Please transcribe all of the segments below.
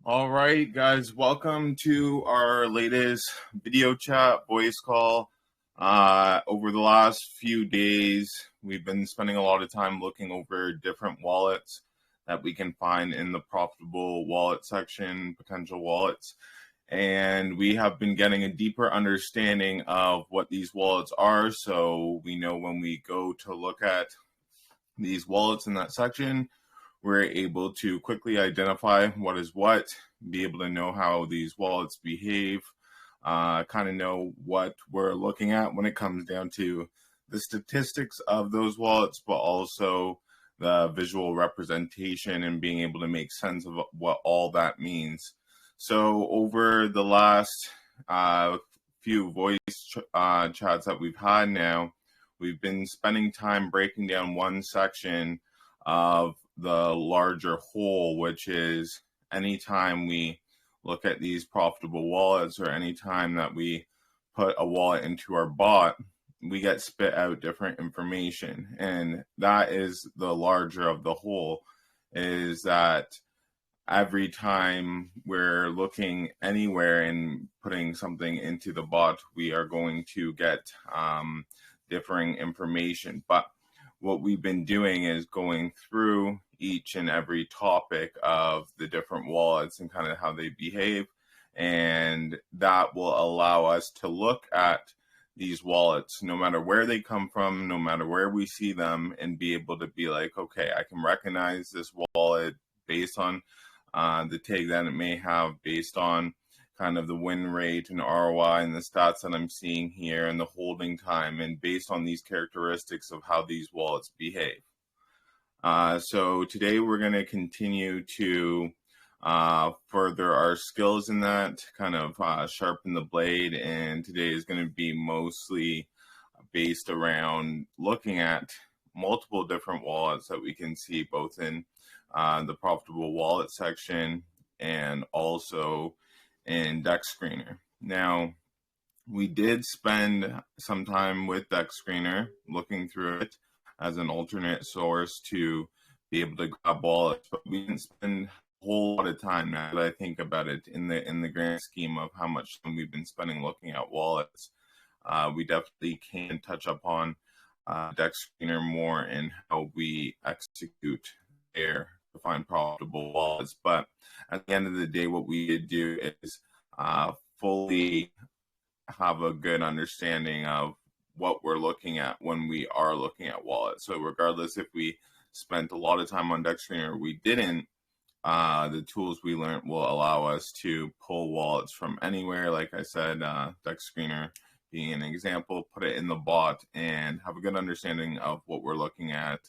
All right, guys, welcome to our latest video chat voice call. Over the last few days, we've been spending a lot of time looking over different wallets that we can find in the profitable wallet section, potential wallets. And we have been getting a deeper understanding of what these wallets are. So we know when we go to look at these wallets in that section, we're able to quickly identify what is what, be able to know how these wallets behave, kind of know what we're looking at when it comes down to the statistics of those wallets, but also the visual representation and being able to make sense of what all that means. So over the last few voice chats that we've had now, we've been spending time breaking down one section of the larger whole, which is anytime we look at these profitable wallets or anytime that we put a wallet into our bot, we get spit out different information. And that is the larger of the whole, is that every time we're looking anywhere and putting something into the bot, we are going to get differing information. But what we've been doing is going through each and every topic of the different wallets and kind of how they behave. And that will allow us to look at these wallets, no matter where they come from, no matter where we see them, and be able to be like, okay, I can recognize this wallet based on the tag that it may have, based on kind of the win rate and ROI and the stats that I'm seeing here and the holding time, and based on these characteristics of how these wallets behave. So today we're going to continue to further our skills in that, kind of sharpen the blade, and today is going to be mostly based around looking at multiple different wallets that we can see both in the profitable wallet section and also in Dex Screener. Now, we did spend some time with Dex Screener looking through it as an alternate source to be able to grab wallets, but we didn't spend a whole lot of time, now that I think about it, in the grand scheme of how much time we've been spending looking at wallets. We definitely can touch upon Dex Screener more and how we execute there to find profitable wallets. But at the end of the day, what we did do is fully have a good understanding of what we're looking at when we are looking at wallets. So regardless if we spent a lot of time on Dex Screener or we didn't, the tools we learned will allow us to pull wallets from anywhere. Like I said, Dex Screener being an example, put it in the bot and have a good understanding of what we're looking at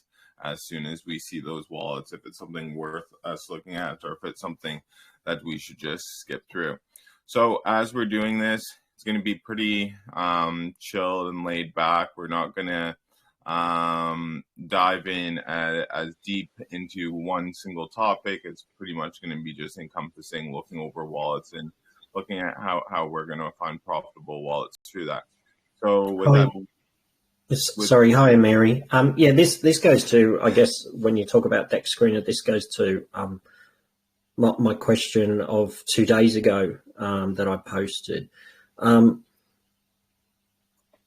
as soon as we see those wallets, if it's something worth us looking at or if it's something that we should just skip through. So as we're doing this, it's going to be pretty chilled and laid back. We're not going to dive in as deep into one single topic. It's pretty much going to be just encompassing looking over wallets and looking at how we're going to find profitable wallets through that. So with that. Sorry, hi Mary. Yeah, this goes to, I guess, when you talk about Dex Screener, this goes to my question of 2 days ago that I posted.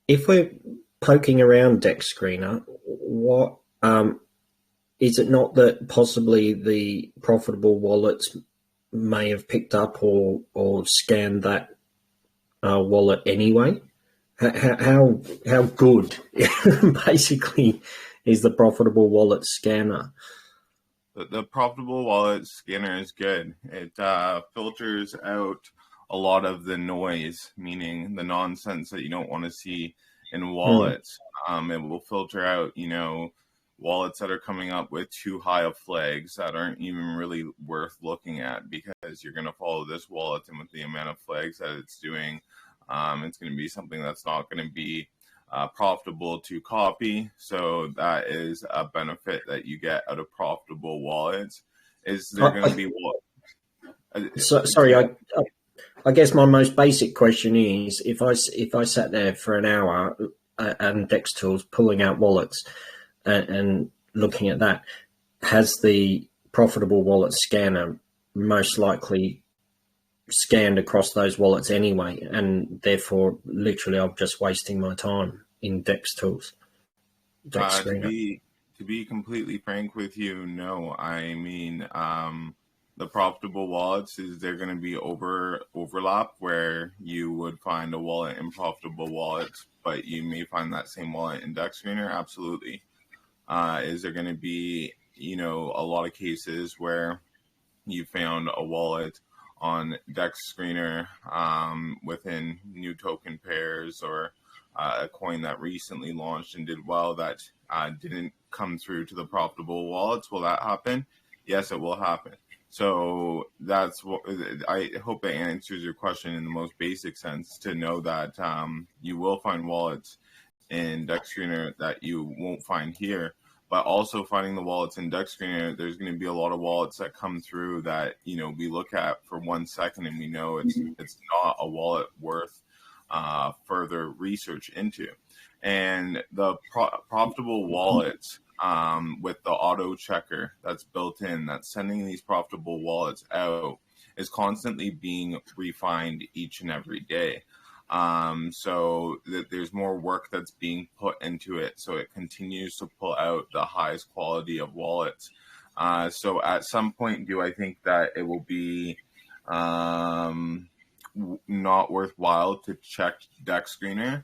If we're poking around Dex Screener, what is it not that possibly the profitable wallets may have picked up or scanned that wallet anyway? How good basically is the profitable wallet scanner? The profitable wallet scanner is good. It filters out a lot of the noise, meaning the nonsense that you don't want to see in wallets. It will filter out, wallets that are coming up with too high of flags that aren't even really worth looking at, because you're going to follow this wallet, and with the amount of flags that it's doing, it's going to be something that's not going to be profitable to copy. So that is a benefit that you get out of profitable wallets. Is there going to be sorry, I guess my most basic question is, if I sat there for an hour and Dex Tools pulling out wallets and looking at that, has the profitable wallet scanner most likely scanned across those wallets anyway, and therefore literally I'm just wasting my time in DEX tools. DEX screener. To be completely frank with you, no. I mean, the profitable wallets, is there going to be overlap where you would find a wallet in profitable wallets, but you may find that same wallet in DEX screener? Absolutely. Is there going to be, a lot of cases where you found a wallet on DEX screener within new token pairs, or a coin that recently launched and did well that didn't come through to the profitable wallets? Will that happen? Yes, it will happen. So that's what I hope that answers your question in the most basic sense, to know that you will find wallets in DEX screener that you won't find here. But also finding the wallets in DEX screener, there's going to be a lot of wallets that come through that, we look at for 1 second and we know it's not a wallet worth further research into. And the profitable wallets with the auto checker that's built in, that's sending these profitable wallets out, is constantly being refined each and every day. So that there's more work that's being put into it, so it continues to pull out the highest quality of wallets. So at some point, do I think that it will be not worthwhile to check DEX screener?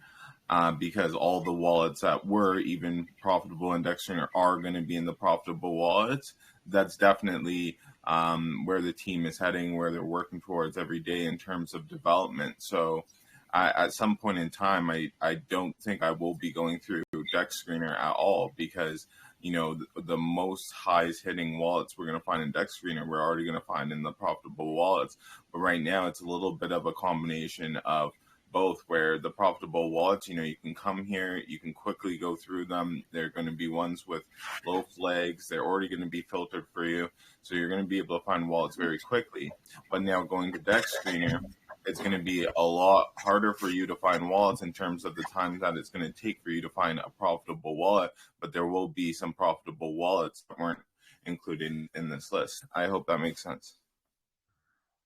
Because all the wallets that were even profitable in DEX screener are going to be in the profitable wallets. That's definitely where the team is heading, where they're working towards every day in terms of development. So at some point in time, I don't think I will be going through DEX screener at all, because the most highest hitting wallets we're going to find in DEX screener, we're already going to find in the profitable wallets. But right now, it's a little bit of a combination of both, where the profitable wallets, you can come here, you can quickly go through them. They're going to be ones with low flags. They're already going to be filtered for you. So you're going to be able to find wallets very quickly. But now going to DEX screener, it's going to be a lot harder for you to find wallets in terms of the time that it's going to take for you to find a profitable wallet. But there will be some profitable wallets that weren't included in this list. I hope that makes sense.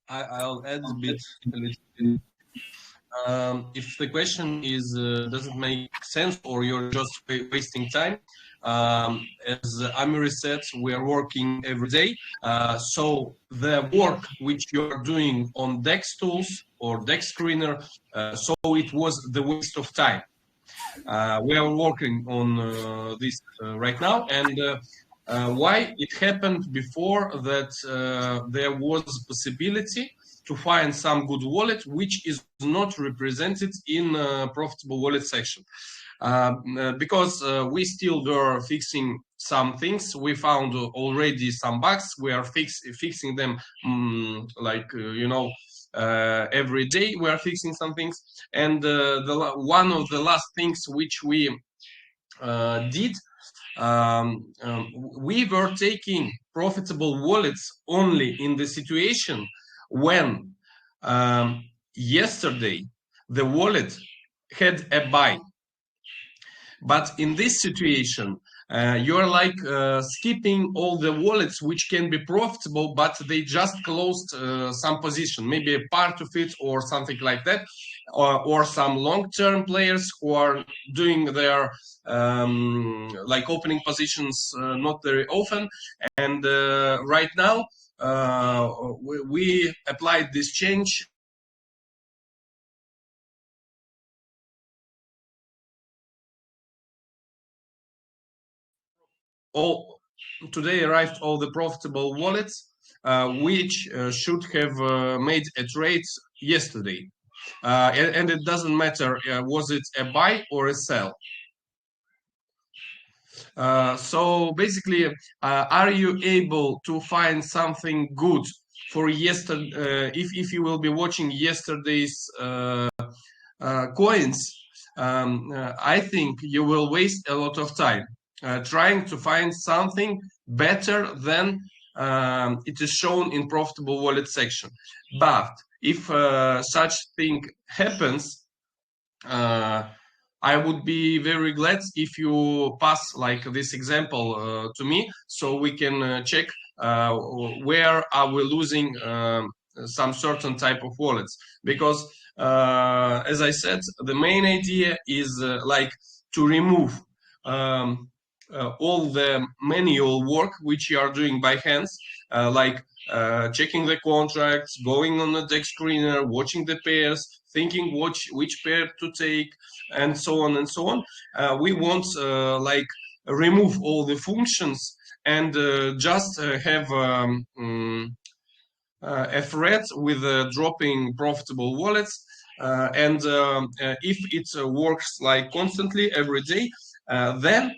I'll add a little bit. If the question is, does it make sense or you're just wasting time? As Amiri said, we are working every day. So the work which you are doing on DEX tools or DEX screener, so it was the waste of time. We are working on this right now, and why it happened before that there was possibility to find some good wallet which is not represented in profitable wallet section. Because we still were fixing some things. We found already some bugs. We are fixing them every day we are fixing some things. And one of the last things which we did, we were taking profitable wallets only in the situation when yesterday the wallet had a buy. But in this situation, you're like skipping all the wallets which can be profitable, but they just closed some position, maybe a part of it or something like that, or some long-term players who are doing their opening positions not very often. And right now, we applied this change. Today arrived all the profitable wallets which should have made a trade yesterday, and it doesn't matter was it a buy or a sell. So basically, are you able to find something good for yesterday? If you will be watching yesterday's coins, I think you will waste a lot of time trying to find something better than it is shown in profitable wallet section. But if such thing happens, I would be very glad if you pass like this example to me, so we can check where are we losing some certain type of wallets. Because as I said, the main idea is like to remove all the manual work which you are doing by hands, like checking the contracts, going on the DEX screener, watching the pairs, thinking which pair to take, and so on and so on. We want like remove all the functions and just have a thread with dropping profitable wallets. And if it works like constantly every day, then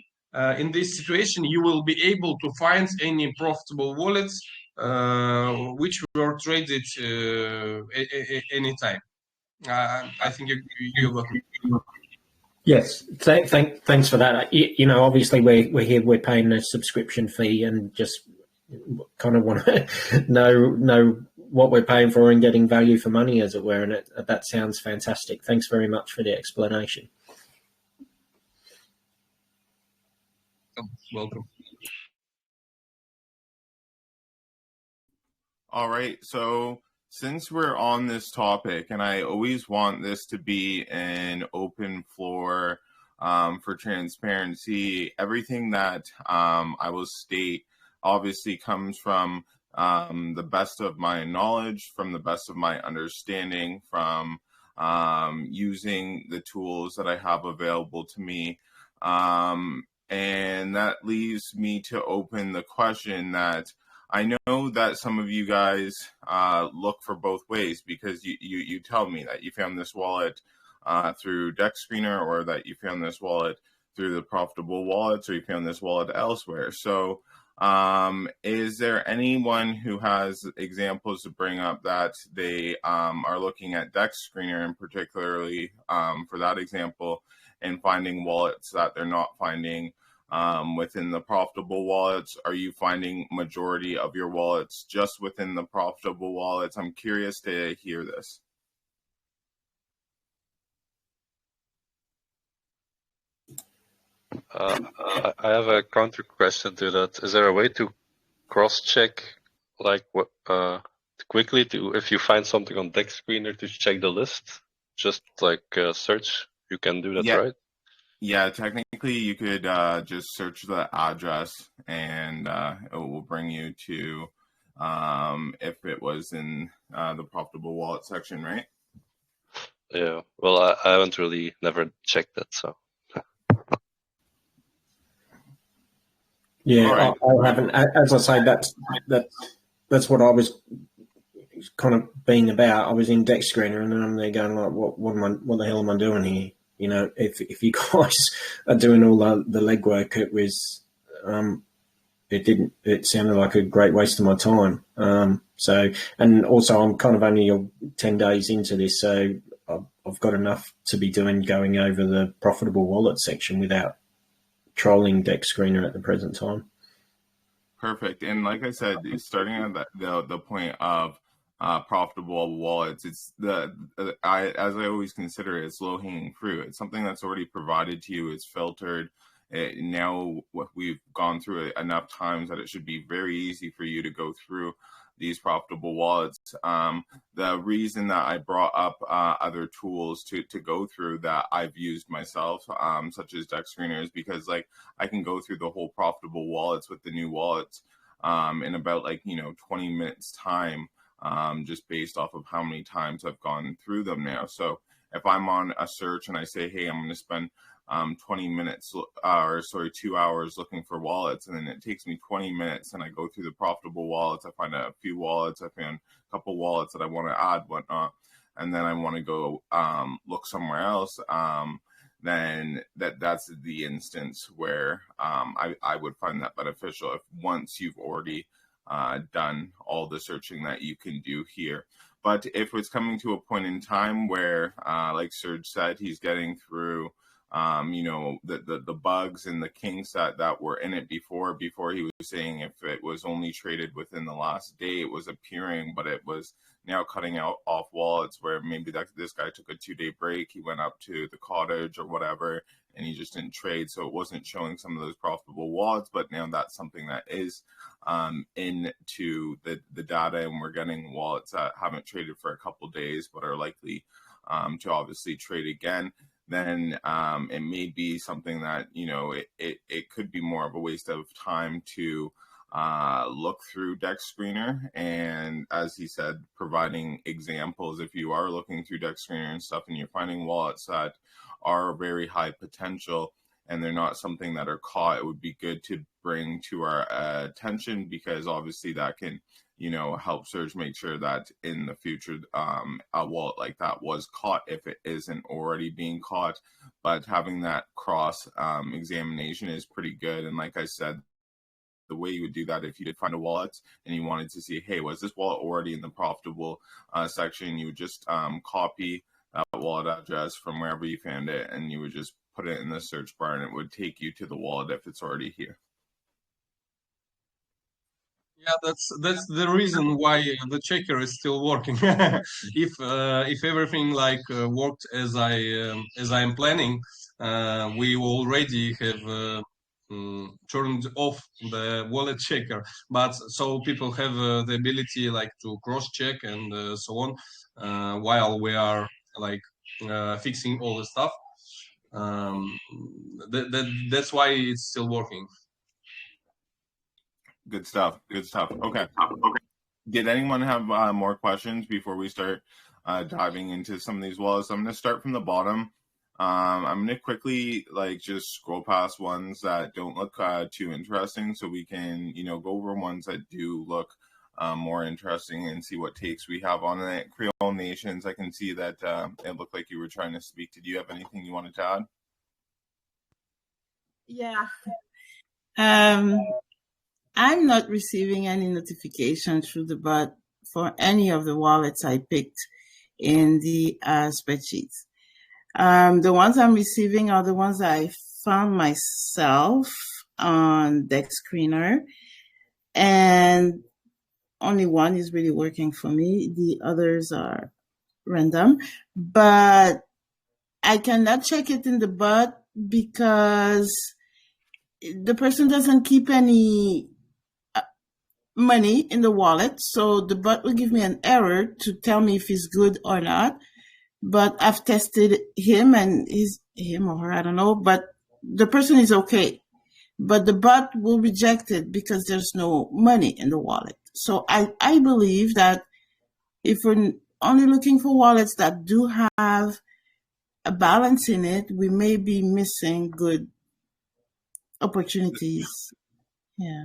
in this situation you will be able to find any profitable wallets which were traded anytime. I think you got me. Yes, thanks for that. You know, obviously we're here, we're paying a subscription fee, and just kind of want to know what we're paying for and getting value for money, as it were. And that sounds fantastic. Thanks very much for the explanation. Welcome. All right, so since we're on this topic, and I always want this to be an open floor for transparency, everything that I will state obviously comes from the best of my knowledge, from the best of my understanding, from using the tools that I have available to me. And that leaves me to open the question that I know that some of you guys look for both ways, because you tell me that you found this wallet through DEX Screener, or that you found this wallet through the profitable wallets, or you found this wallet elsewhere. So is there anyone who has examples to bring up that they are looking at DEX Screener, and particularly for that example, and finding wallets that they're not finding within the profitable wallets? Are you finding majority of your wallets just within the profitable wallets? I'm curious to hear this. I have a counter question to that. Is there a way to cross-check, like what quickly, to if you find something on DEX Screener, to check the list? Just like search, you can do that, Yeah. right? Yeah, technically you could just search the address, and it will bring you to if it was in the profitable wallet section, right? Yeah. Well, I haven't really never checked that, so. Yeah, Right. I haven't. As I say, that's what I was kind of being about. I was in DEX Screener, and then I'm there going like, what the hell am I doing here? You know, if you guys are doing all the legwork, it sounded like a great waste of my time. So, and also I'm kind of only 10 days into this, so I've got enough to be doing going over the profitable wallet section without trolling DEX Screener at the present time. Perfect. And like I said, starting at the point of profitable wallets, it's as I always consider it, it's low hanging fruit. It's something that's already provided to you. It's filtered. Now we've gone through it enough times that it should be very easy for you to go through these profitable wallets. The reason that I brought up other tools to go through that I've used myself, such as DEX Screener, is because like I can go through the whole profitable wallets with the new wallets in about 20 minutes time, just based off of how many times I've gone through them now. So if I'm on a search and I say, hey, I'm going to spend 20 minutes or 2 hours looking for wallets, and then it takes me 20 minutes and I go through the profitable wallets, I find a few wallets, I found a couple wallets that I want to add, whatnot, and then I want to go look somewhere else, then that's the instance where I would find that beneficial, if once you've already done all the searching that you can do here. But if it's coming to a point in time where, like Serge said, he's getting through the bugs and the kinks that were in it before he was saying if it was only traded within the last day, it was appearing, but it was now cutting out off wallets where maybe this guy took a 2-day break, he went up to the cottage or whatever, and he just didn't trade. So it wasn't showing some of those profitable wallets, but now that's something that is into the data, and we're getting wallets that haven't traded for a couple days, but are likely to obviously trade again. Then it may be something that, it could be more of a waste of time to look through Dex Screener. And as he said, providing examples, if you are looking through Dex Screener and stuff and you're finding wallets that are very high potential and they're not something that are caught, it would be good to bring to our attention, because obviously that can help Surge make sure that in the future a wallet like that was caught if it isn't already being caught. But having that cross examination is pretty good. And like I said, the way you would do that, if you did find a wallet and you wanted to see, hey, was this wallet already in the profitable section, you would just copy that wallet address from wherever you found it, and you would just put it in the search bar, and it would take you to the wallet if it's already here. Yeah, that's the reason why the checker is still working. If everything worked as I'm planning, we already have turned off the wallet checker. But so people have the ability to cross check and so on while we are fixing all the stuff. That's why it's still working. Good stuff. Okay. Did anyone have more questions before we start diving into some of these wallets? I'm going to start from the bottom. I'm going to quickly just scroll past ones that don't look too interesting, so we can go over ones that do look more interesting and see what takes we have on it. Creole Nations, I can see that it looked like you were trying to speak. Did you have anything you wanted to add? Yeah. I'm not receiving any notification through the bot for any of the wallets I picked in the spreadsheets. The ones I'm receiving are the ones I found myself on Dex Screener, and only one is really working for me. The others are random, but I cannot check it in the bot because the person doesn't keep any money in the wallet, so the bot will give me an error to tell me if he's good or not. But I've tested him and him or her, I don't know, but the person is okay. But the bot will reject it because there's no money in the wallet. So I believe that if we're only looking for wallets that do have a balance in it, we may be missing good opportunities. Yeah.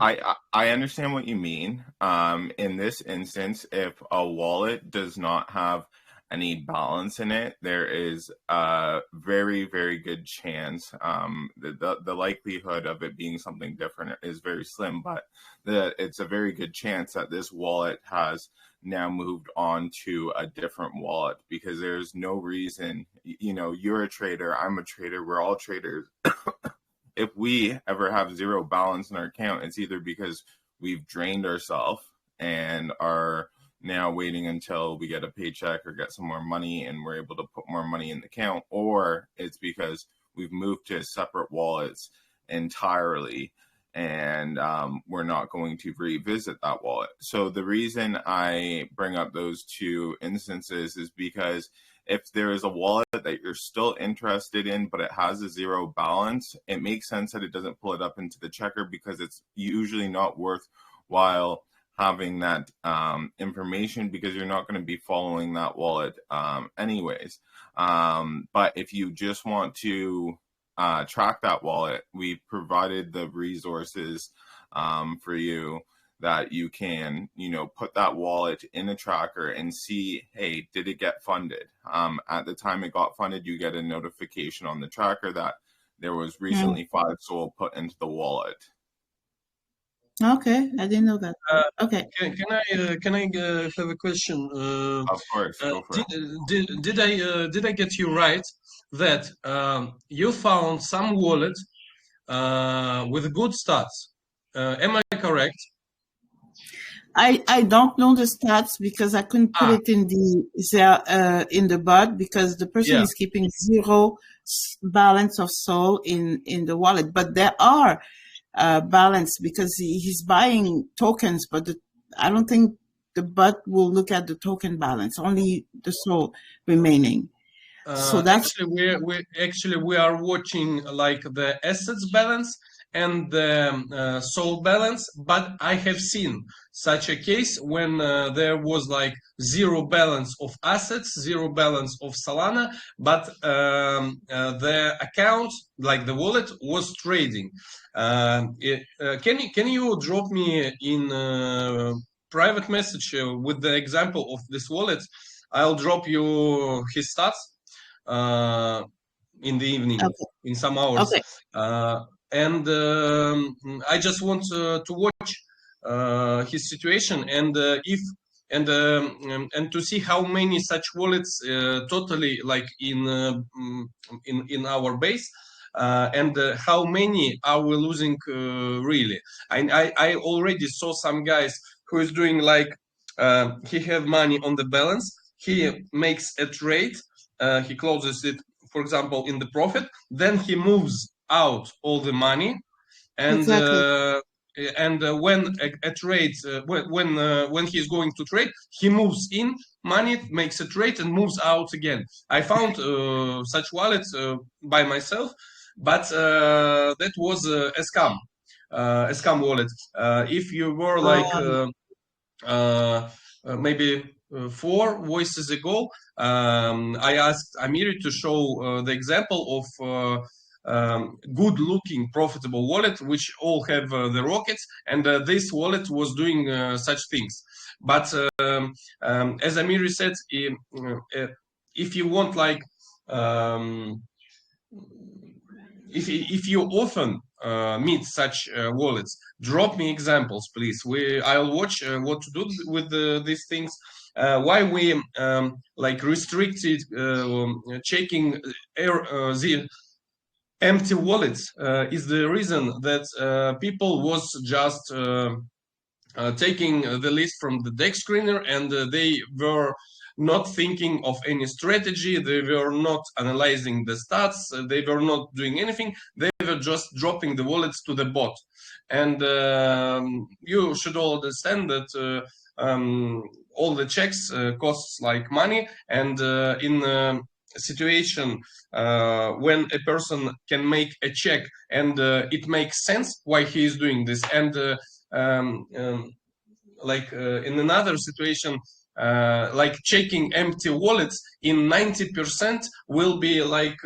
I understand what you mean. In this instance, if a wallet does not have any balance in it, there is a very, very good chance. The likelihood of it being something different is very slim, but it's a very good chance that this wallet has now moved on to a different wallet, because there's no reason, you're a trader, I'm a trader, we're all traders. If we ever have zero balance in our account, it's either because we've drained ourselves and are now waiting until we get a paycheck or get some more money and we're able to put more money in the account, or it's because we've moved to separate wallets entirely and we're not going to revisit that wallet. So the reason I bring up those two instances is because if there is a wallet that you're still interested in, but it has a zero balance, it makes sense that it doesn't pull it up into the checker, because it's usually not worthwhile having that information, because you're not going to be following that wallet anyways. But if you just want to track that wallet, we provided the resources for you that you can, put that wallet in a tracker and see, hey, did it get funded? At the time it got funded, you get a notification on the tracker that there was recently 5 SOL put into the wallet. Okay, I didn't know that. Okay. Can I have a question? Of course, go for it. Did I get you right that you found some wallet with good stats? Am I correct? I don't know the stats because I couldn't put it in the bot because the person is keeping zero balance of SOL in the wallet. But there are balance because he's buying tokens, but I don't think the bot will look at the token balance, only the SOL remaining. So that's actually we are watching like the assets balance and the SOL balance, but I have seen such a case when there was like zero balance of assets, zero balance of Solana, but the account, like the wallet, was trading. Can you drop me in private message with the example of this wallet? I'll drop you his stats in the evening, in some hours. And I just want to watch his situation and and to see how many such wallets totally like in our base. And how many are we losing really? I already saw some guys who is doing like he have money on the balance, he makes a trade, he closes it, for example, in the profit, then he moves out all the money, and when a trade when he's going to trade, he moves in money, makes a trade, and moves out again. I found such wallets by myself, but that was a scam wallet. If you were like maybe 4 voices ago, I asked Amiri to show the example of good-looking, profitable wallet, which all have the rockets, and this wallet was doing such things. But as Amiri said, if you want like if you often meet such wallets, drop me examples, please. I'll watch what to do with these things. Why we like restricted checking the empty wallets is the reason that people was just taking the list from the deck screener, and they were not thinking of any strategy, they were not analyzing the stats, they were not doing anything, they were just dropping the wallets to the bot. And you should all understand that all the checks costs like money, and in a situation when a person can make a check and it makes sense why he is doing this, and like in another situation, like checking empty wallets in 90% will be like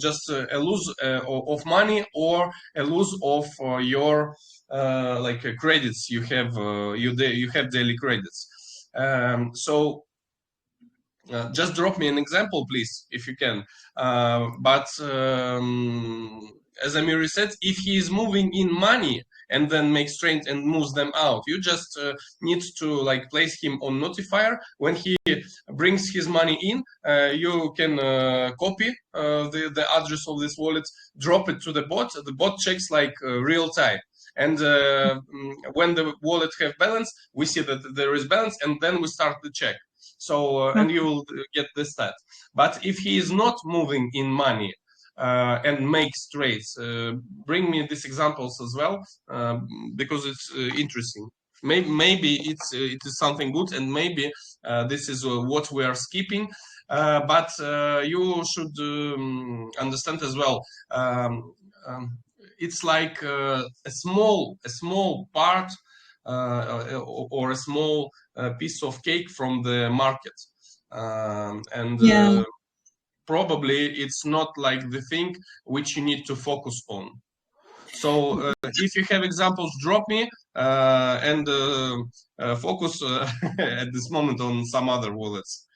just a lose of money or a lose of your like credits you have. You have daily credits. So just drop me an example, please, if you can. But as Amiri said, if he is moving in money and then makes trades and moves them out, you just need to like place him on notifier. When he brings his money in, you can copy the address of this wallet, drop it to the bot. The bot checks like real time. And when the wallet have balance, we see that there is balance, and then we start the check. So and you will get the stat. But if he is not moving in money and makes trades, bring me these examples as well, because it's interesting. Maybe it is something good, and maybe this is what we are skipping. But you should understand as well. It's like a small part or a small piece of cake from the market, and probably it's not like the thing which you need to focus on. So if you have examples, drop me and focus at this moment on some other wallets.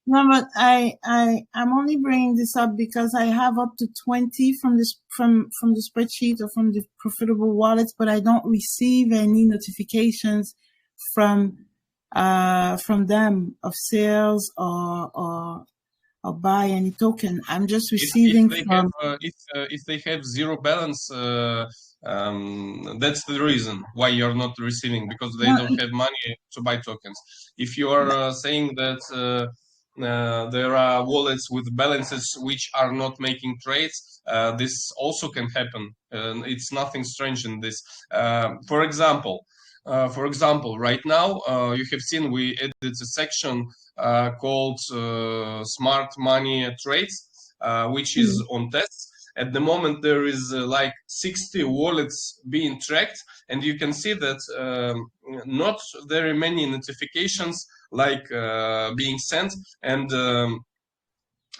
No, but I'm only bringing this up because I have up to 20 from this from the spreadsheet or from the profitable wallets, but I don't receive any notifications from them of sales or buy any token. I'm just receiving from. If they have zero balance, that's the reason why you're not receiving, because they don't have money to buy tokens. If you are saying that there are wallets with balances which are not making trades, this also can happen. It's nothing strange in this. For example, right now, you have seen we added a section called Smart Money Trades, which is on tests. At the moment, there is like 60 wallets being tracked, and you can see that not very many notifications like being sent, and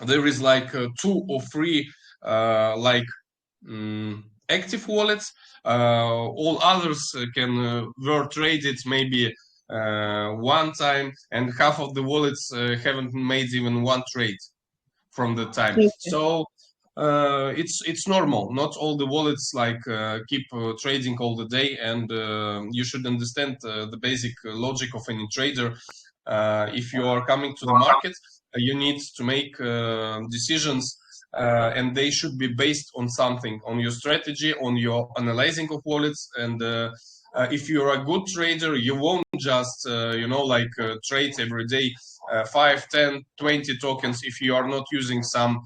there is like 2 or 3 like active wallets. All others were traded maybe one time, and half of the wallets haven't made even one trade from the time. Okay. So it's normal. Not all the wallets like keep trading all the day, and you should understand the basic logic of any trader. If you are coming to the market, you need to make decisions, and they should be based on something, on your strategy, on your analyzing of wallets. And if you're a good trader, you won't just trade every day 5, 10, 20 tokens if you are not using some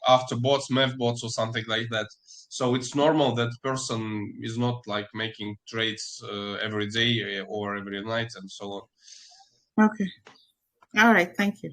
after bots, MEV bots, or something like that. So it's normal that person is not like making trades every day or every night and so on. Okay. All right. Thank you.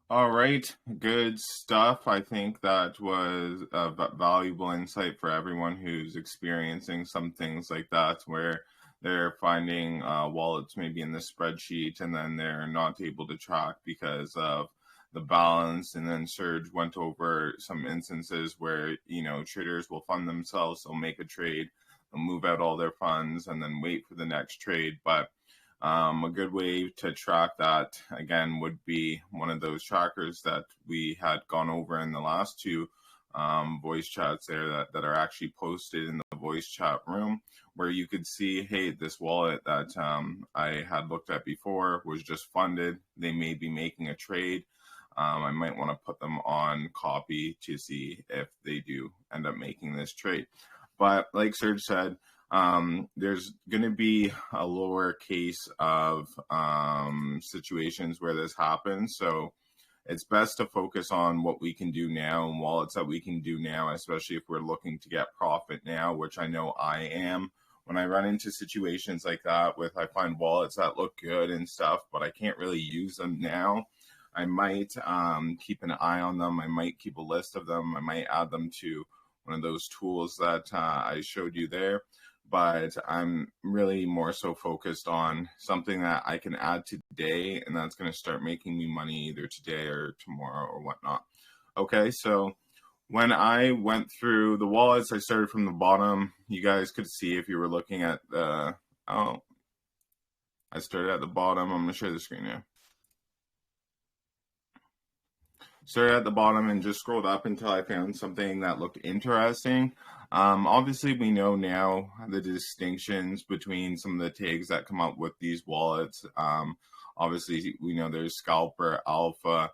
All right, good stuff. I think that was a valuable insight for everyone who's experiencing some things like that, where they're finding wallets maybe in the spreadsheet and then they're not able to track because of the balance. And then Serge went over some instances where, traders will fund themselves, they'll make a trade, they'll move out all their funds and then wait for the next trade. But a good way to track that, again, would be one of those trackers that we had gone over in the last 2 voice chats there that are actually posted in the voice chat room, where you could see, hey, this wallet that I had looked at before was just funded. They may be making a trade. I might want to put them on copy to see if they do end up making this trade. But like Serge said, there's going to be a lower case of situations where this happens. So it's best to focus on what we can do now and wallets that we can do now, especially if we're looking to get profit now, which I know I am. When I run into situations like that I find wallets that look good and stuff, but I can't really use them now, I might keep an eye on them. I might keep a list of them. I might add them to one of those tools that I showed you there. But I'm really more so focused on something that I can add today, and that's going to start making me money either today or tomorrow or whatnot. Okay, so when I went through the wallets, I started from the bottom. You guys could see if you were looking at the, I started at the bottom. I'm going to share the screen now. Started at the bottom and just scrolled up until I found something that looked interesting. Obviously, we know now the distinctions between some of the tags that come up with these wallets. Obviously, we know there's Scalper, Alpha,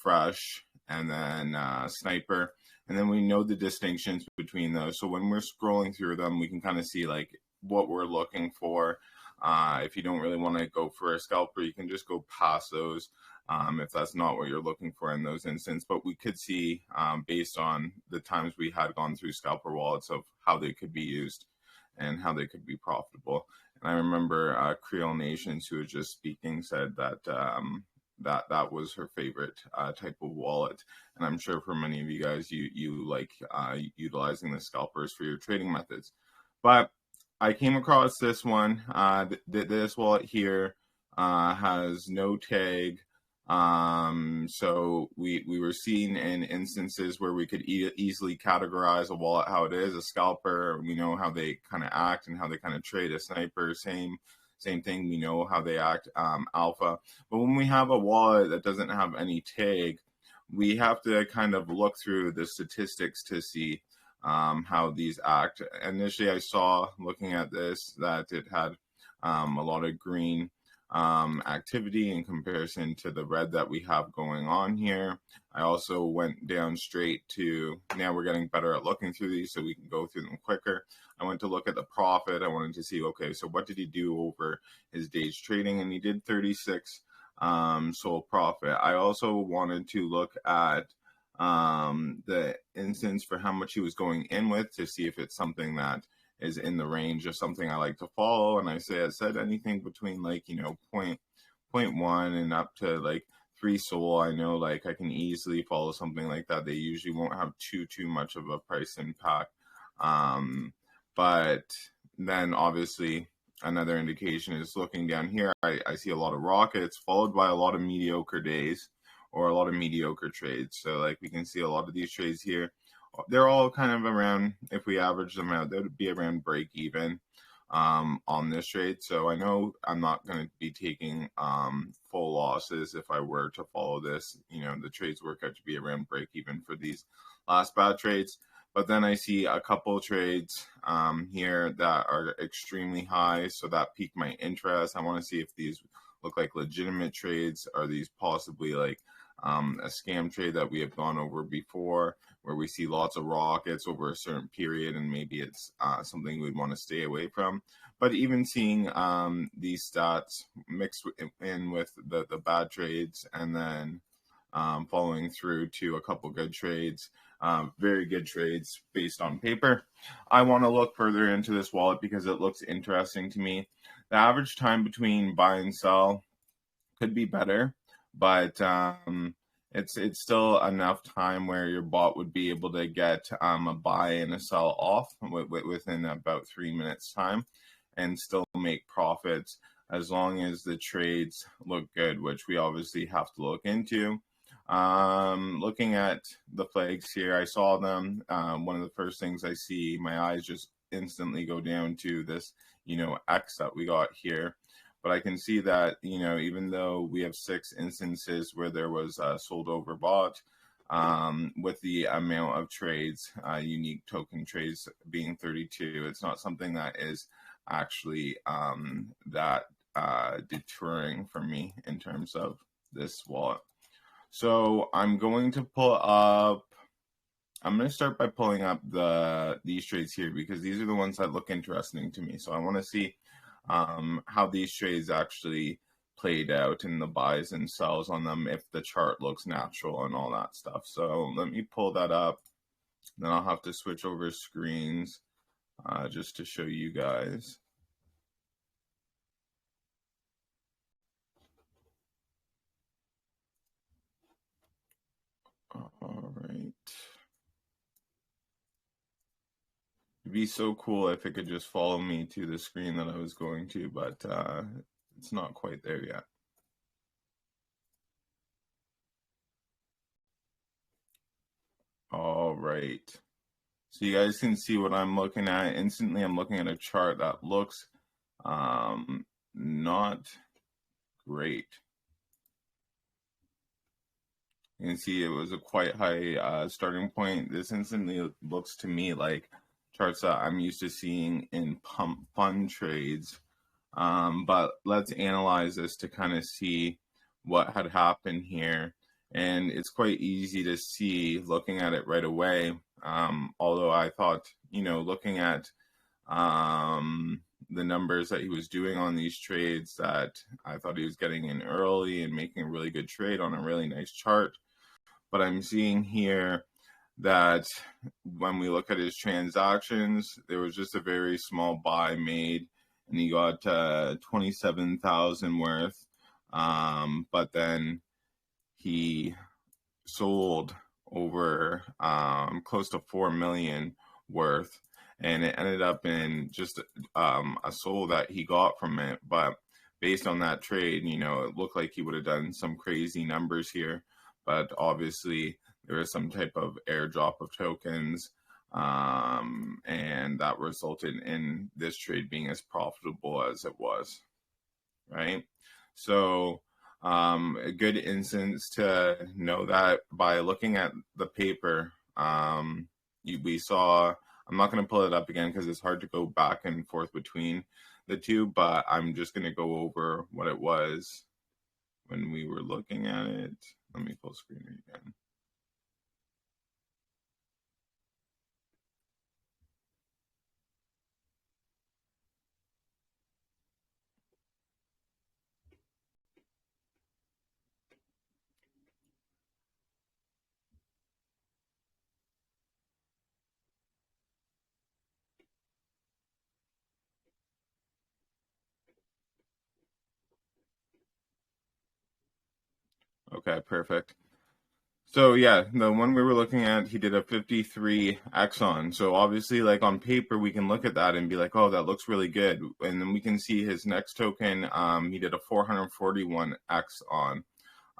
Fresh, and then Sniper. And then we know the distinctions between those. So when we're scrolling through them, we can kind of see like what we're looking for. If you don't really want to go for a Scalper, you can just go past those. If that's not what you're looking for in those instances. But we could see, based on the times we had gone through scalper wallets, of how they could be used and how they could be profitable. And I remember Creole Nations, who was just speaking, said that that was her favorite type of wallet. And I'm sure for many of you guys, you like utilizing the scalpers for your trading methods. But I came across this one. This wallet here has no tag. So we were seeing in instances where we could easily categorize a wallet how it is. A scalper, we know how they kind of act and how they kind of trade. A sniper, same Same thing, we know how they act, alpha. But when we have a wallet that doesn't have any tag, we have to kind of look through the statistics to see how these act. Initially, I saw, looking at this, that it had a lot of green activity in comparison to the red that we have going on here. I also went down straight to, now we're getting better at looking through these so we can go through them quicker. I went to look at the profit. I wanted to see, okay, so what did he do over his days trading? And he did 36 sol profit. I also wanted to look at the instance for how much he was going in with to see if it's something that is in the range of something I like to follow. And I said anything between like, you know, 0.1 and up to like 3 sol. I know like I can easily follow something like that. They usually won't have too much of a price impact. But then obviously another indication is looking down here. I see a lot of rockets followed by a lot of mediocre days or a lot of mediocre trades. So like we can see a lot of these trades here. They're all kind of around, if we average them out, they would be around break even on this trade. So I know I'm not going to be taking full losses if I were to follow this. You know, the trades work out to be around break even for these last bad trades. But then I see a couple trades here that are extremely high, so that piqued my interest. I want to see if these look like legitimate trades. Are these possibly like a scam trade that we have gone over before, where we see lots of rockets over a certain period, and maybe it's something we'd want to stay away from. But even seeing these stats mixed in with the bad trades, and then following through to a couple good trades, very good trades based on paper, I want to look further into this wallet because it looks interesting to me. The average time between buy and sell could be better, but it's still enough time where your bot would be able to get a buy and a sell off within about 3 minutes time and still make profits as long as the trades look good, which we obviously have to look into. Looking at the flags here, I saw them. One of the first things I see, my eyes just instantly go down to this, you know, X that we got here. But I can see that, you know, even though we have 6 instances where there was sold over bought, with the amount of trades, unique token trades being 32, it's not something that is actually that deterring for me in terms of this wallet. So I'm going to I'm going to start by pulling up these trades here because these are the ones that look interesting to me. So I want to see how these trades actually played out in the buys and sells on them, if the chart looks natural and all that stuff. So let me pull that up. Then I'll have to switch over screens just to show you guys. All right. It'd be so cool if it could just follow me to the screen that I was going to, but it's not quite there yet. All right. So you guys can see what I'm looking at. Instantly, I'm looking at a chart that looks not great. You can see it was a quite high starting point. This instantly looks to me like charts that I'm used to seeing in pump fund trades. But let's analyze this to kind of see what had happened here. And it's quite easy to see looking at it right away. Although I thought, you know, looking at the numbers that he was doing on these trades, that I thought he was getting in early and making a really good trade on a really nice chart. But I'm seeing here that when we look at his transactions, there was just a very small buy made, and he got 27,000 worth. But then he sold over close to 4 million worth, and it ended up in just a sol that he got from it. But based on that trade, you know, it looked like he would have done some crazy numbers here. But obviously, there was some type of airdrop of tokens, and that resulted in this trade being as profitable as it was. right? So a good instance to know that by looking at the paper, we saw, I'm not going to pull it up again because it's hard to go back and forth between the two, but I'm just going to go over what it was when we were looking at it. Let me full screen it again. Okay, perfect. So yeah, the one we were looking at, he did a 53 Exxon. So obviously, like on paper, we can look at that and be like, oh, that looks really good. And then we can see his next token, he did a 441 Exxon.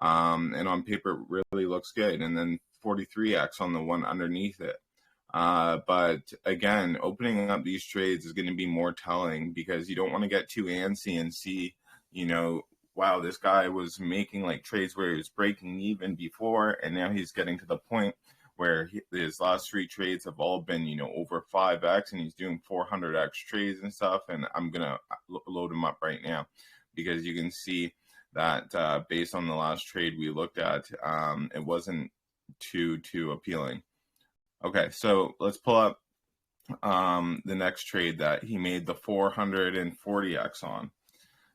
And on paper, it really looks good. And then 43X on the one underneath it. But again, opening up these trades is going to be more telling because you don't want to get too antsy and see, you know, wow, this guy was making like trades where he was breaking even before, and now he's getting to the point where his last 3 trades have all been, you know, over 5x, and he's doing 400x trades and stuff. And I'm gonna load him up right now because you can see that based on the last trade we looked at, it wasn't too appealing. Okay, so let's pull up the next trade that he made the 440x on.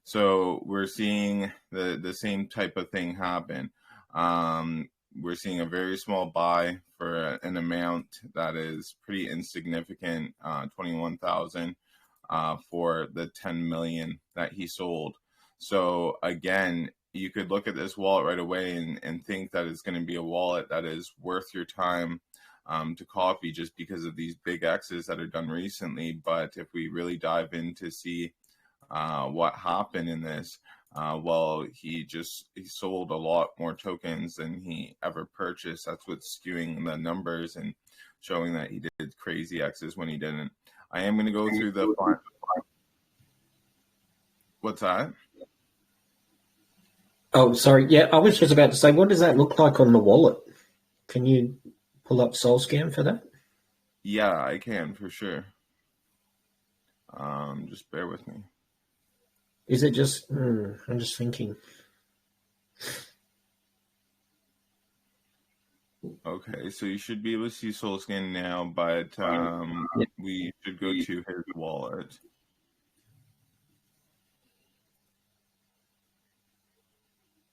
So we're seeing the same type of thing happen. We're seeing a very small buy for an amount that is pretty insignificant, 21,000 for the 10 million that he sold. So again, you could look at this wallet right away and think that it's going to be a wallet that is worth your time to copy just because of these big X's that are done recently. But if we really dive in to see what happened in this, well, he sold a lot more tokens than he ever purchased. That's what's skewing the numbers and showing that he did crazy X's when he didn't. I am going to go through the what's that? Oh, sorry. Yeah, I was just about to say, what does that look like on the wallet? Can you pull up SolScan for that? Yeah, I can for sure. Just bear with me. Is it just? I'm just thinking. Okay, so you should be able to see SolScan now, but we should go to his wallet.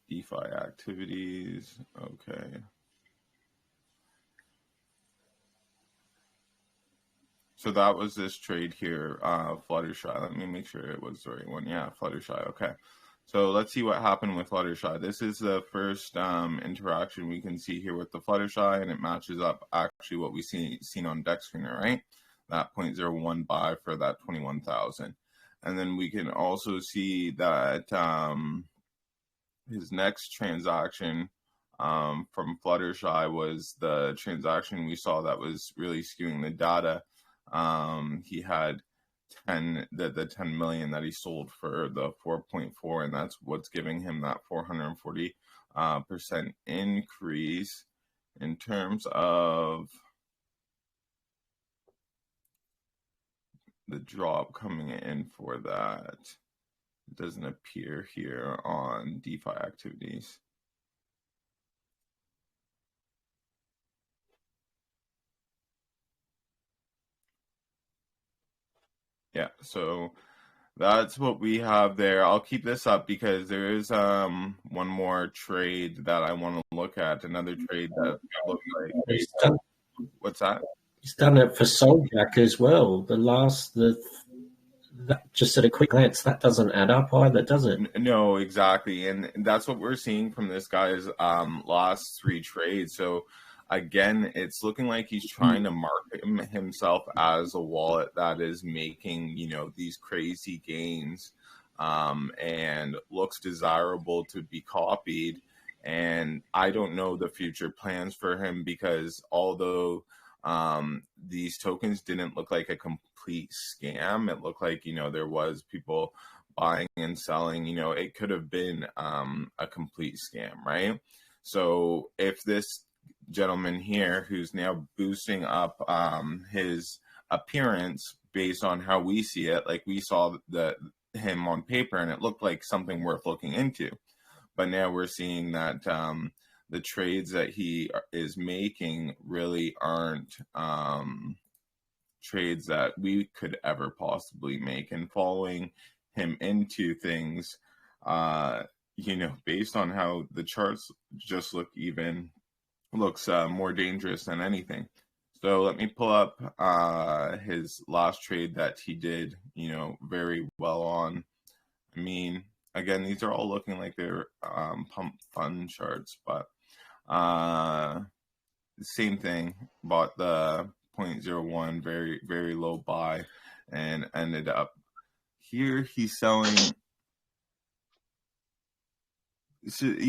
DeFi activities. Okay. So that was this trade here, Fluttershy. Let me make sure it was the right one. Yeah, Fluttershy. Okay. So let's see what happened with Fluttershy. This is the first interaction we can see here with the Fluttershy, and it matches up actually what we seen on DexScreener, right? That 0.01 buy for that 21,000. And then we can also see that his next transaction from Fluttershy was the transaction we saw that was really skewing the data. He had the 10 million that he sold for the 4.4, and that's what's giving him that 440% increase. In terms of the drop coming in for that, it doesn't appear here on DeFi activities. Yeah, so that's what we have there. I'll keep this up because there is one more trade that I want to look at. Another trade that looks like. What's that? He's done it for Souljack as well. Just at a quick glance, that doesn't add up either, does it? No, exactly, and that's what we're seeing from this guy's last 3 trades. So again, it's looking like he's trying to market himself as a wallet that is making, you know, these crazy gains, and looks desirable to be copied. And I don't know the future plans for him because although these tokens didn't look like a complete scam, it looked like, you know, there was people buying and selling, it could have been a complete scam, right? So if this gentleman here, who's now boosting up his appearance based on how we see it, like we saw him on paper and it looked like something worth looking into, but now we're seeing that the trades that he is making really aren't trades that we could ever possibly make. And following him into things, based on how the charts just looks more dangerous than anything. So let me pull up his last trade that he did, very well on. I mean, again, these are all looking like they're pump fund charts, but same thing. Bought the 0.01, very, very low buy, and ended up here. He's selling,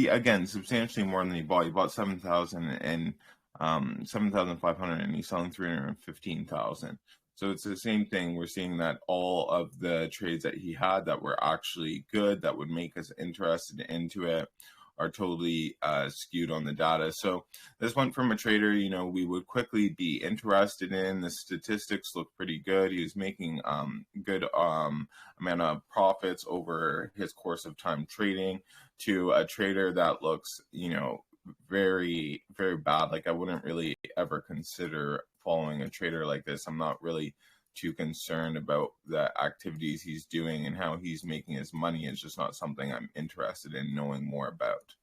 again, substantially more than he bought. He bought 7,000 and 7,500, and he's selling 315,000. So it's the same thing. We're seeing that all of the trades that he had that were actually good, that would make us interested into it, are totally skewed on the data. So this went from a trader, we would quickly be interested in. The statistics look pretty good. He was making good amount of profits over his course of time trading, to a trader that looks, very, very bad. Like, I wouldn't really ever consider following a trader like this. I'm not really too concerned about the activities he's doing and how he's making his money. It's just not something I'm interested in knowing more about.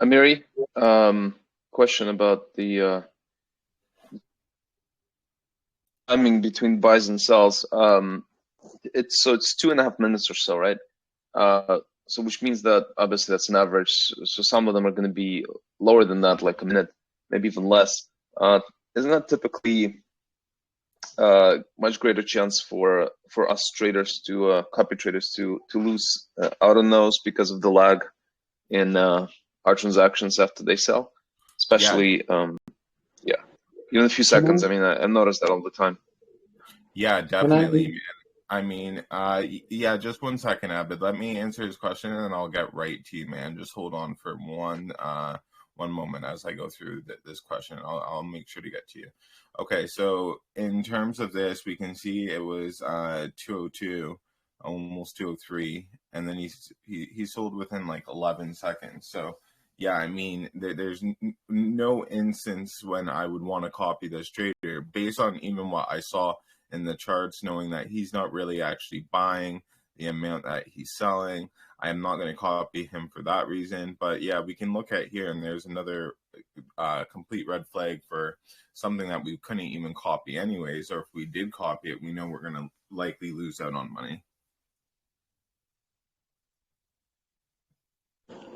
Amiri, question about the timing between buys and sells. It's 2.5 minutes or so, right? So which means that obviously that's an average. So some of them are going to be lower than that, like a minute, maybe even less. Isn't that typically much greater chance for us traders to copy traders to lose out on those because of the lag in our transactions after they sell, especially even a few seconds. I mean, I noticed that all the time. Yeah, definitely. I mean, just 1 second, Abid. Let me answer his question, and then I'll get right to you, man. Just hold on for one moment as I go through this question. I'll make sure to get to you. Okay, so in terms of this, we can see it was 202, almost 203, and then he sold within like 11 seconds. So yeah, I mean, there's no instance when I would want to copy this trader based on even what I saw in the charts, knowing that he's not really actually buying the amount that he's selling. I am not going to copy him for that reason. But yeah, we can look at here, and there's another complete red flag for something that we couldn't even copy anyways, or if we did copy it, we know we're going to likely lose out on money.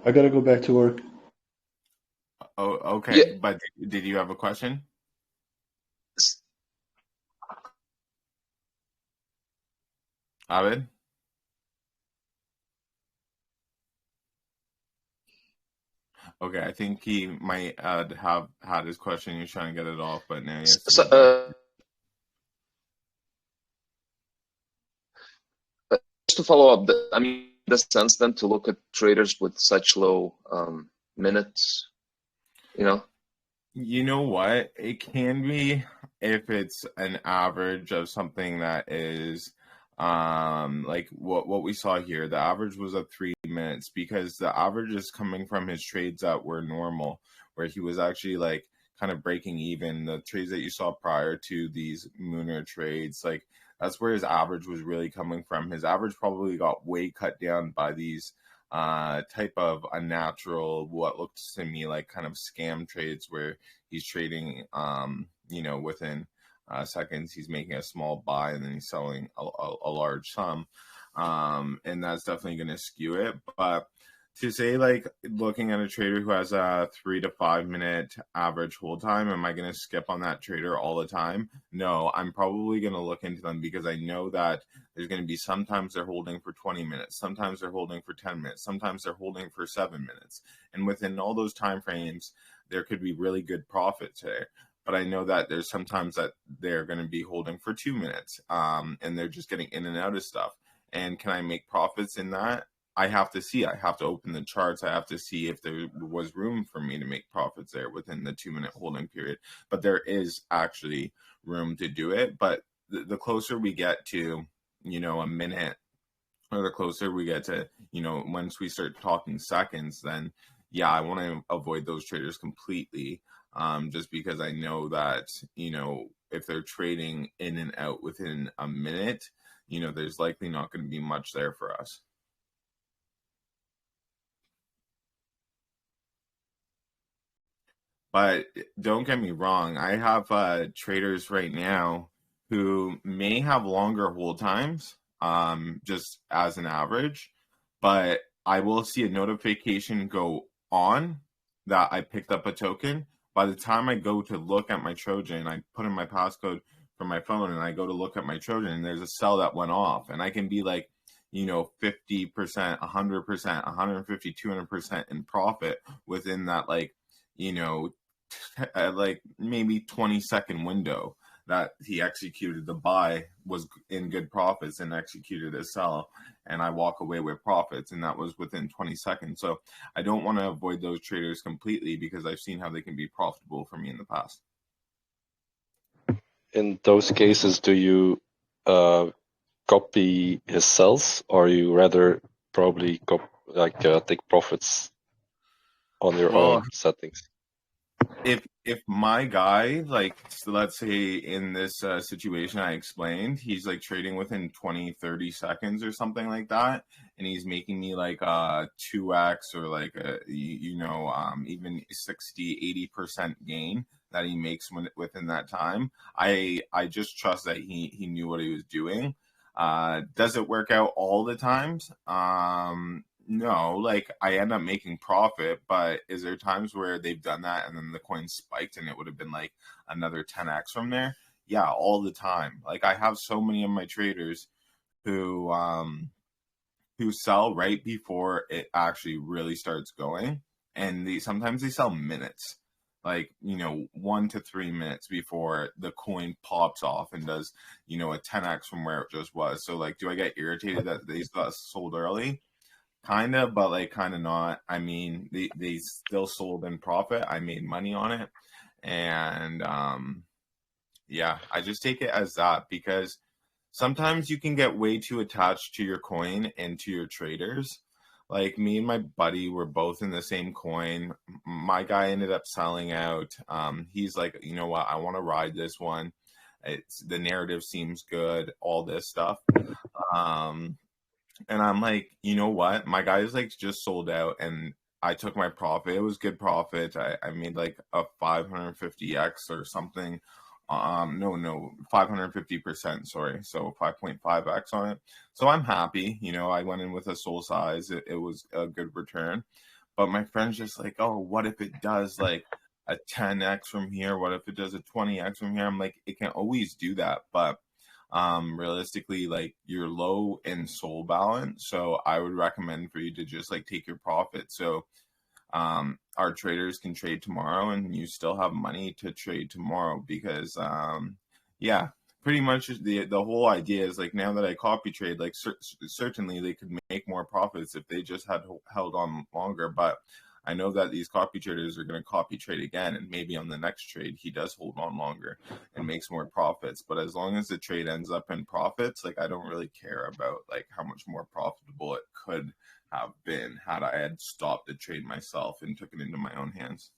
I got to go back to work. Oh, okay. Yeah. But did you have a question? Abid? Okay, I think he might have had his question. He's trying to get it off, but now he has to go back. Just to follow up, I mean, does it sense then to look at traders with such low minutes? You know what? It can be if it's an average of something that is like what we saw here. The average was of 3 minutes, because the average is coming from his trades that were normal, where he was actually like kind of breaking even. The trades that you saw prior to these Mooner trades, like that's where his average was really coming from. His average probably got way cut down by these type of unnatural, what looks to me like kind of scam trades, where he's trading within seconds he's making a small buy and then he's selling a large sum, and that's definitely going to skew it. But to say, like, looking at a trader who has a 3 to 5 minute average hold time, am I going to skip on that trader all the time? No, I'm probably going to look into them, because I know that there's going to be sometimes they're holding for 20 minutes, sometimes they're holding for 10 minutes, sometimes they're holding for 7 minutes. And within all those time frames, there could be really good profits there. but I know that there's sometimes that they're going to be holding for 2 minutes, and they're just getting in and out of stuff. And can I make profits in that? I have to see. I have to open the charts. I have to see if there was room for me to make profits there within the 2 minute holding period. But there is actually room to do it. But the closer we get to, a minute, or the closer we get to, once we start talking seconds, then yeah, I want to avoid those traders completely. Just because I know that, if they're trading in and out within a minute, there's likely not going to be much there for us. But don't get me wrong, I have traders right now who may have longer hold times, just as an average, but I will see a notification go on that I picked up a token. By the time I go to look at my Trojan, I put in my passcode from my phone and I go to look at my Trojan, and there's a sell that went off, and I can be like, 50%, 100%, 150, 200% in profit within that, like maybe 20-second window that he executed the buy, was in good profits, and executed a sell, and I walk away with profits, and that was within 20 seconds. So I don't want to avoid those traders completely, because I've seen how they can be profitable for me in the past. In those cases, do you copy his sells, or you rather probably take profits on your own settings? If my guy, so let's say in this situation I explained, he's like trading within 20-30 seconds or something like that, and he's making me like 2x or like even 60-80% gain that he makes within that time, I just trust that he knew what he was doing. Does it work out all the times? No, like I end up making profit, but is there times where they've done that and then the coin spiked and it would have been like another 10x from there? Yeah, all the time. Like I have so many of my traders who sell right before it actually really starts going, and sometimes they sell minutes, like 1 to 3 minutes before the coin pops off and does a 10x from where it just was. So like, do I get irritated that they got sold early? Kind of, but like kind of not. I mean, they still sold in profit. I made money on it. And yeah, I just take it as that, because sometimes you can get way too attached to your coin and to your traders. Like me and my buddy were both in the same coin. My guy ended up selling out. He's like, you know what? I want to ride this one. The narrative seems good, all this stuff. And I'm like, you know what? My guy's like just sold out, and I took my profit. It was good profit. I made like a 550x or something. No, 550%, sorry. So 5.5x on it. So I'm happy. I went in with a soul size. It was a good return. But my friend's just like, oh, what if it does like a 10x from here? What if it does a 20x from here? I'm like, it can always do that. But realistically, like you're low in soul balance, so I would recommend for you to just like take your profit, so our traders can trade tomorrow and you still have money to trade tomorrow, because yeah, pretty much the whole idea is like, now that I copy trade, like certainly they could make more profits if they just had held on longer, but I know that these copy traders are going to copy trade again, and maybe on the next trade he does hold on longer and makes more profits. But as long as the trade ends up in profits, like I don't really care about like how much more profitable it could have been had I had stopped the trade myself and took it into my own hands.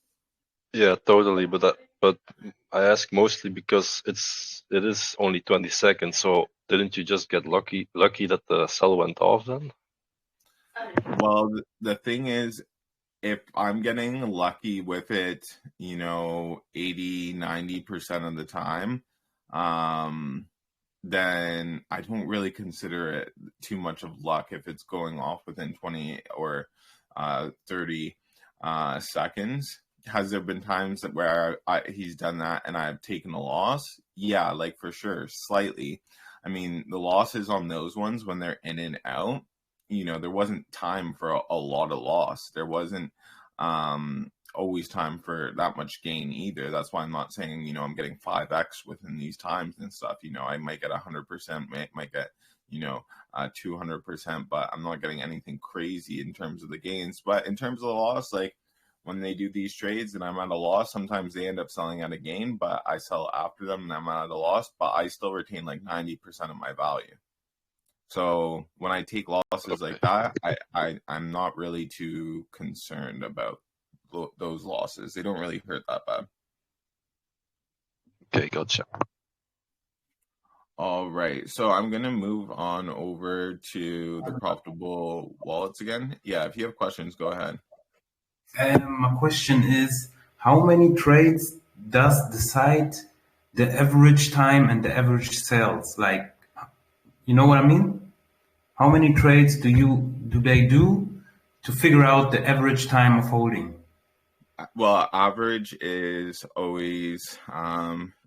Yeah, totally. But I ask mostly because it is only 20 seconds. So didn't you just get lucky that the sell went off then? Well, the thing is, if I'm getting lucky with it, 80-90% of the time, then I don't really consider it too much of luck if it's going off within 20 or 30 seconds. Has there been times where he's done that and I've taken a loss? Yeah, like for sure, slightly. I mean, the losses on those ones when they're in and out, there wasn't time for a lot of loss. There wasn't a always time for that much gain either. That's why I'm not saying, I'm getting 5x within these times and stuff. I might get 100%, might get, 200%, but I'm not getting anything crazy in terms of the gains. But in terms of the loss, like when they do these trades and I'm at a loss, sometimes they end up selling at a gain, but I sell after them and I'm at a loss, but I still retain like 90% of my value. So when I take losses like that, I'm not really too concerned about those losses. They don't really hurt that bad. Okay, gotcha. All right, so I'm gonna move on over to the profitable wallets again. Yeah, if you have questions, go ahead. My question is, how many trades does decide the average time and the average sales? Like, you know what I mean? How many trades do they do to figure out the average time of holding? Well, average is always,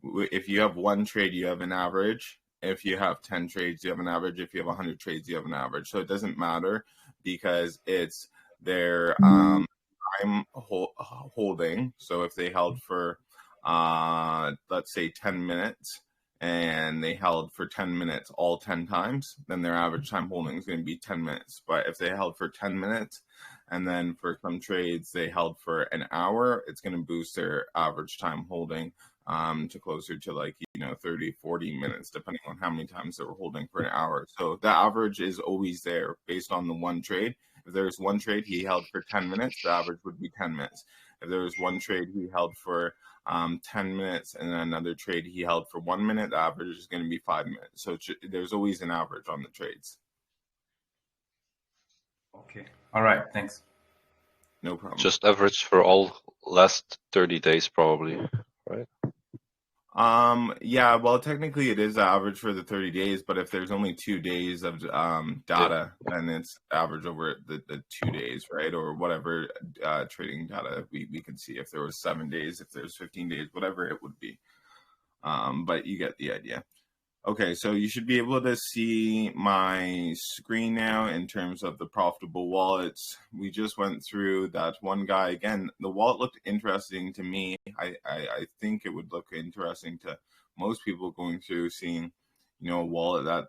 if you have one trade, you have an average. If you have 10 trades, you have an average. If you have 100 trades, you have an average. So it doesn't matter because it's their time holding. So if they held for, let's say 10 minutes and they held for 10 minutes all 10 times, then their average time holding is going to be 10 minutes. But if they held for 10 minutes, and then for some trades they held for an hour, it's going to boost their average time holding to closer to like 30 40 minutes, depending on how many times they were holding for an hour. So the average is always there based on the one trade. If there's one trade he held for 10 minutes, the average would be 10 minutes. If there was one trade he held for 10 minutes and then another trade he held for 1 minute, the average is going to be 5 minutes. So there's always an average on the trades. Okay. All right. Thanks. No problem. Just average for all last 30 days, probably, right? Yeah, well, technically it is average for the 30 days, but if there's only 2 days of data, then it's average over the 2 days, right? Or whatever trading data we can see. If there was 7 days, if there's 15 days, whatever it would be. But you get the idea. Okay, so you should be able to see my screen now in terms of the profitable wallets. We just went through that one guy. Again, the wallet looked interesting to me. I think it would look interesting to most people going through seeing, a wallet that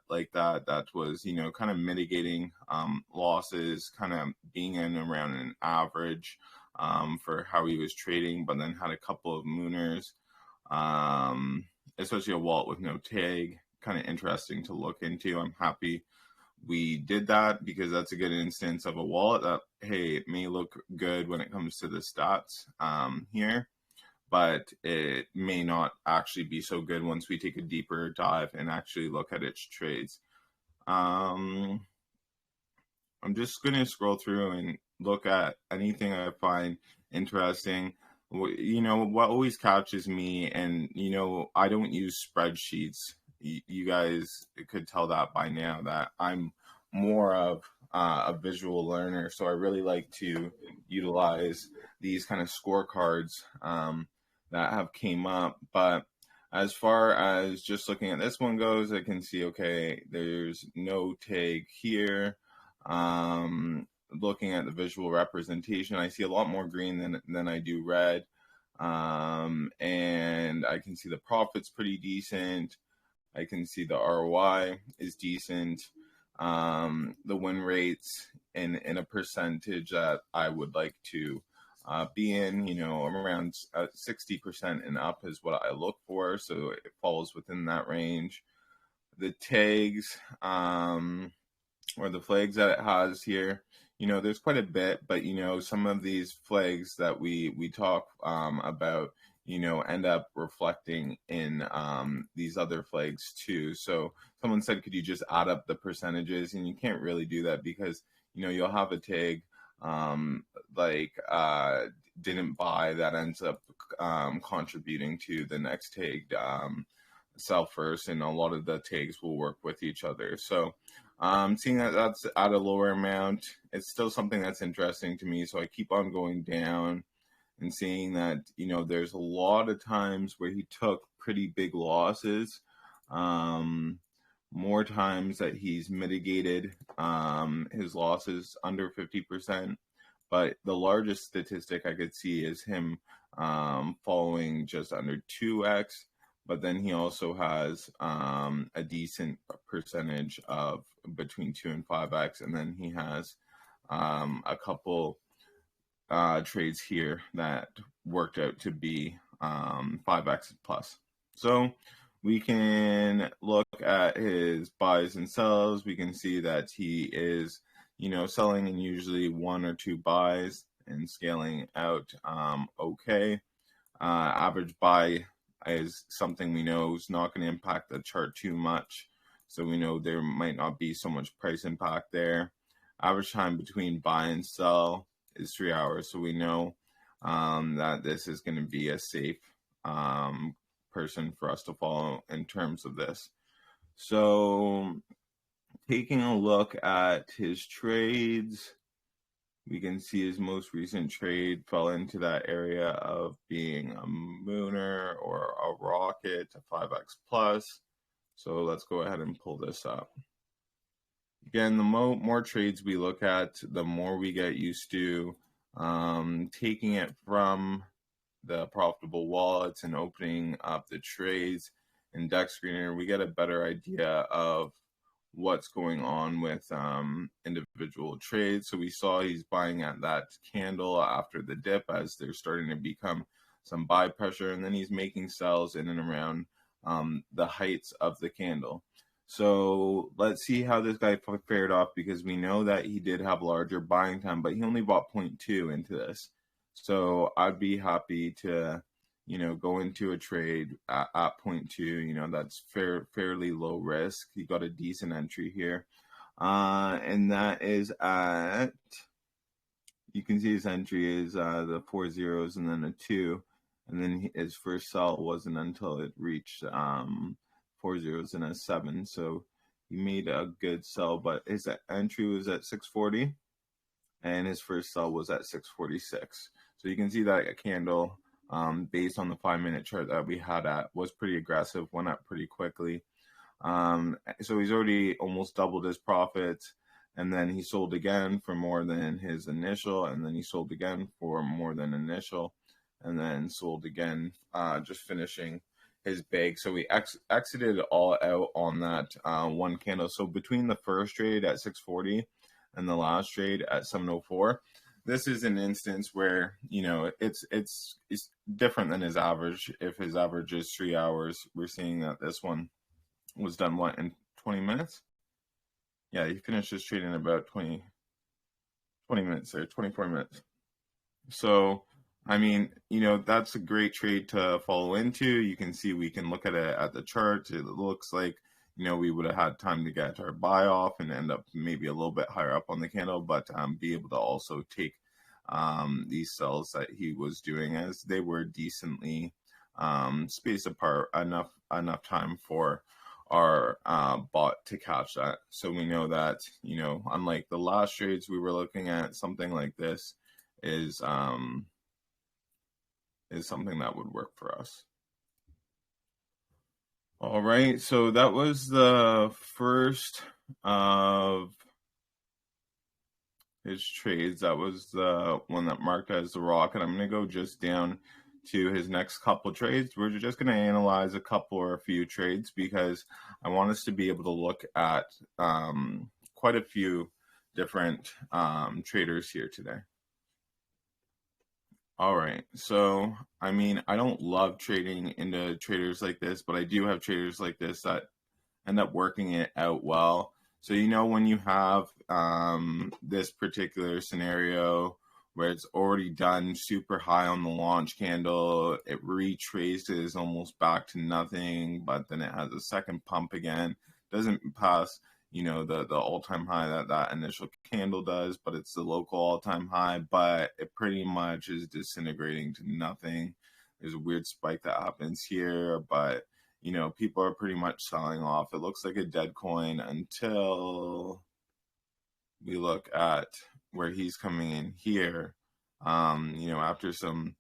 was, kind of mitigating losses, kind of being in around an average for how he was trading, but then had a couple of mooners. Especially a wallet with no tag, kind of interesting to look into. I'm happy we did that because that's a good instance of a wallet that, hey, it may look good when it comes to the stats here, but it may not actually be so good once we take a deeper dive and actually look at its trades. I'm just going to scroll through and look at anything I find interesting. What always catches me, and I don't use spreadsheets. You guys could tell that by now that I'm more of a visual learner, so I really like to utilize these kind of scorecards that have came up. But as far as just looking at this one goes, I can see, okay, there's no tag here. Looking at the visual representation, I see a lot more green than I do red. And I can see the profit's pretty decent. I can see the ROI is decent. The win rates in a percentage that I would like to be in, around 60% and up is what I look for. So it falls within that range. The tags, or the flags that it has here, there's quite a bit, but some of these flags that we talk about, end up reflecting in these other flags too. So someone said, could you just add up the percentages? And you can't really do that because you'll have a tag didn't buy that ends up contributing to the next tag sell first, and a lot of the tags will work with each other. So seeing that that's at a lower amount, it's still something that's interesting to me. So I keep on going down and seeing that, there's a lot of times where he took pretty big losses, more times that he's mitigated his losses under 50%. but the largest statistic I could see is him following just under 2x, but then he also has a decent percentage of between 2 and 5x, and then he has a couple trades here that worked out to be 5x plus. So we can look at his buys and sells. We can see that he is, selling in usually 1 or 2 buys and scaling out okay. Average buy is something we know is not going to impact the chart too much. So we know there might not be so much price impact there. Average time between buy and sell is 3 hours. So we know that this is going to be a safe person for us to follow in terms of this. So taking a look at his trades, we can see his most recent trade fell into that area of being a mooner or a rocket, a 5x plus. So let's go ahead and pull this up. Again, the more trades we look at, the more we get used to taking it from the profitable wallets and opening up the trades in Deck Screener. We get a better idea of what's going on with individual trades. So we saw he's buying at that candle after the dip as there's starting to become some buy pressure, and then he's making sells in and around the heights of the candle. So let's see how this guy fared off, because we know that he did have larger buying time, but he only bought 0.2 into this. So I'd be happy to, go into a trade at 0.2. That's fairly low risk. He got a decent entry here. And that is at, you can see his entry is the 4 zeros and then a 2. And then his first sell wasn't until it reached 4 zeros and a 7. So he made a good sell, but his entry was at 640 and his first sell was at 646. So you can see that a candle based on the 5-minute chart that we had at was pretty aggressive, went up pretty quickly. So he's already almost doubled his profits, and then he sold again for more than his initial, and then he sold again for more than initial, and then sold again, just finishing his bag. So we exited all out on that one candle. So between the first trade at 640 and the last trade at 704, this is an instance where, it's different than his average. If his average is 3 hours, we're seeing that this one was done, in 20 minutes? Yeah, he finished his trade in about 20 minutes or 24 minutes. So, that's a great trade to follow into. You can see we can look at it at the chart. It looks like, we would have had time to get our buy off and end up maybe a little bit higher up on the candle, but be able to also take these sells that he was doing, as they were decently spaced apart, enough time for our bot to catch that. So we know that, unlike the last trades we were looking at, something like this is something that would work for us. All right, so that was the first of his trades. That was the one that marked as the rocket. I'm going to go just down to his next couple trades. We're just going to analyze a couple or a few trades, because I want us to be able to look at quite a few different traders here today. All right, so I don't love trading into traders like this, but I do have traders like this that end up working it out well. So when you have this particular scenario where it's already done super high on the launch candle, it retraces almost back to nothing, but then it has a second pump again, doesn't pass the all-time high that initial candle does, but it's the local all-time high, but it pretty much is disintegrating to nothing. There's a weird spike that happens here, but people are pretty much selling off. It looks like a dead coin until we look at where he's coming in here. After some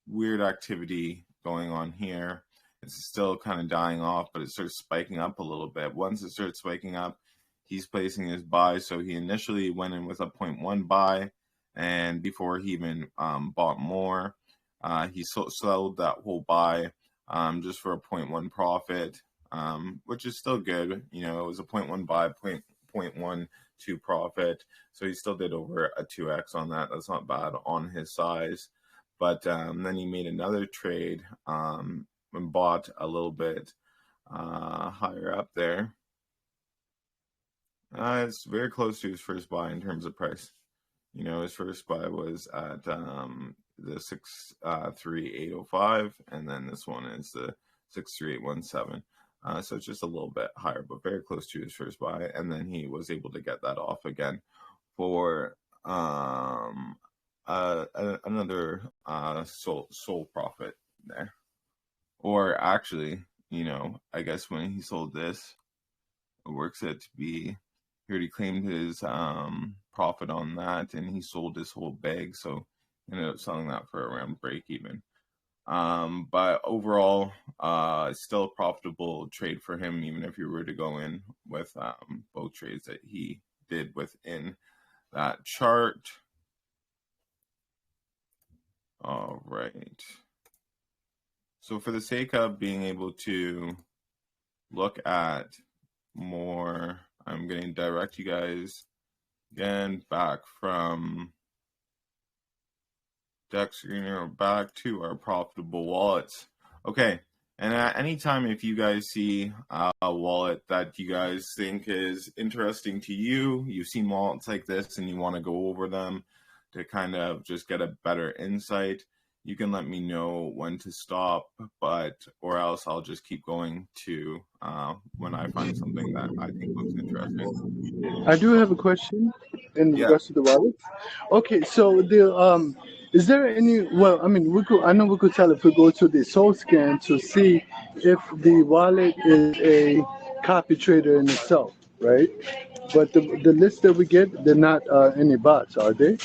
weird activity going on here, it's still kind of dying off, but it starts spiking up a little bit. Once it starts spiking up, he's placing his buy. So he initially went in with a 0.1 buy, and before he even bought more, he sold that whole buy just for a 0.1 profit, which is still good. You know, it was a 0.1 buy, 0.12 profit, so he still did over a 2x on that. That's not bad on his size. But then he made another trade and bought a little bit higher up there. It's very close to his first buy in terms of price. You know, his first buy was at the 63805, and then this one is the 63817. So it's just a little bit higher, but very close to his first buy. And then he was able to get that off again for another sold profit there. Or actually, you know, I guess when he sold this, it works out to be, he already claimed his profit on that, and he sold this whole bag, so he ended up selling that for around break even. But overall, still a profitable trade for him, even if you were to go in with both trades that he did within that chart. All right. So for the sake of being able to look at more, I'm going to direct you guys again back from Dex Screener back to our profitable wallets. Okay, and at any time if you guys see a wallet that you guys think is interesting to you, you've seen wallets like this and you want to go over them to kind of just get a better insight, you can let me know when to stop, or else I'll just keep going to when I find something that I think looks interesting. I do have a question in regards to the wallet. Okay, so the is there any? Well, I mean, I know we could tell if we go to the Soul Scan to see if the wallet is a copy trader in itself, right? But the list that we get, they're not any bots, are they?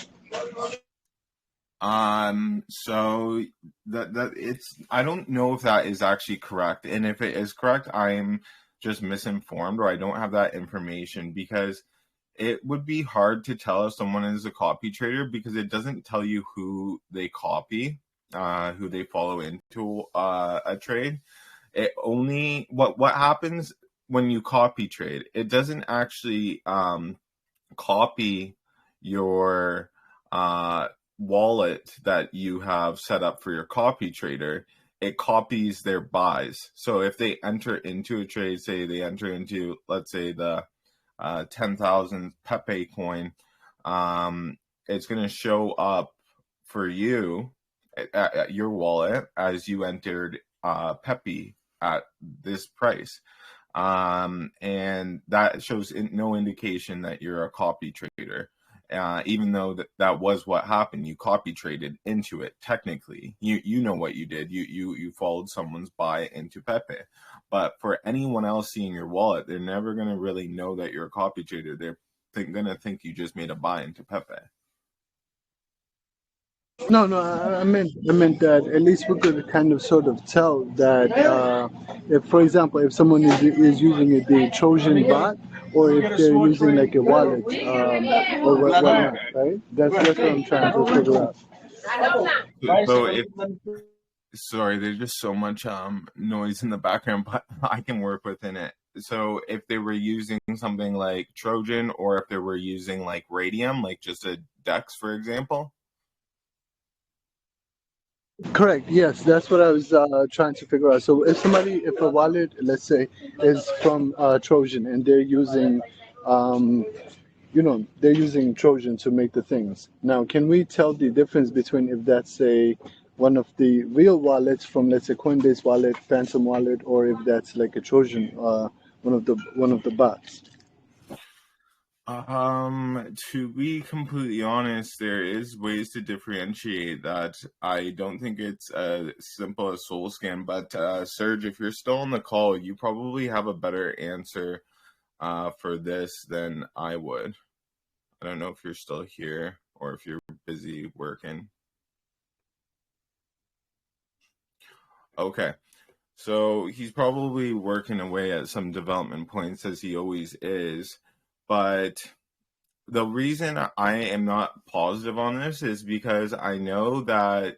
So that it's, I don't know if that is actually correct, and if it is correct, I'm just misinformed, or I don't have that information, because it would be hard to tell if someone is a copy trader because it doesn't tell you who they copy, who they follow into a trade. It only, what happens when you copy trade, it doesn't actually copy your wallet that you have set up for your copy trader. It copies their buys. So if they enter into a trade, say they enter into, let's say, the 10,000 Pepe coin, it's going to show up for you at your wallet as you entered Pepe at this price. And that shows no indication that you're a copy trader. Even though that was what happened, you copy traded into it. Technically, you know what you did. You followed someone's buy into Pepe. But for anyone else seeing your wallet, they're never going to really know that you're a copy trader. They're going to think you just made a buy into Pepe. No, I meant that at least we could kind of sort of tell that if, for example, if someone is using the Trojan bot, or if they're using like a wallet or whatnot, right? That's what I'm trying to figure out. So sorry, there's just so much noise in the background, but I can work within it. So if they were using something like Trojan, or if they were using like Radium, like just a DEX, for example. Correct. Yes, that's what I was trying to figure out. So if a wallet, let's say, is from Trojan and they're using, they're using Trojan to make the things. Now, can we tell the difference between if that's one of the real wallets from, let's say, Coinbase wallet, Phantom wallet, or if that's like a Trojan, one of the bots? To be completely honest, there is ways to differentiate that. I don't think it's as simple as Soul Scan, but Serge, if you're still on the call, you probably have a better answer for this than I would. I don't know if you're still here or if you're busy working. Okay. So he's probably working away at some development points, as he always is, but the reason I am not positive on this is because I know that,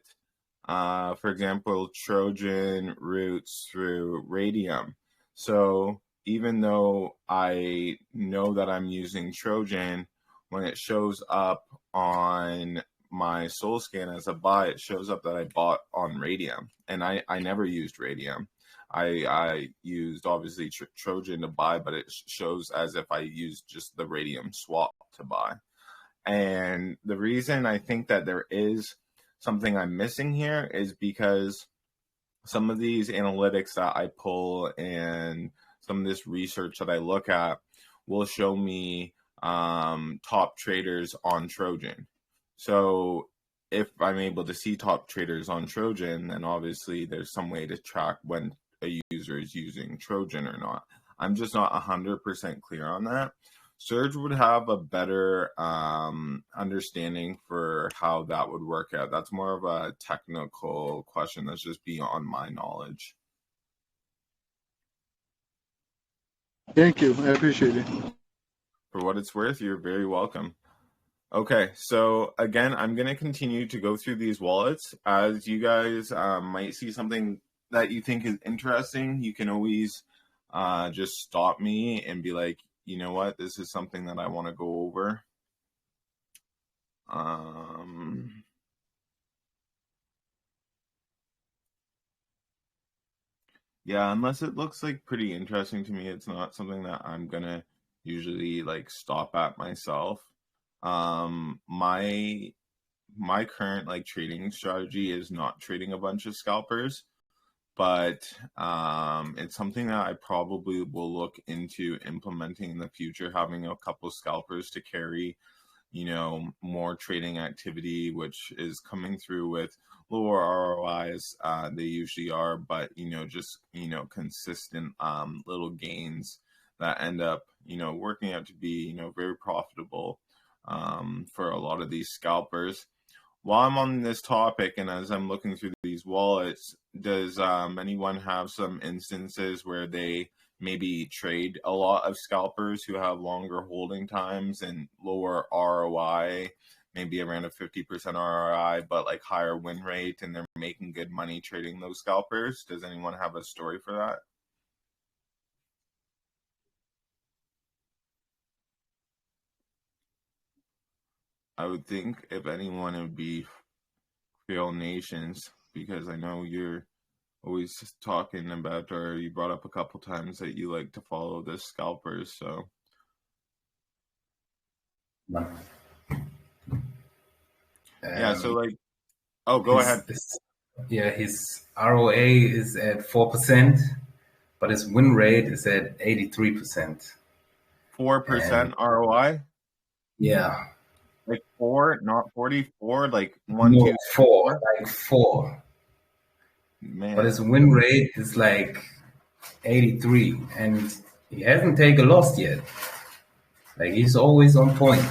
for example, Trojan routes through Radium. So even though I know that I'm using Trojan, when it shows up on my Soul Scan as a buy, it shows up that I bought on Radium, and I never used Radium. I used obviously Trojan to buy, but it shows as if I used just the Radium swap to buy. And the reason I think that there is something I'm missing here is because some of these analytics that I pull and some of this research that I look at will show me top traders on Trojan. So if I'm able to see top traders on Trojan, then obviously there's some way to track when a user is using Trojan or not. I'm just not 100% clear on that. Serge would have a better understanding for how that would work out. That's more of a technical question that's just beyond my knowledge. Thank you. I appreciate it. For what it's worth, you're very welcome. Okay, so again, I'm going to continue to go through these wallets. As you guys might see something that you think is interesting, you can always just stop me and be like, you know what, this is something that I want to go over. Yeah, unless it looks like pretty interesting to me, it's not something that I'm going to usually like stop at myself. My current like trading strategy is not trading a bunch of scalpers, but it's something that I probably will look into implementing in the future, having a couple scalpers to carry, you know, more trading activity, which is coming through with lower ROIs. They usually are, but, you know, just, you know, consistent little gains that end up, you know, working out to be, you know, very profitable for a lot of these scalpers. While I'm on this topic and as I'm looking through these wallets, does anyone have some instances where they maybe trade a lot of scalpers who have longer holding times and lower ROI, maybe around a 50% ROI, but like higher win rate, and they're making good money trading those scalpers? Does anyone have a story for that? I would think if anyone, it would be Creole Nations, because I know you're always talking about, or you brought up a couple times that you like to follow the scalpers. So yeah, so like, oh, go ahead. His ROA is at 4%, but his win rate is at 83%. 4% ROI? Yeah. Like 4, not 44, like 1, 2, 4, like 4. Man. But his win rate is like 83, and he hasn't taken a loss yet. Like, he's always on point.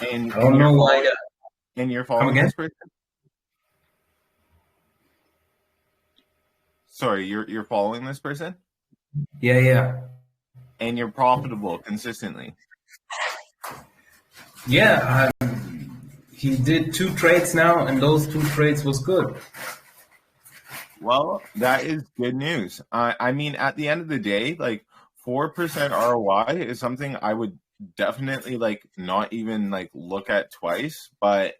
And I don't know why. And you're following this person? Sorry, you're following this person? Yeah. And you're profitable consistently? Yeah, he did 2 trades now, and those 2 trades was good. Well, that is good news. I mean, at the end of the day, like 4% ROI is something I would definitely like not even like look at twice. But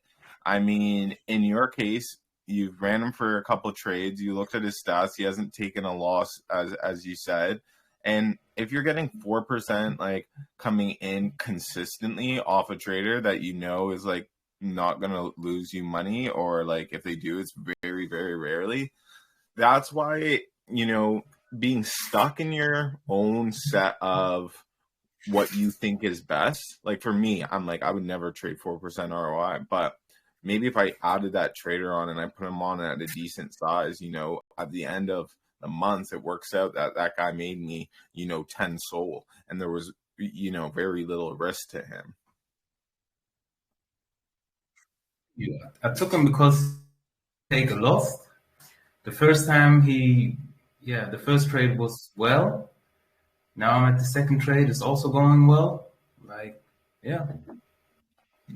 I mean, in your case, you've ran him for a couple trades. You looked at his stats. He hasn't taken a loss, as you said. And if you're getting 4% like coming in consistently off a trader that you know is like not going to lose you money, or like if they do, it's very, very rarely. That's why, you know, being stuck in your own set of what you think is best. Like for me, I'm like, I would never trade 4% ROI, but maybe if I added that trader on and I put him on at a decent size, you know, at the end of the month, it works out that that guy made me, you know, 10 SOL, and there was, you know, very little risk to him. Yeah, I took him because he take a loss. The first time the first trade was well. Now I'm at the second trade, it's also going well. Like, Yeah.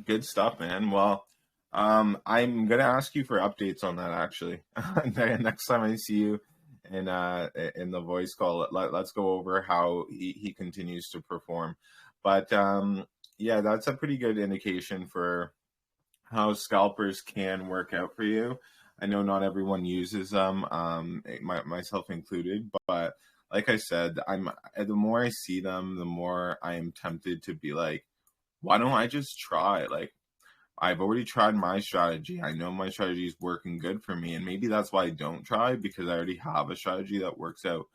Good stuff, man. Well, I'm gonna ask you for updates on that actually. Next time I see you in the voice call, let's go over how he continues to perform. But yeah, that's a pretty good indication for how scalpers can work out for you. I know not everyone uses them, myself included, but like I said, the more I see them, the more I am tempted to be like, why don't I just try? Like, I've already tried my strategy. I know my strategy is working good for me, and maybe that's why I don't try, because I already have a strategy that works out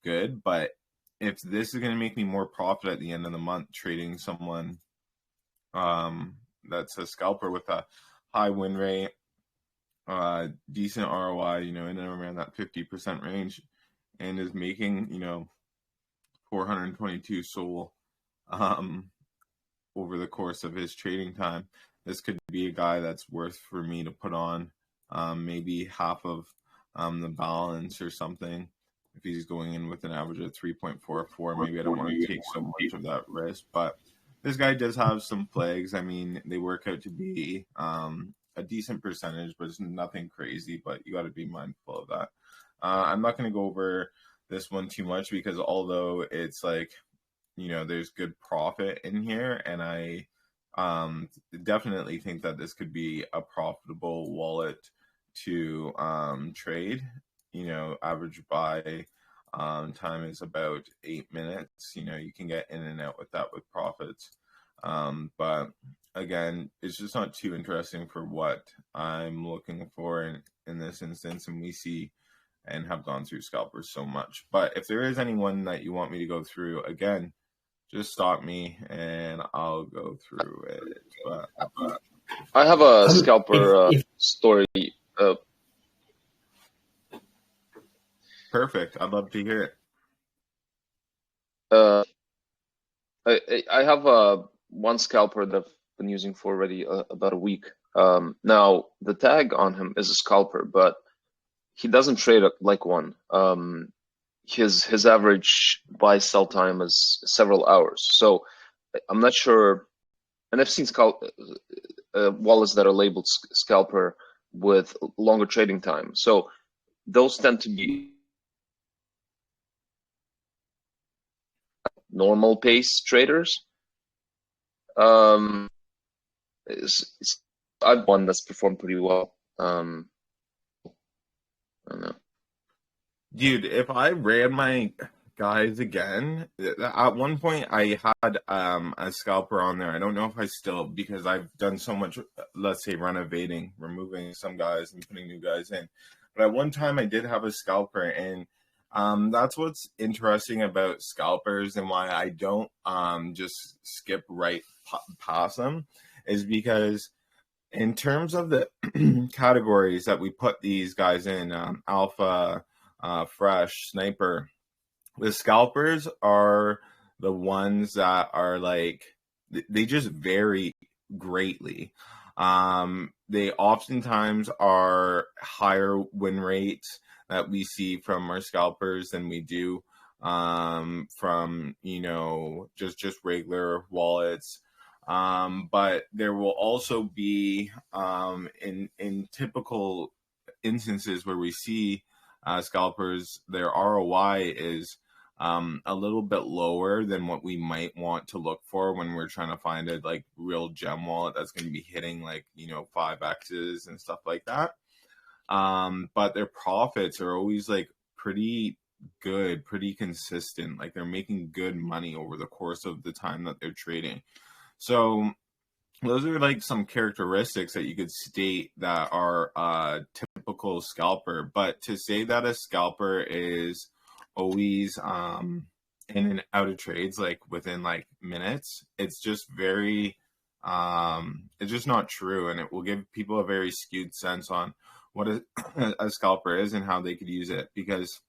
good. But if this is going to make me more profit at the end of the month trading someone that's a scalper with a high win rate, decent ROI, in and around that 50% range, and is making 422 SOL over the course of his trading time, this could be a guy that's worth for me to put on maybe half of the balance or something. If he's going in with an average of 3.44, maybe I don't want to take so much of that risk. But this guy does have some flags. I mean, they work out to be a decent percentage, but it's nothing crazy. But you got to be mindful of that. I'm not going to go over this one too much, because although it's like, there's good profit in here, and I definitely think that this could be a profitable wallet to trade. Average buy time is about 8 minutes. You can get in and out with that with profits. But again, it's just not too interesting for what I'm looking for in this instance, and we see and have gone through scalpers so much. But if there is anyone that you want me to go through, again, just stop me and I'll go through it. But I have a scalper story. Perfect. I'd love to hear it. I have one scalper that I've been using for already about a week. Now, the tag on him is a scalper, but he doesn't trade like one. His average buy sell time is several hours. So I'm not sure. And I've seen wallets that are labeled scalper with longer trading time. So those tend to be normal pace traders. I've one that's performed pretty well. I don't know. Dude, if I ran my guys again, at one point I had a scalper on there. I don't know if I still, because I've done so much, let's say, renovating, removing some guys and putting new guys in. But at one time I did have a scalper, and that's what's interesting about scalpers and why I don't just skip right past them, is because in terms of the categories that we put these guys in, alpha, fresh, sniper, the scalpers are the ones that are like, they just vary greatly. They oftentimes are higher win rates that we see from our scalpers than we do from just regular wallets. But there will also be in typical instances where we see scalpers, their ROI is a little bit lower than what we might want to look for when we're trying to find a like real gem wallet that's going to be hitting like 5x's and stuff like that. But their profits are always like pretty good, pretty consistent. Like they're making good money over the course of the time that they're trading. So those are like some characteristics that you could state that are a typical scalper. But to say that a scalper is always in and out of trades like within like minutes, it's just very it's just not true, and it will give people a very skewed sense on what a scalper is and how they could use it, because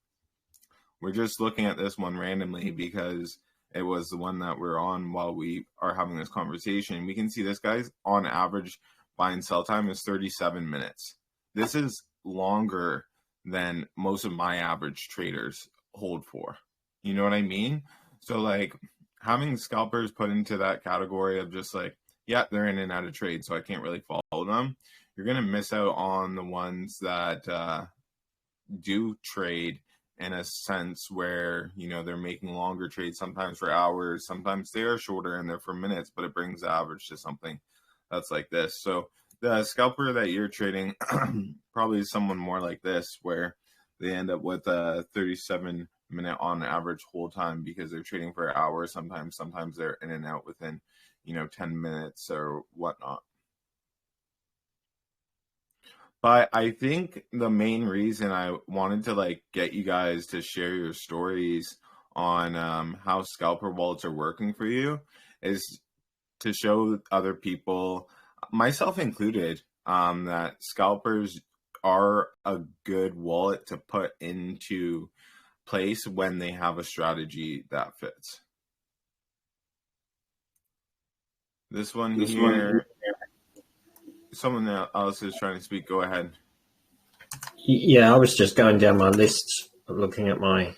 we're just looking at this one randomly because it was the one that we're on while we are having this conversation. We can see this guy's on average buy and sell time is 37 minutes. This is longer than most of my average traders hold for. You know what I mean? So like, having scalpers put into that category of just like, yeah, they're in and out of trade, so I can't really follow them. You're going to miss out on the ones that do trade in a sense where, you know, they're making longer trades, sometimes for hours, sometimes they are shorter and they're for minutes, but it brings the average to something that's like this. So the scalper that you're trading probably is someone more like this, where they end up with a 37-minute on average hold time because they're trading for hours. Sometimes they're in and out within, you know, 10 minutes or whatnot. But I think the main reason I wanted to like get you guys to share your stories on how scalper wallets are working for you is to show other people, myself included, that scalpers are a good wallet to put into place when they have a strategy that fits. This one here. Someone else is trying to speak. Go ahead. Yeah, I was just going down my list, looking at my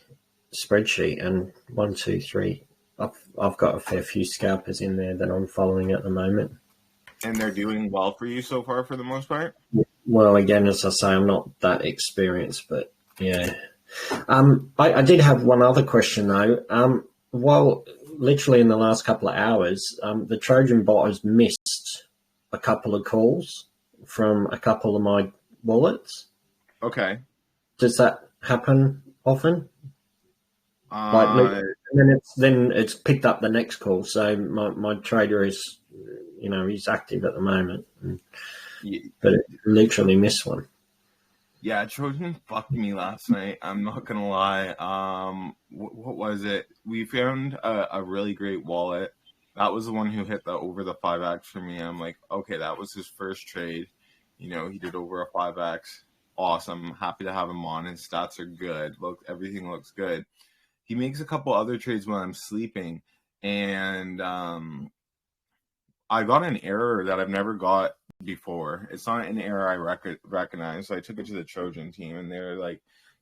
spreadsheet, and 1, 2, 3. I've got a fair few scalpers in there that I'm following at the moment. And they're doing well for you so far, for the most part? Well, again, as I say, I'm not that experienced, but yeah. I did have one other question though. Well, literally in the last couple of hours, the Trojan bot has missed a couple of calls from a couple of my wallets. Okay. Does that happen often? And then it's picked up the next call. So my trader is, you know, he's active at the moment, but it literally missed one. Yeah, Trojan fucked me last night. I'm not gonna lie. What was it? We found a really great wallet. That was the one who hit the over the 5x for me. I'm like, okay, that was his first trade. You know, he did over a 5x. Awesome. Happy to have him on. His stats are good. Everything looks good. He makes a couple other trades when I'm sleeping, and I got an error that I've never got before. It's not an error I recognize. So I took it to the Trojan team, and they're like,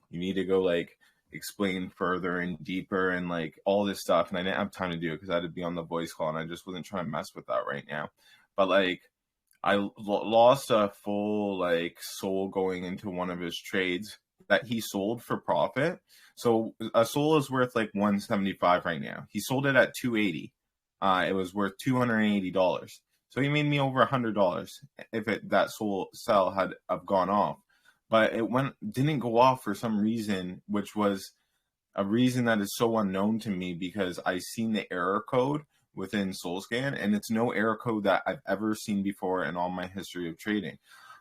you need to go like explain further and deeper and like all this stuff. And I didn't have time to do it because I had to be on the voice call, and I just wasn't trying to mess with that right now. But like, I lost a full like soul going into one of his trades that he sold for profit. So a soul is worth like 175 right now. He sold it at 280. It was worth $280. So he made me over $100 if that soul sell had gone off. But it didn't go off for some reason, which was a reason that is so unknown to me because I seen the error code within SoulScan, and it's no error code that I've ever seen before in all my history of trading.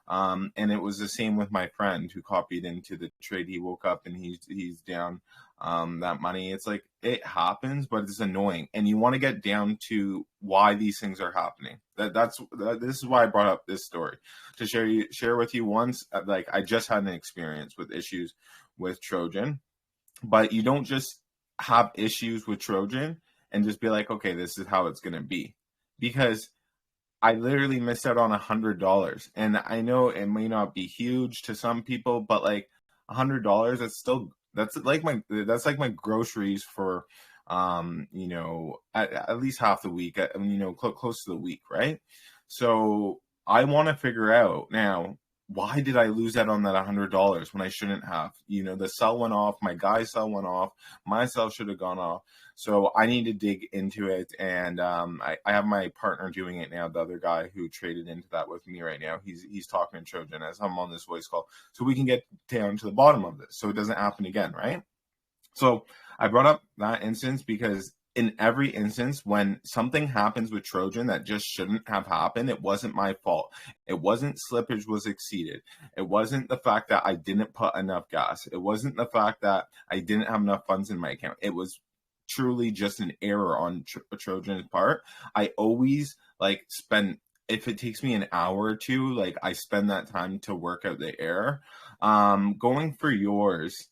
And it was the same with my friend who copied into the trade. He woke up and he's down that money. It's like, it happens, but it's annoying. And you want to get down to why these things are happening. This is why I brought up this story to share with you. Once, like, I just had an experience with issues with Trojan, but you don't just have issues with Trojan and just be like, okay, this is how it's going to be, because I literally missed out on $100. And I know it may not be huge to some people, but like $100, that's like my groceries for, you know, at least half the week, you know, close to the week. Right. So I want to figure out now, why did I lose out on that $100 when I shouldn't have? You know, the sell went off, my guy's sell went off, my sell should have gone off. So I need to dig into it, and I have my partner doing it now, the other guy who traded into that with me right now. He's talking to Trojan as I'm on this voice call, so we can get down to the bottom of this so it doesn't happen again, right? So I brought up that instance because in every instance, when something happens with Trojan that just shouldn't have happened, it wasn't my fault. It wasn't slippage was exceeded. It wasn't the fact that I didn't put enough gas. It wasn't the fact that I didn't have enough funds in my account. It was truly just an error on Trojan's part. I always like spend, if it takes me an hour or two, like I spend that time to work out the error. Going for yours,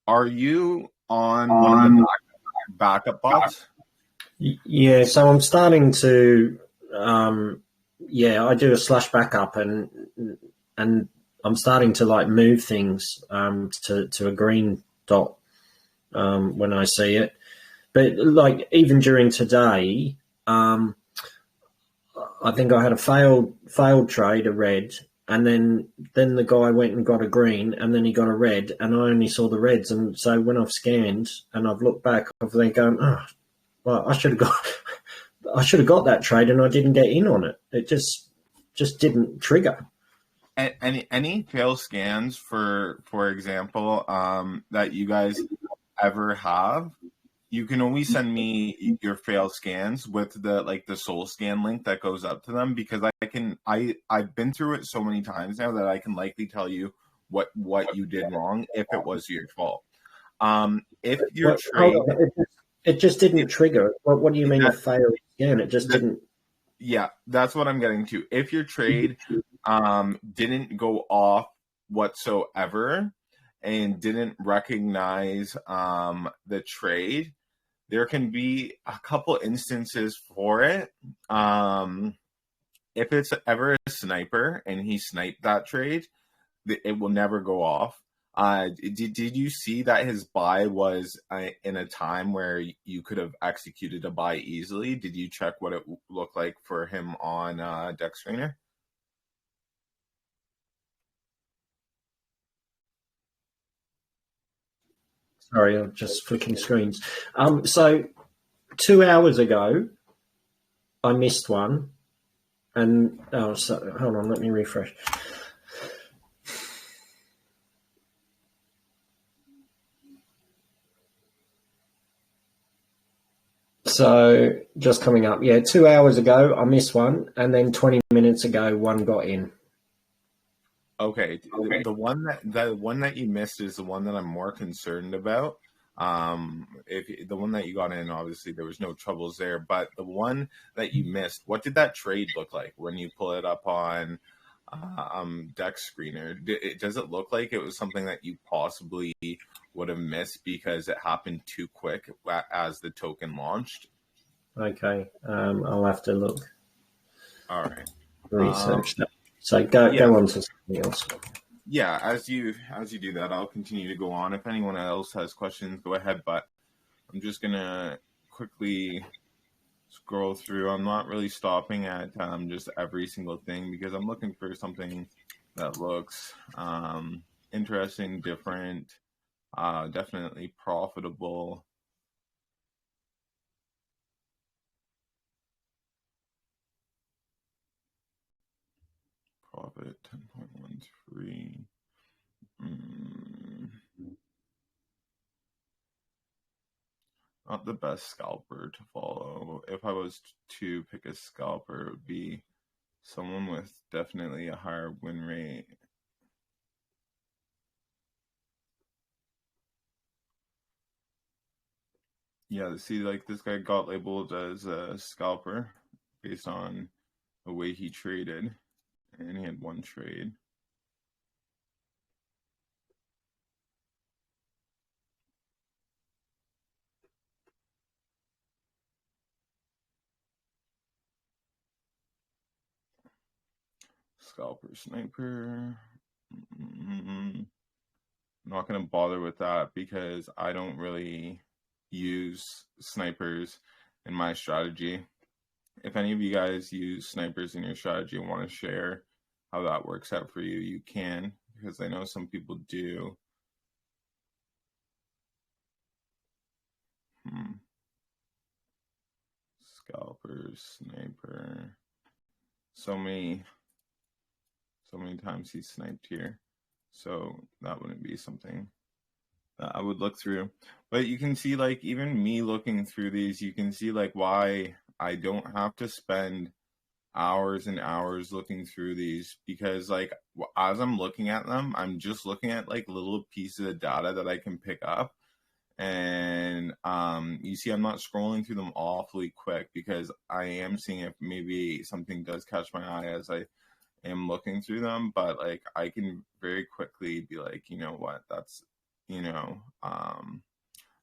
are you on one of the backup bots? Yeah, so I'm starting to I do a slash backup, and I'm starting to like move things to a green dot when I see it. But like even during today, I think I had a failed trade, a red, and then the guy went and got a green, and then he got a red, and I only saw the reds. And so when I've scanned and I've looked back, I've then gone, oh, well, I should have got that trade, and I didn't get in on it. It just didn't trigger. Any fail scans, for example, that you guys ever have, you can always send me your fail scans with the soul scan link that goes up to them, because I've been through it so many times now that I can likely tell you what you did wrong if it was your fault. If your trade, it just didn't trigger. What do you mean a failed scan? It just didn't. Yeah, that's what I'm getting to. If your trade didn't go off whatsoever and didn't recognize the trade, there can be a couple instances for it. If it's ever a sniper and he sniped that trade, it will never go off. Did you see that his buy was in a time where you could have executed a buy easily? Did you check what it looked like for him on Deck Screener? Sorry, I'm just flicking screens. So 2 hours ago, I missed one, and so hold on, let me refresh. So just coming up, 2 hours ago I missed one, and then 20 minutes ago one got in. Okay. The one that you missed is the one that I'm more concerned about. If the one that you got in, obviously there was no troubles there, but the one that you missed, what did that trade look like when you pull it up on Deck Screener? Does it look like it was something that you possibly would have missed because it happened too quick as the token launched? Okay, I'll have to look. All right. Research that. So go on to something else. Yeah, as you do that, I'll continue to go on. If anyone else has questions, go ahead. But I'm just gonna quickly scroll through. I'm not really stopping at just every single thing, because I'm looking for something that looks interesting, different, definitely profitable. Profit 10.13. Not the best scalper to follow. If I was to pick a scalper, it would be someone with definitely a higher win rate. Yeah, see, like this guy got labeled as a scalper based on the way he traded, and he had one trade. Scalper, sniper. I'm not going to bother with that because I don't really use snipers in my strategy. If any of you guys use snipers in your strategy and want to share how that works out for you, you can, because I know some people do. Scalper, sniper. So many times he's sniped here. So that wouldn't be something that I would look through. But you can see, like, even me looking through these, you can see like why I don't have to spend hours and hours looking through these, because like as I'm looking at them, I'm just looking at like little pieces of data that I can pick up. And you see, I'm not scrolling through them awfully quick, because I am seeing if maybe something does catch my eye as I am looking through them. But like I can very quickly be like, you know what, that's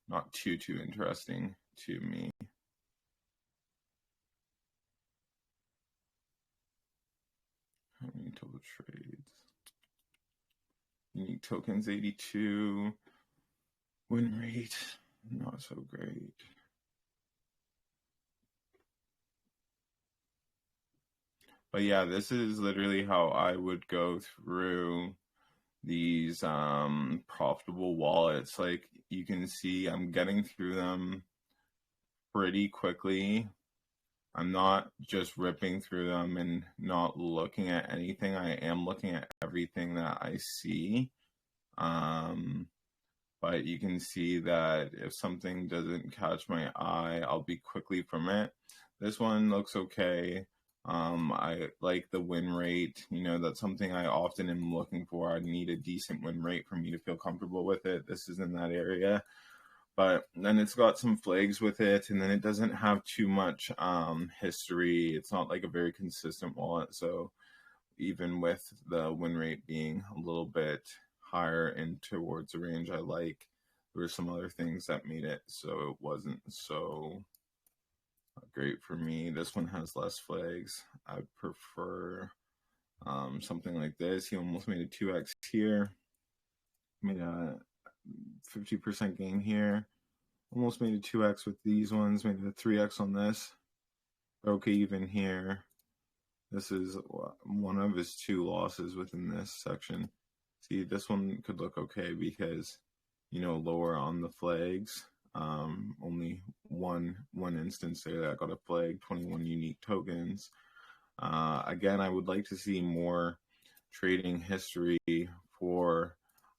not too interesting to me. How many total trades? Unique tokens 82. Win rate not so great. But yeah, this is literally how I would go through these profitable wallets. Like you can see, I'm getting through them pretty quickly. I'm not just ripping through them and not looking at anything. I am looking at everything that I see. But you can see that if something doesn't catch my eye, I'll be quickly from it. This one looks okay. I like the win rate. You know, that's something I often am looking for. I need a decent win rate for me to feel comfortable with it. This is in that area. But then it's got some flags with it, and then it doesn't have too much history. It's not like a very consistent wallet. So even with the win rate being a little bit higher and towards the range I like, there were some other things that made it so it wasn't so great for me. This one has less flags. I prefer something like this. He almost made a 2x here, made a 50% gain here, almost made a 2x with these ones, made a 3x on this, broke even here. This is one of his 2 losses within this section. See, this one could look okay because, you know, lower on the flags. Only one instance there that got a flag, 21 unique tokens. Again, I would like to see more trading history for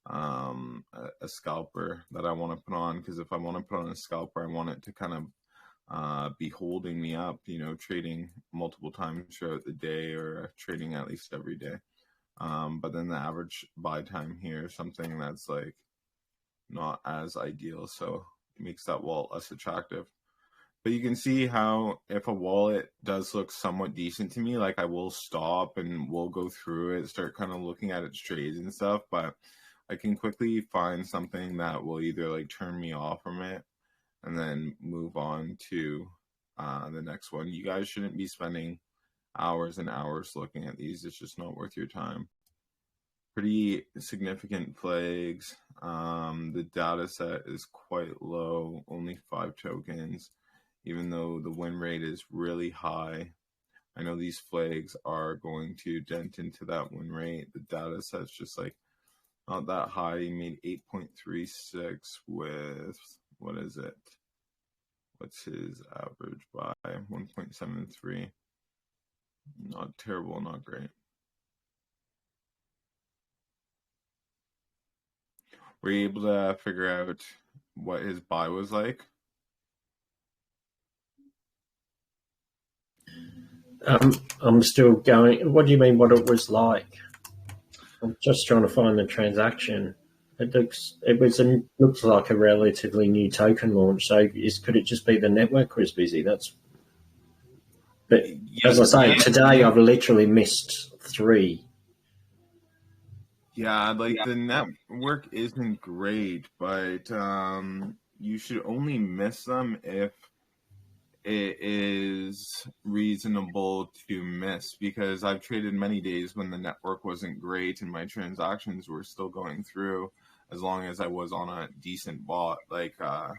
a scalper that I want to put on, because if I want to put on a scalper, I want it to kind of be holding me up, you know, trading multiple times throughout the day, or trading at least every day. But then the average buy time here is something that's like not as ideal, so it makes that wallet less attractive. But you can see how if a wallet does look somewhat decent to me, like I will stop and we'll go through it, start kind of looking at its trades and stuff, but I can quickly find something that will either like turn me off from it and then move on to the next one. You guys shouldn't be spending hours and hours looking at these. It's just not worth your time. Pretty significant flags. The data set is quite low, only 5 tokens, even though the win rate is really high. I know these flags are going to dent into that win rate. The data set's just like not that high. He made 8.36 with, what is it? What's his average by? 1.73. Not terrible, not great. Were you able to figure out what his buy was like? I'm still going. What do you mean what it was like? I'm just trying to find the transaction. It looks like a relatively new token launch. So could it just be the network was busy? But as I say, today I've literally missed 3. Yeah, like the network isn't great, but you should only miss them if it is reasonable to miss, because I've traded many days when the network wasn't great and my transactions were still going through as long as I was on a decent bot, like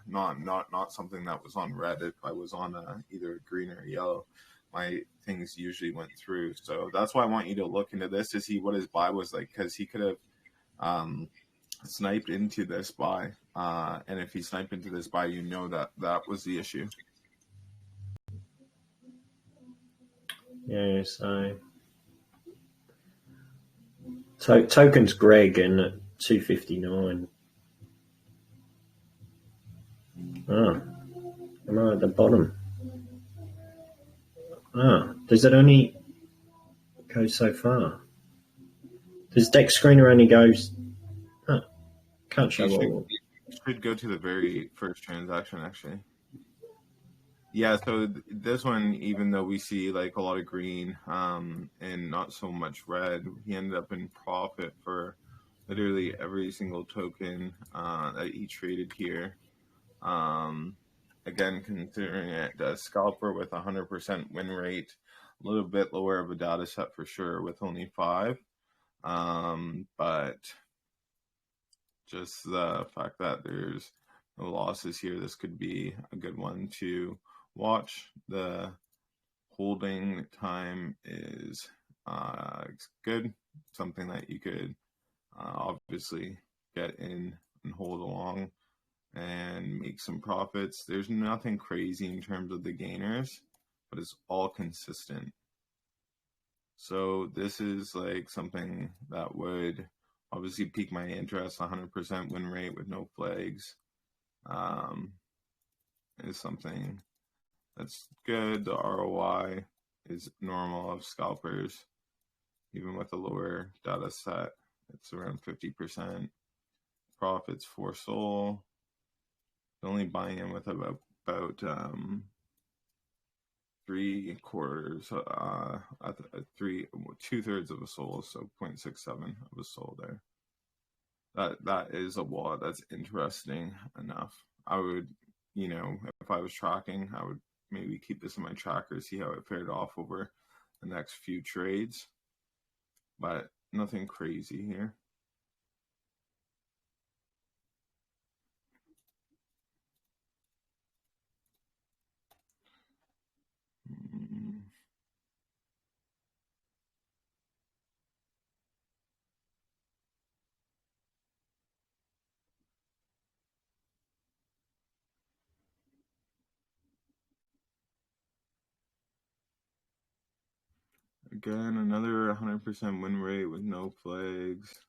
not something that was on red. If I was on either green or yellow, my things usually went through. So that's why I want you to look into this to see what his buy was like, because he could have sniped into this buy, and if he sniped into this buy, you know that was the issue. Yeah, so tokens Greg and at 259. Am I at the bottom? Does it only go so far? Does Dex Screener only goes? Can't show all. Should go to the very first transaction, actually. Yeah, so this one, even though we see like a lot of green and not so much red, he ended up in profit for literally every single token that he traded here. Again, considering it a scalper with 100% win rate, a little bit lower of a data set for sure with only 5. But just the fact that there's no losses here, this could be a good one to watch. The holding time is good. Something that you could obviously get in and hold along and make some profits. There's nothing crazy in terms of the gainers, but it's all consistent. So this is like something that would obviously pique my interest. 100% win rate with no flags is something that's good. The ROI is normal of scalpers, even with a lower data set. It's around 50%. Profits for Sol. Only buying in with about 3/4, 2/3 of a Sol, so 0.67 of a Sol there. That is a wallet that's interesting enough. I would, if I was tracking, I would maybe keep this in my tracker, see how it fared off over the next few trades, but nothing crazy here. Again, another 100% win rate with no flags.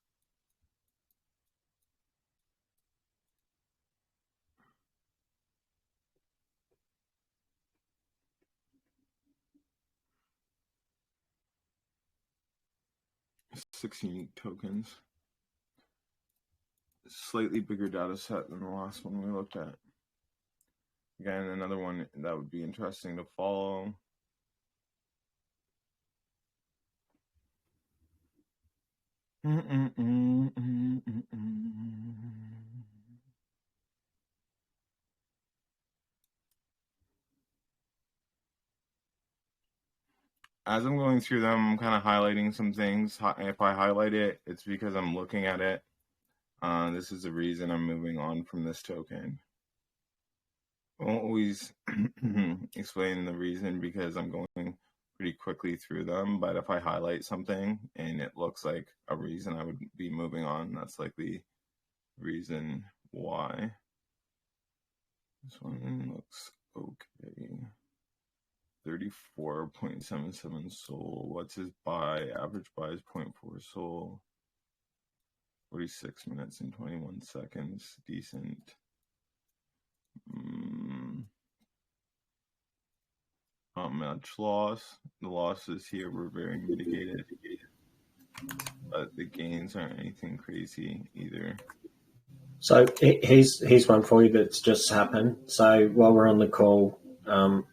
Six unique tokens. Slightly bigger data set than the last one we looked at. Again, another one that would be interesting to follow. As I'm going through them, I'm kind of highlighting some things. If I highlight it, it's because I'm looking at it. This is the reason I'm moving on from this token. I won't always explain the reason because I'm going pretty quickly through them, but if I highlight something and it looks like a reason I would be moving on, that's like the reason why. This one looks okay. 34.77 Sol. What's his buy? Average buy is 0.4 Sol. 46 minutes and 21 seconds. Decent. Not much loss. The losses here were very mitigated, but the gains aren't anything crazy either. So here's one for you that's just happened. So while we're on the call, a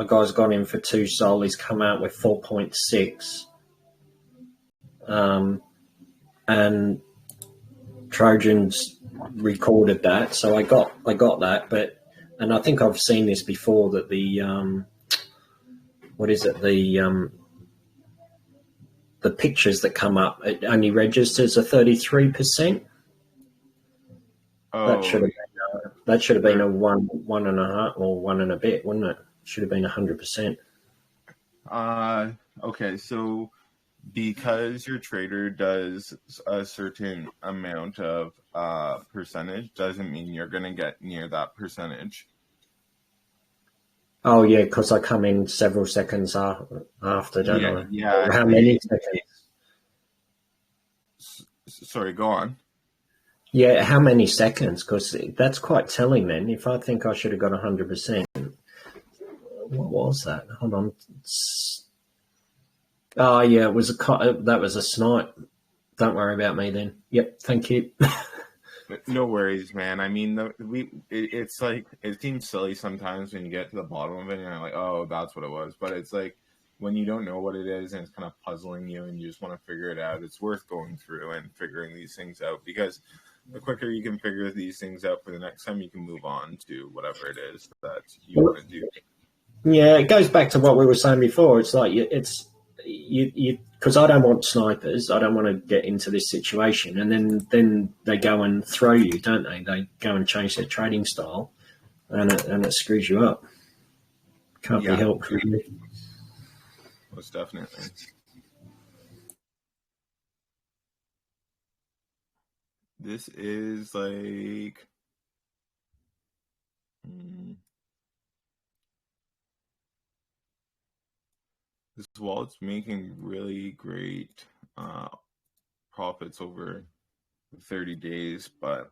guy's gone in for 2 Sol. He's come out with 4.6, and Trojans recorded that. So I got that, and I think I've seen this before, that the the pictures that come up, it only registers a 33%. Oh, that should have been a 1.5 or 1 and a bit, wouldn't it? Should have been 100%. Okay, so because your trader does a certain amount of percentage doesn't mean you're going to get near that percentage. Oh, yeah, because I come in several seconds after, don't I? Yeah. How many seconds? Sorry, go on. Yeah, how many seconds? Because that's quite telling then. If I think I should have got 100%, what was that? Hold on. Oh, yeah, it was that was a snipe. Don't worry about me then. Yep, thank you. No worries, man. I mean, it's like, it seems silly sometimes when you get to the bottom of it and you're like, oh, that's what it was. But it's like, when you don't know what it is and it's kind of puzzling you and you just want to figure it out, it's worth going through and figuring these things out, because the quicker you can figure these things out for the next time, you can move on to whatever it is that you want to do. Yeah, it goes back to what we were saying before. It's like, because I don't want snipers. I don't want to get into this situation. And then they go and throw you, don't they? They go and change their trading style, and it screws you up. Can't be helped, really. Most definitely. This is like this wallet's making really great profits over 30 days, but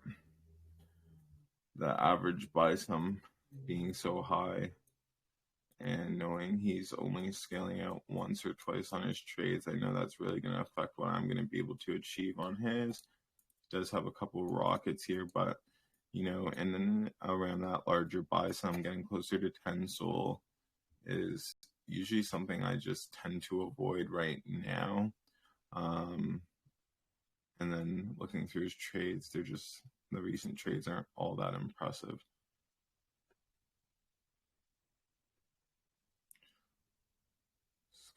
the average buy sum being so high and knowing he's only scaling out once or twice on his trades, I know that's really going to affect what I'm going to be able to achieve on his. Does have a couple rockets here, but you know, and then around that larger buy sum, getting closer to 10 SOL is usually something I just tend to avoid right now. And then looking through his trades, they're just, the recent trades aren't all that impressive.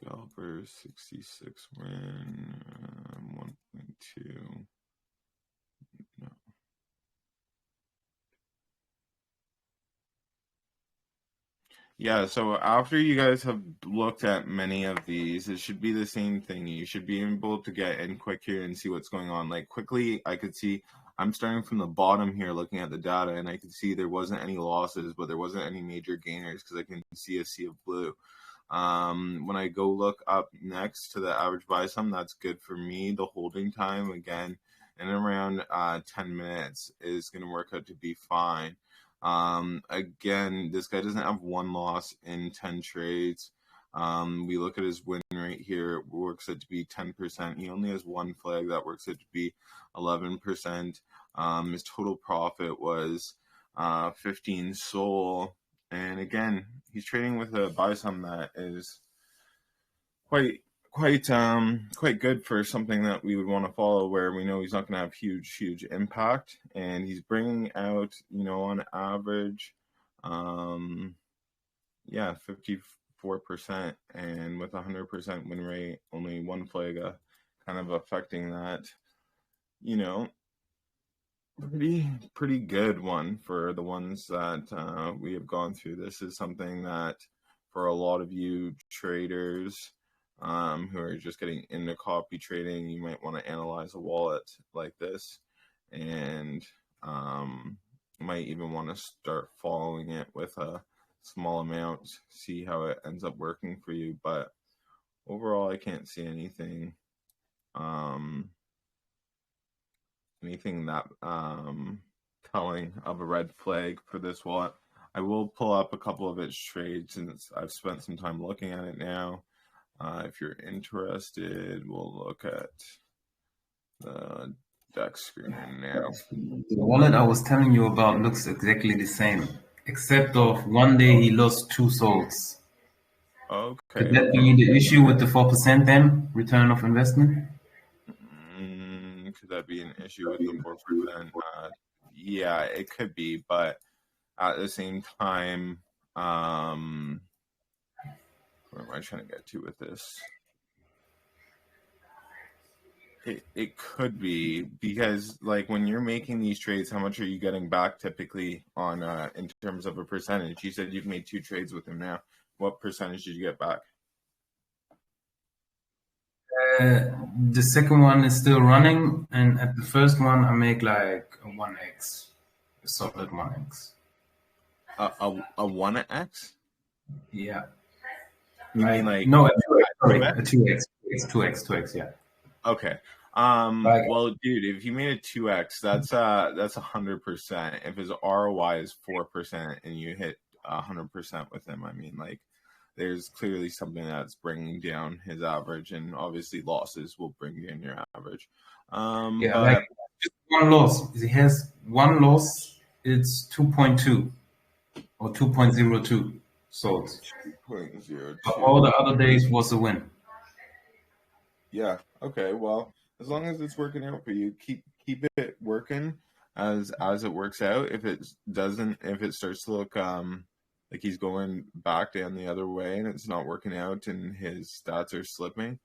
Scalper 66 win, 1.2. No. Yeah, so after you guys have looked at many of these, it should be the same thing. You should be able to get in quick here and see what's going on. Like quickly, I could see, I'm starting from the bottom here looking at the data, and I could see there wasn't any losses, but there wasn't any major gainers because I can see a sea of blue. When I go look up next to the average buy sum, that's good for me. The holding time, again, in around 10 minutes is going to work out to be fine. Again, this guy doesn't have one loss in 10 trades. We look at his win rate here, it works out to be 10%. He only has one flag, that works out to be 11%. His total profit was 15 SOL. And again, he's trading with a buy sum that is quite good for something that we would want to follow, where we know he's not going to have huge impact, and he's bringing out, you know, on average 54%, and with 100% win rate, only one flag kind of affecting that, you know, pretty good one for the ones that we have gone through. This is something that for a lot of you traders who are just getting into copy trading, you might want to analyze a wallet like this, and might even want to start following it with a small amount, see how it ends up working for you. But overall, I can't see anything that telling of a red flag for this wallet. I will pull up a couple of its trades since I've spent some time looking at it now. If you're interested, we'll look at the deck screen now. The wallet I was telling you about looks exactly the same, except of one day he lost 2 souls. Okay. Could that be the issue with the 4% then, return of investment? Could that be an issue with the 4%? Yeah, it could be, but at the same time, where am I trying to get to with this? It could be, because like when you're making these trades, how much are you getting back typically on in terms of a percentage? You said you've made 2 trades with him now. What percentage did you get back? The second one is still running, and at the first one I make like a 1x, a solid 1x. A 1x? Yeah. You mean like no, a 2x, sorry, a 2x. It's 2x, yeah. Okay. Well, dude, if you made a 2x, that's 100%. If his ROI is 4% and you hit 100% with him, I mean, like, there's clearly something that's bringing down his average, and obviously losses will bring down your average. Yeah, but like just one loss. He has one loss. It's 2.2 or 2.02 souls. 2.02. But all the other days was a win. Yeah. Okay. Well, as long as it's working out for you, keep it working as it works out. If it doesn't, if it starts to look like he's going back down the other way and it's not working out and his stats are slipping,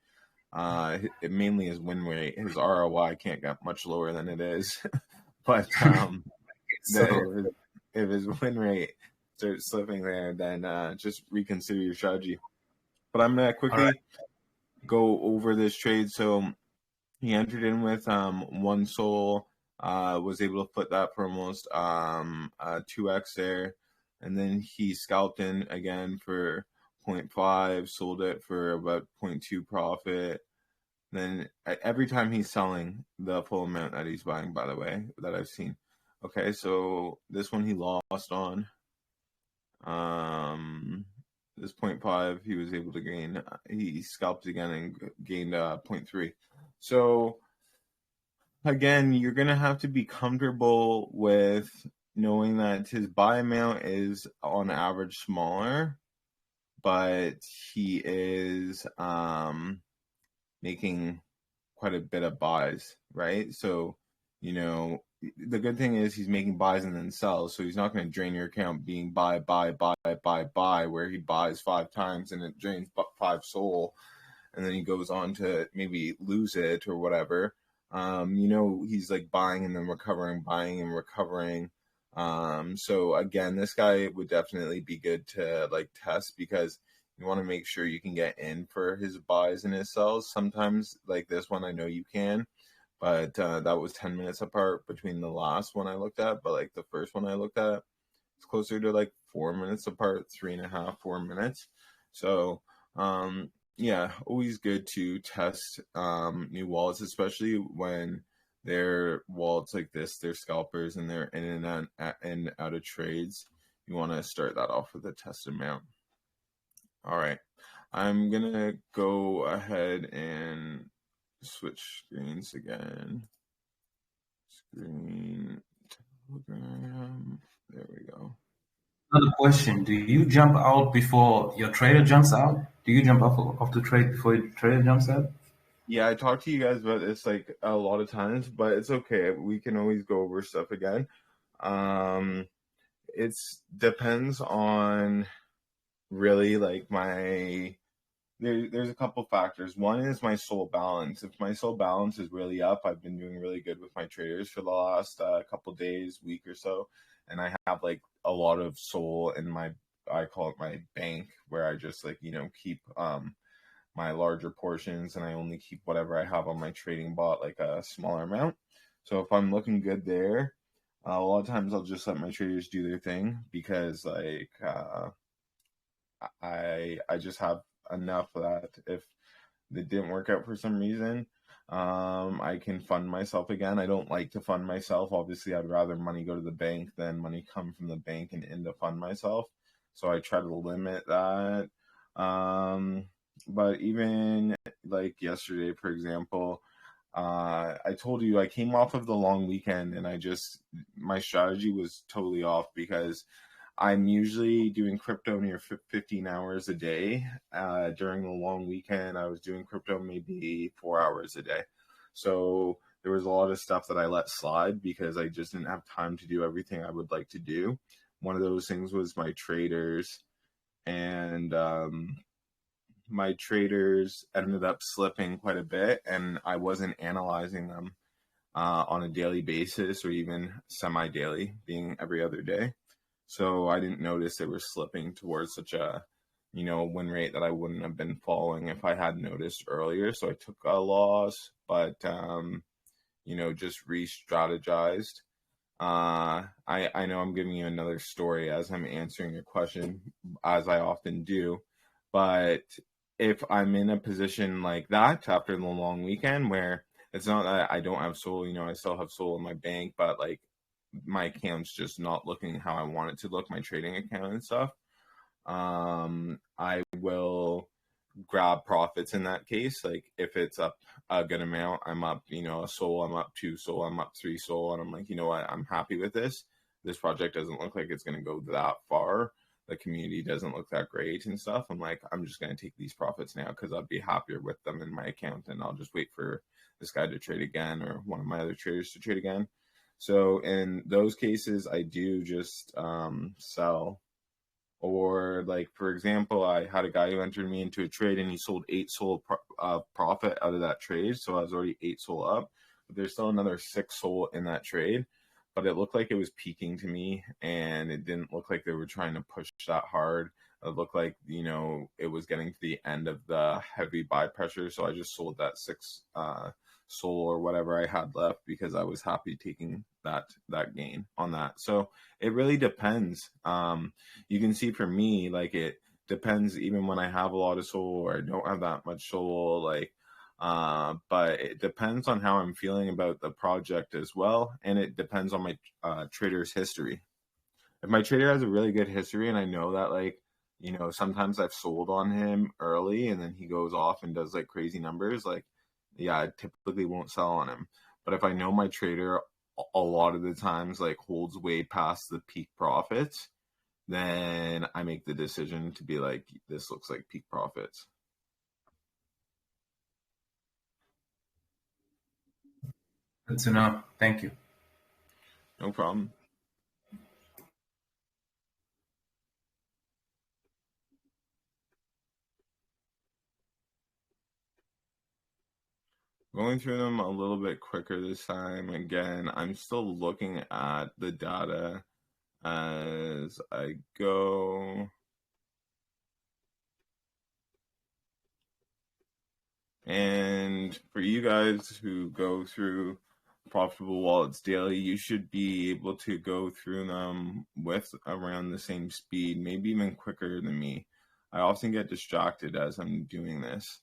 it mainly is win rate. His ROI can't get much lower than it is. But if his win rate start slipping there, then just reconsider your strategy. But I'm gonna quickly go over this trade. So he entered in with one soul, was able to put that for almost 2x there, and then he scalped in again for 0.5, sold it for about 0.2 profit. Then every time he's selling the full amount that he's buying, by the way, that I've seen. Okay, so this one he lost on. This 0.5 he was able to gain. He scalped again and gained 0.3. So again, you're going to have to be comfortable with knowing that his buy amount is on average smaller, but he is making quite a bit of buys, right? So, you know, the good thing is he's making buys and then sells, so he's not going to drain your account being buy, where he buys 5 times and it drains 5 soul, and then he goes on to maybe lose it or whatever. You know, he's like buying and then recovering, buying and recovering. So again, this guy would definitely be good to like test, because you want to make sure you can get in for his buys and his sells. Sometimes like this one, I know you can, but that was 10 minutes apart between the last one I looked at. But like the first one I looked at, it's closer to like 4 minutes apart, 3.5, 4 minutes. So yeah, always good to test new wallets, especially when they're wallets like this, they're scalpers and they're in and out of trades. You want to start that off with a test amount. All right, I'm gonna go ahead and switch screens again. Screen, Telegram, there we go. Another question: do you jump out before your trader jumps out? Do you jump off the trade before your trader jumps out? Yeah, I talked to you guys about this like a lot of times, but it's okay. We can always go over stuff again. It's depends on really like there's a couple factors. One is my soul balance. If my soul balance is really up, I've been doing really good with my traders for the last couple days, week or so, and I have like a lot of soul in my, I call it my bank, where I just like, you know, keep my larger portions, and I only keep whatever I have on my trading bot, like a smaller amount. So if I'm looking good there, a lot of times I'll just let my traders do their thing, because like I just have enough that if it didn't work out for some reason, I can fund myself again. I don't like to fund myself. Obviously, I'd rather money go to the bank than money come from the bank and in to fund myself. So I try to limit that. But even like yesterday, for example, I told you I came off of the long weekend, and my strategy was totally off, because I'm usually doing crypto near 15 hours a day. During the long weekend, I was doing crypto maybe 4 hours a day. So there was a lot of stuff that I let slide because I just didn't have time to do everything I would like to do. One of those things was my traders, and my traders ended up slipping quite a bit, and I wasn't analyzing them on a daily basis, or even semi-daily, being every other day. So I didn't notice they were slipping towards such a, you know, win rate that I wouldn't have been following if I had noticed earlier. So I took a loss, but, you know, just re-strategized. I know I'm giving you another story as I'm answering your question, as I often do. But if I'm in a position like that after the long weekend, where it's not that I don't have soul, you know, I still have soul in my bank, but like my account's just not looking how I want it to look, my trading account and stuff, I will grab profits in that case. Like if it's up a good amount, I'm up, you know, a soul, I'm up 2 soul, I'm up 3 soul, and I'm like, you know what, I'm happy with this. This project doesn't look like it's going to go that far. The community doesn't look that great and stuff. I'm like, I'm just going to take these profits now because I'd be happier with them in my account, and I'll just wait for this guy to trade again, or one of my other traders to trade again. So in those cases, I do just sell. Or like, for example, I had a guy who entered me into a trade, and he sold 8 soul profit out of that trade. So I was already 8 soul up, but there's still another 6 soul in that trade. but it looked like it was peaking to me, and it didn't look like they were trying to push that hard. It looked like, you know, it was getting to the end of the heavy buy pressure, so I just sold that 6 SOL or whatever I had left because I was happy taking that gain on that. So it really depends. You can see for me, like, it depends even when I have a lot of SOL or I don't have that much SOL, like, but it depends on how I'm feeling about the project as well, and it depends on my trader's history. If my trader has a really good history and I know that, like, you know, sometimes I've sold on him early and then he goes off and does like crazy numbers, like, yeah, I typically won't sell on him. But if I know my trader a lot of the times like holds way past the peak profits, then I make the decision to be like, this looks like peak profits. That's enough. Thank you. No problem. Going through them a little bit quicker this time. Again, I'm still looking at the data as I go. And for you guys who go through profitable wallets daily, you should be able to go through them with around the same speed, maybe even quicker than me. I often get distracted as I'm doing this.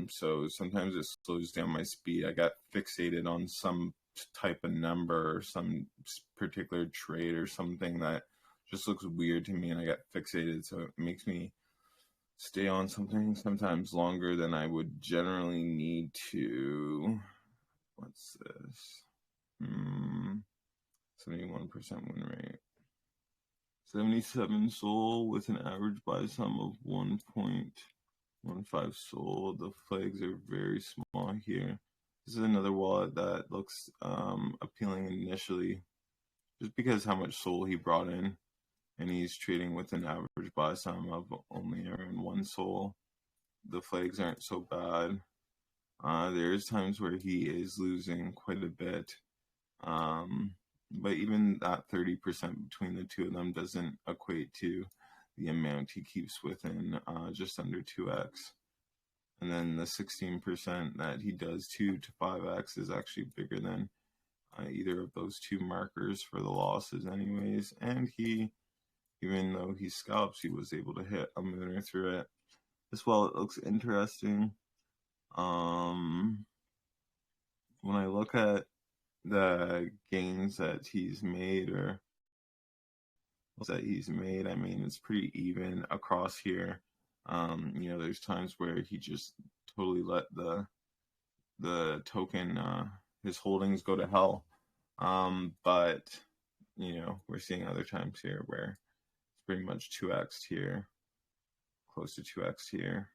So sometimes it slows down my speed. I got fixated on some type of number or some particular trade or something that just looks weird to me, and I get fixated, so it makes me stay on something sometimes longer than I would generally need to. What's this? 71% win rate. 77 SOL with an average buy sum of 1.15 SOL. The flags are very small here. This is another wallet that looks appealing initially, just because how much SOL he brought in, and he's trading with an average buy sum of only around 1 SOL. The flags aren't so bad. There's times where he is losing quite a bit, but even that 30% between the two of them doesn't equate to the amount he keeps within, just under 2x. And then the 16% that he does 2 to 5x is actually bigger than either of those two markers for the losses anyways. And he, even though he scalps, he was able to hit a mooner through it. This wallet looks interesting. When I look at the gains that he's made, or that he's made, I mean, it's pretty even across here. You know, there's times where he just totally let the token, his holdings go to hell. But, you know, we're seeing other times here where it's pretty much 2x here, close to 2x here.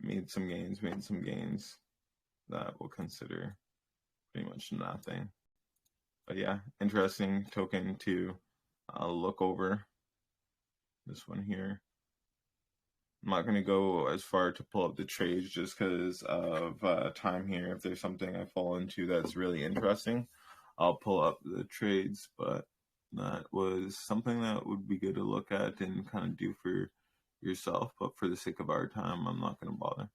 Made some gains that we'll consider pretty much nothing. But yeah, interesting token to look over. This one here. I'm not going to go as far to pull up the trades just because of time here. If there's something I fall into that's really interesting, I'll pull up the trades, but that was something that would be good to look at and kind of do for yourself. But for the sake of our time, I'm not going to bother.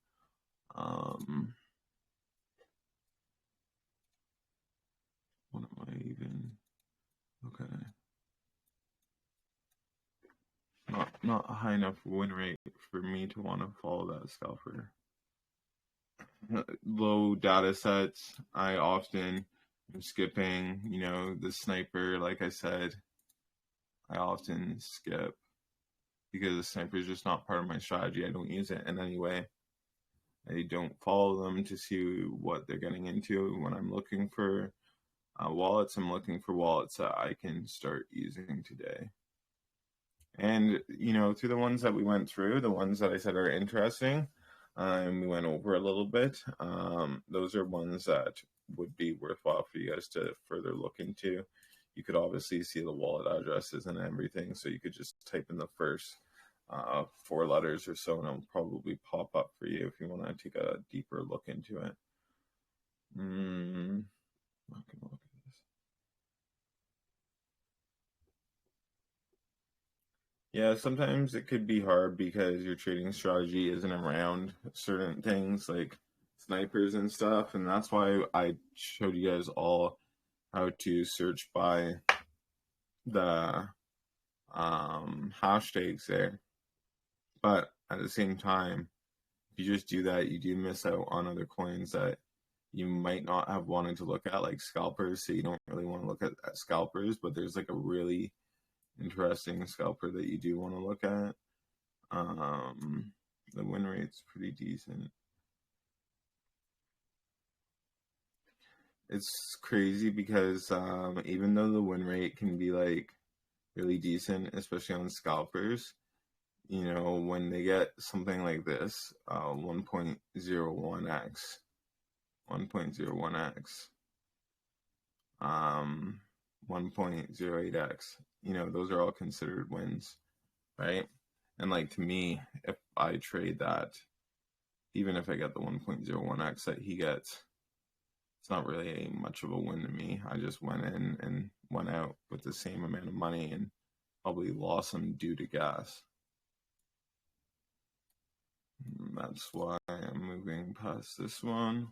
What am I even? Okay. Not a high enough win rate for me to want to follow that scalper. Low data sets, I often am skipping, you know, the sniper, like I said, I often skip because the sniper is just not part of my strategy. I don't use it in any way. I don't follow them to see what they're getting into. When I'm looking for wallets, I'm looking for wallets that I can start using today. And, you know, through the ones that we went through, the ones that I said are interesting, and we went over a little bit, those are ones that would be worthwhile for you guys to further look into. You could obviously see the wallet addresses and everything, so you could just type in the first 4 letters or so, and it'll probably pop up for you if you want to take a deeper look into it. Not gonna look at this. Yeah, sometimes it could be hard because your trading strategy isn't around certain things like snipers and stuff, and that's why I showed you guys all how to search by the hashtags there. But at the same time, if you just do that, you do miss out on other coins that you might not have wanted to look at, like scalpers. So you don't really want to look at scalpers, but there's like a really interesting scalper that you do want to look at. The win rate's pretty decent. It's crazy because even though the win rate can be like really decent, especially on scalpers, you know, when they get something like this, 1.01x, 1.01x, 1.08x, you know, those are all considered wins, right? And like to me, if I trade that, even if I get the 1.01x that he gets, it's not really much of a win to me. I just went in and went out with the same amount of money and probably lost some due to gas. That's why I'm moving past this one.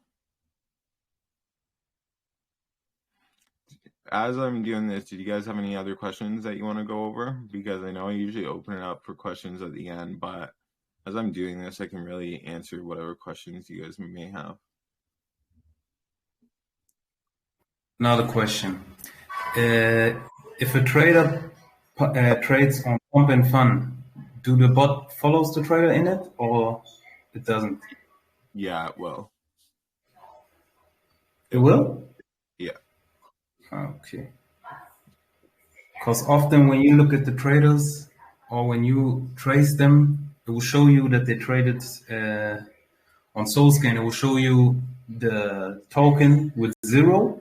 As I'm doing this, did you guys have any other questions that you want to go over? Because I know I usually open it up for questions at the end, but as I'm doing this, I can really answer whatever questions you guys may have. Another question. If a trader trades on pump and fun, do the bot follows the trader in it or it doesn't? Yeah, well. It will? Yeah. Okay. Because often when you look at the traders or when you trace them, it will show you that they traded on SoulScan. It will show you the token with 0,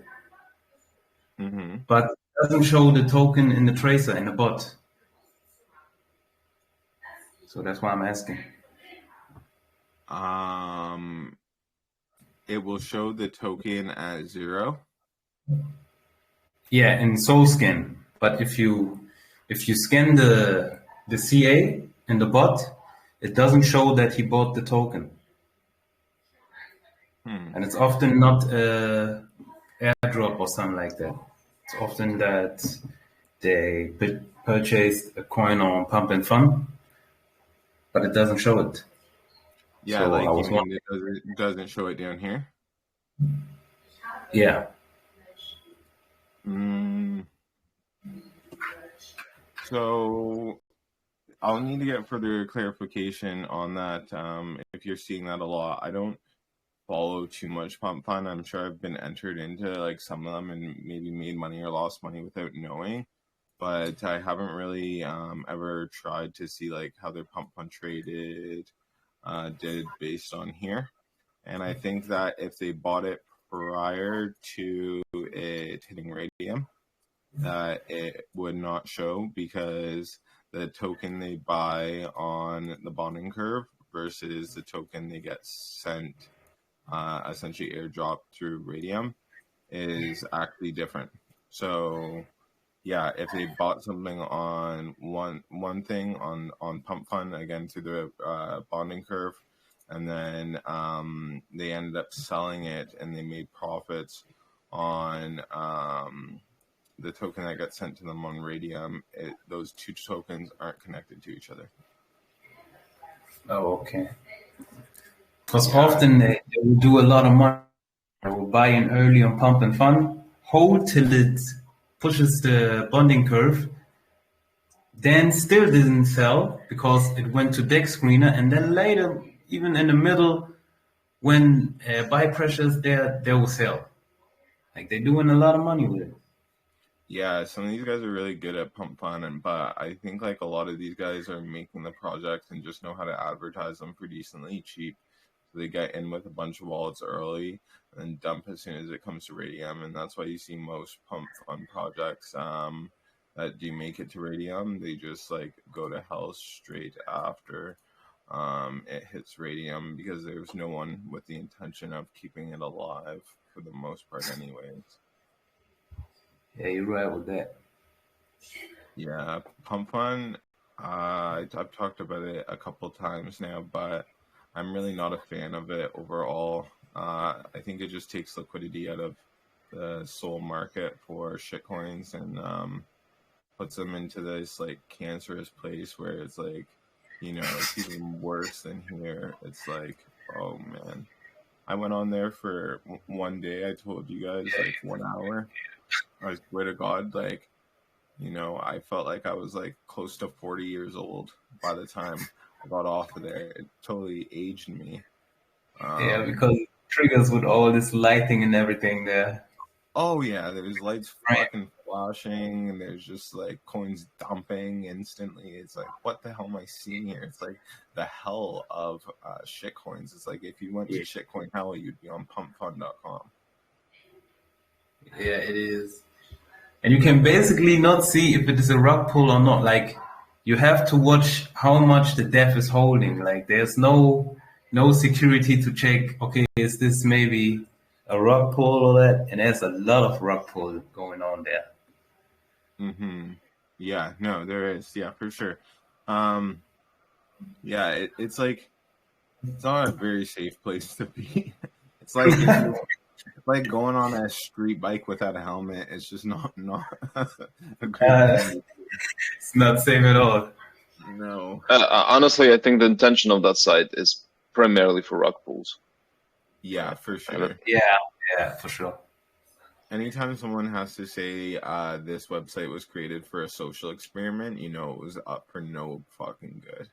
but it doesn't show the token in the tracer in the bot. So that's why I'm asking. It will show the token at 0. Yeah, in SoulScan. But if you scan the CA in the bot, it doesn't show that he bought the token. And it's often not airdrop or something like that. It's often that they purchased a coin on Pump and Fun, but it doesn't show it. Yeah, so like I was you mean it doesn't show it down here? Yeah. So I'll need to get further clarification on that. If you're seeing that a lot, I don't follow too much Pump Fun. I'm sure I've been entered into like some of them and maybe made money or lost money without knowing, but I haven't really ever tried to see like how their Pump Fun traded did based on here. And I think that if they bought it prior to it hitting Radium, that it would not show because the token they buy on the bonding curve versus the token they get sent, essentially airdrop through Radium, is actually different. So yeah, if they bought something on one thing on Pump Fun, again through the bonding curve, and then they ended up selling it and they made profits on the token that got sent to them on Radium, those two tokens aren't connected to each other. Oh, okay. Because often they will do a lot of money. They will buy in early on Pump and Fun, hold till it pushes the bonding curve, then still didn't sell because it went to Dex Screener, and then later, even in the middle, when buy pressure is there, they will sell. Like they're doing a lot of money with it. Yeah, some of these guys are really good at Pump Fun, but I think like a lot of these guys are making the projects and just know how to advertise them for decently cheap. So they get in with a bunch of wallets early and then dump as soon as it comes to Radium, and that's why you see most Pump Fun projects that do make it to Radium. They just like go to hell straight after it hits Radium because there's no one with the intention of keeping it alive for the most part, anyways. Yeah, you're right with that. Yeah, Pump Fun. I've talked about it a couple times now, but I'm really not a fan of it overall. I think it just takes liquidity out of the SOL market for shitcoins and puts them into this like cancerous place where it's like, it's even worse than here. It's like, oh man. I went on there for one day. I told you guys like 1 hour. I swear to God, like, I felt like I was like close to 40 years old by the time I got off of there. It totally aged me. Yeah, because it triggers with all this lighting and everything there. Oh yeah, there's lights Right. fucking flashing, and there's just like coins dumping instantly. It's like, what the hell am I seeing here? It's like the hell of shitcoins. It's like if you went to shitcoin hell, you'd be on pumpfund.com. Yeah, it is. And you can basically not see if it is a rug pull or not. Like, you have to watch how much the DEF is holding. Like, there's no security to check, okay, is this maybe a rug pull or that? And there's a lot of rug pull going on there. Mm-hmm. Yeah, no, there is. Yeah, for sure. Yeah, it's like, it's not a very safe place to be. It's like if you like going on a street bike without a helmet. It's just not a great thing. It's not safe at all. No. Honestly, I think the intention of that site is primarily for rug pulls. Yeah, for sure. Yeah, for sure. Anytime someone has to say this website was created for a social experiment, it was up for no fucking good.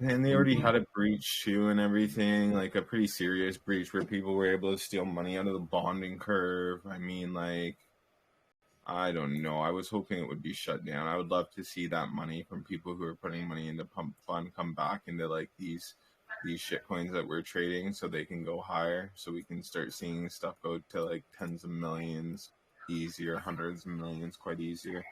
And they already had a breach too and everything, like a pretty serious breach where people were able to steal money out of the bonding curve. I mean, like, I don't know. I was hoping it would be shut down. I would love to see that money from people who are putting money into Pump Fund come back into like these shit coins that we're trading so they can go higher, so we can start seeing stuff go to like tens of millions easier, hundreds of millions quite easier.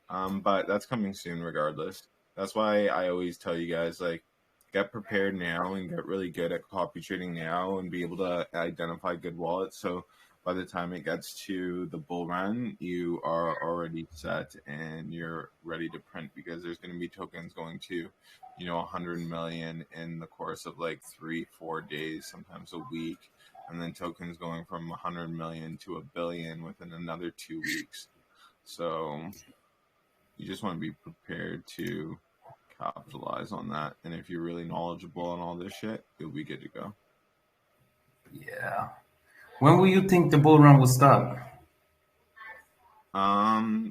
But that's coming soon regardless. That's why I always tell you guys, like, get prepared now and get really good at copy trading now and be able to identify good wallets. So by the time it gets to the bull run, you are already set and you're ready to print, because there's going to be tokens going to, 100 million in the course of like 3-4 days, sometimes a week. And then tokens going from 100 million to $1 billion within another 2 weeks. So you just want to be prepared to capitalize on that. And if you're really knowledgeable on all this shit, you'll be good to go. Yeah. When will you think the bull run will start?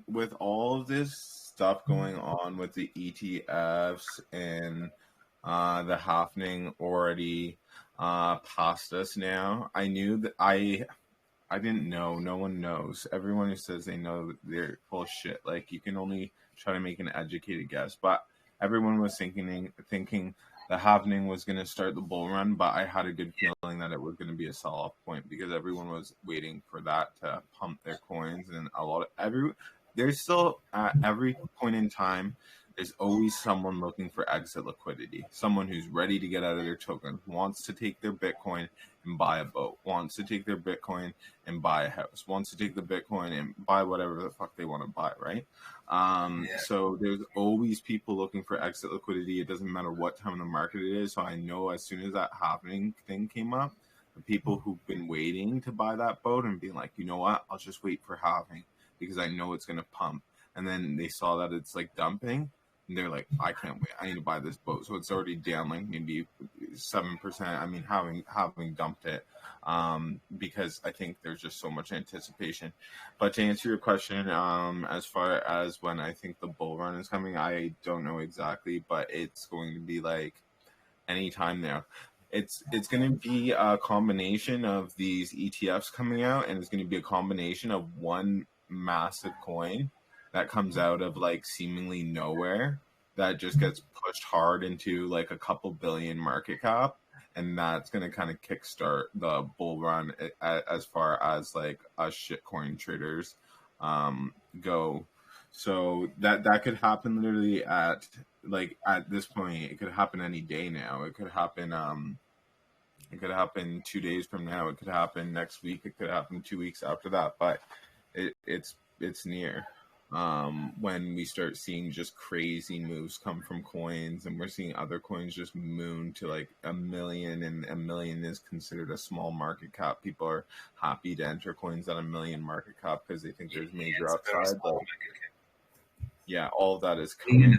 With all of this stuff going on with the ETFs and the happening already past us now, I knew that I didn't know. No one knows. Everyone who says they know, they're full of shit. Like, you can only try to make an educated guess. But everyone was thinking the halvening was going to start the bull run, but I had a good feeling that it was going to be a sell-off point, because everyone was waiting for that to pump their coins. And there's still, at every point in time, there's always someone looking for exit liquidity, someone who's ready to get out of their token, wants to take their Bitcoin and buy a boat, wants to take their Bitcoin and buy a house, wants to take the Bitcoin and buy whatever the fuck they want to buy, right? So there's always people looking for exit liquidity. It doesn't matter what time of the market it is. So I know as soon as that happening thing came up, the people who've been waiting to buy that boat and being like, you know what, I'll just wait for halving because I know it's going to pump. And then they saw that it's like dumping. And they're like, I can't wait. I need to buy this boat. So it's already down like maybe 7%. I mean, having dumped it, because I think there's just so much anticipation. But to answer your question, as far as when I think the bull run is coming, I don't know exactly, but it's going to be like anytime now. It's going to be a combination of these ETFs coming out, and it's going to be a combination of one massive coin that comes out of like seemingly nowhere that just gets pushed hard into like a couple billion market cap, and that's going to kind of kickstart the bull run as far as like us shitcoin traders go. So that could happen literally at this point. It could happen any day now. It could happen 2 days from now. It could happen next week. It could happen 2 weeks after that. But it's near. when we start seeing just crazy moves come from coins, and we're seeing other coins just moon to like 1 million, and 1 million is considered a small market cap. People are happy to enter coins at 1 million market cap because they think there's major upside. But yeah, all of that is coming.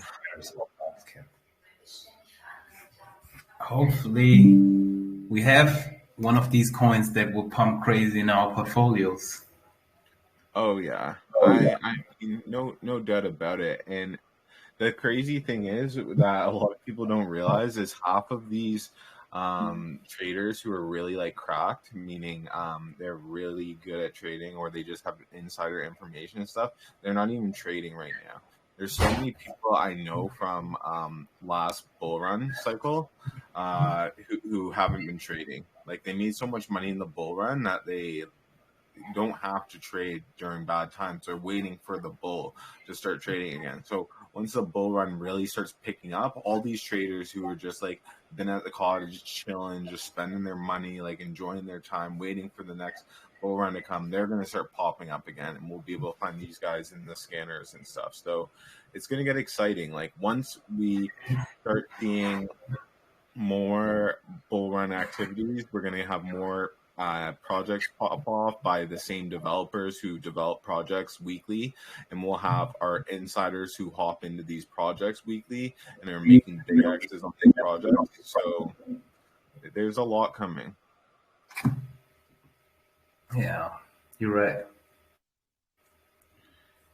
Hopefully, we have one of these coins that will pump crazy in our portfolios. Oh yeah, I mean, no doubt about it. And the crazy thing is that a lot of people don't realize is half of these traders who are really like cracked, meaning they're really good at trading, or they just have insider information and stuff. They're not even trading right now. There's so many people I know from last bull run cycle who haven't been trading. Like they made so much money in the bull run that they don't have to trade during bad times. They're waiting for the bull to start trading again. So once the bull run really starts picking up, all these traders who are just like been at the cottage chilling, just spending their money, like enjoying their time, waiting for the next bull run to come, they're going to start popping up again, and we'll be able to find these guys in the scanners and stuff. So it's going to get exciting. Like once we start seeing more bull run activities, we're going to have more projects pop off by the same developers who develop projects weekly, and we'll have our insiders who hop into these projects weekly and are making big X's on big projects. So there's a lot coming. Yeah, you're right.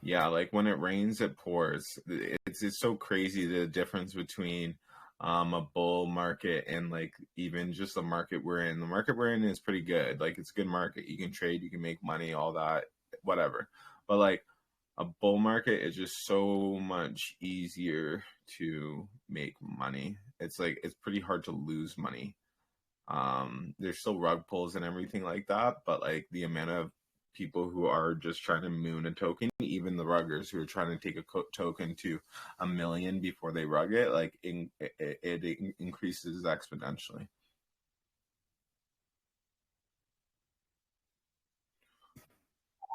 Yeah, like when it rains, it pours. It's so crazy the difference between a bull market and like even just the market we're in. The market we're in is pretty good. Like it's a good market. You can trade, you can make money, all that, whatever. But like a bull market is just so much easier to make money. It's like it's pretty hard to lose money. There's still rug pulls and everything like that, but like the amount of people who are just trying to moon a token, even the ruggers who are trying to take a token to 1 million before they rug it, like it increases exponentially.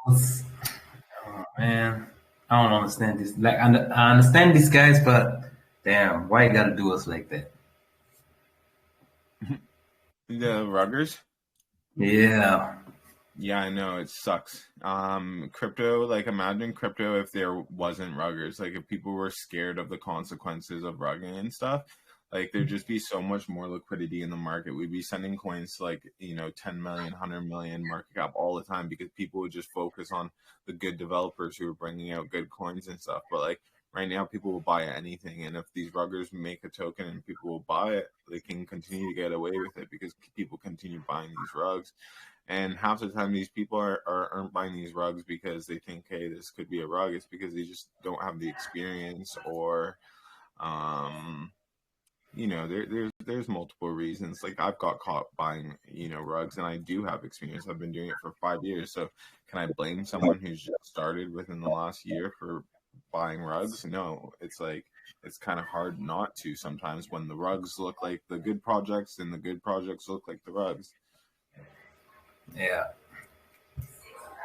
Oh, man, I don't understand this. Like, I understand these guys, but damn, why you gotta do us like that? The ruggers? Yeah. Yeah, I know it sucks. Crypto, like imagine crypto if there wasn't ruggers. Like if people were scared of the consequences of rugging and stuff, like there'd just be so much more liquidity in the market. We'd be sending coins to like, 10 million, 100 million market cap all the time because people would just focus on the good developers who are bringing out good coins and stuff. But like right now, people will buy anything. And if these ruggers make a token and people will buy it, they can continue to get away with it because people continue buying these rugs. And half the time, these people aren't buying these rugs because they think, hey, this could be a rug. It's because they just don't have the experience, or, there's multiple reasons. Like I've got caught buying, rugs, and I do have experience. I've been doing it for 5 years. So can I blame someone who's just started within the last year for buying rugs? No, it's like it's kind of hard not to sometimes when the rugs look like the good projects and the good projects look like the rugs. Yeah.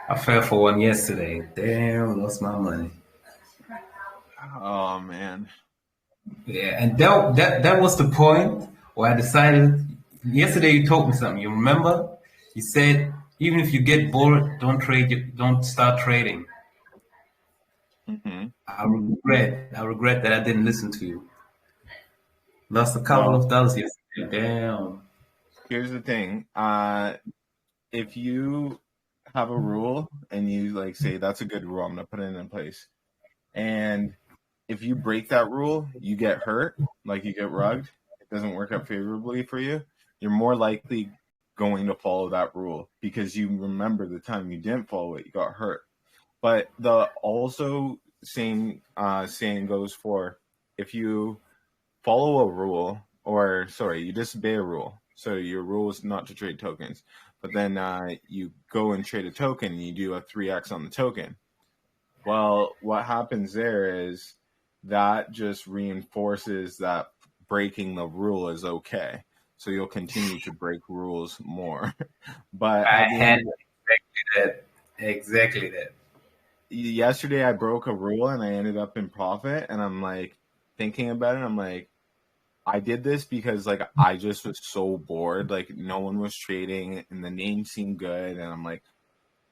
I fell for one yesterday. Damn, lost my money. Oh man. Yeah, and that was the point where I decided. Yesterday, you told me something. You remember? You said even if you get bored, don't trade. Don't start trading. Mm-hmm. I regret that I didn't listen to you. Lost a couple of dollars yesterday. Damn. Here's the thing. If you have a rule and you like say that's a good rule, I'm gonna put it in place. And if you break that rule, you get hurt, like you get rugged, it doesn't work out favorably for you, you're more likely going to follow that rule because you remember the time you didn't follow it, you got hurt. But the also same saying goes for if you follow a rule, or sorry, you disobey a rule. So your rule is not to trade tokens, but then you go and trade a token and you do a 3x on the token. Well, what happens there is that just reinforces that breaking the rule is okay. So you'll continue to break rules more. But I at the had end, exactly that. yesterday I broke a rule and I ended up in profit, and I'm like thinking about it. I'm like, I did this because like I just was so bored. Like no one was trading, and the name seemed good, and I'm like,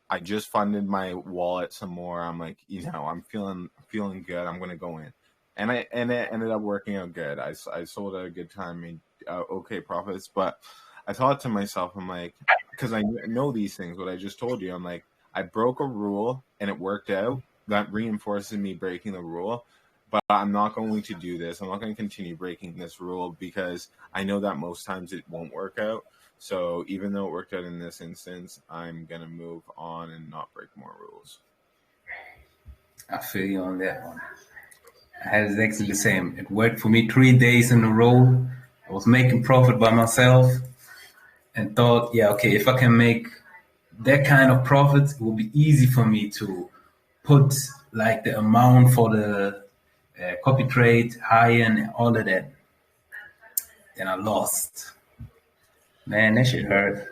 I just funded my wallet some more. I'm like, I'm feeling good. I'm gonna go in, and it ended up working out good. I sold at a good time, made okay profits, but I thought to myself, I'm like, because I know these things. What I just told you, I'm like, I broke a rule and it worked out. That reinforces me breaking the rule. But I'm not going to do this. I'm not going to continue breaking this rule because I know that most times it won't work out. So even though it worked out in this instance, I'm going to move on and not break more rules. I feel you on that one. I had exactly the same. It worked for me 3 days in a row. I was making profit by myself and thought, yeah, okay, if I can make that kind of profit, it will be easy for me to put like the amount for the copy trade higher and all of that. Then I lost. Man, that shit hurt.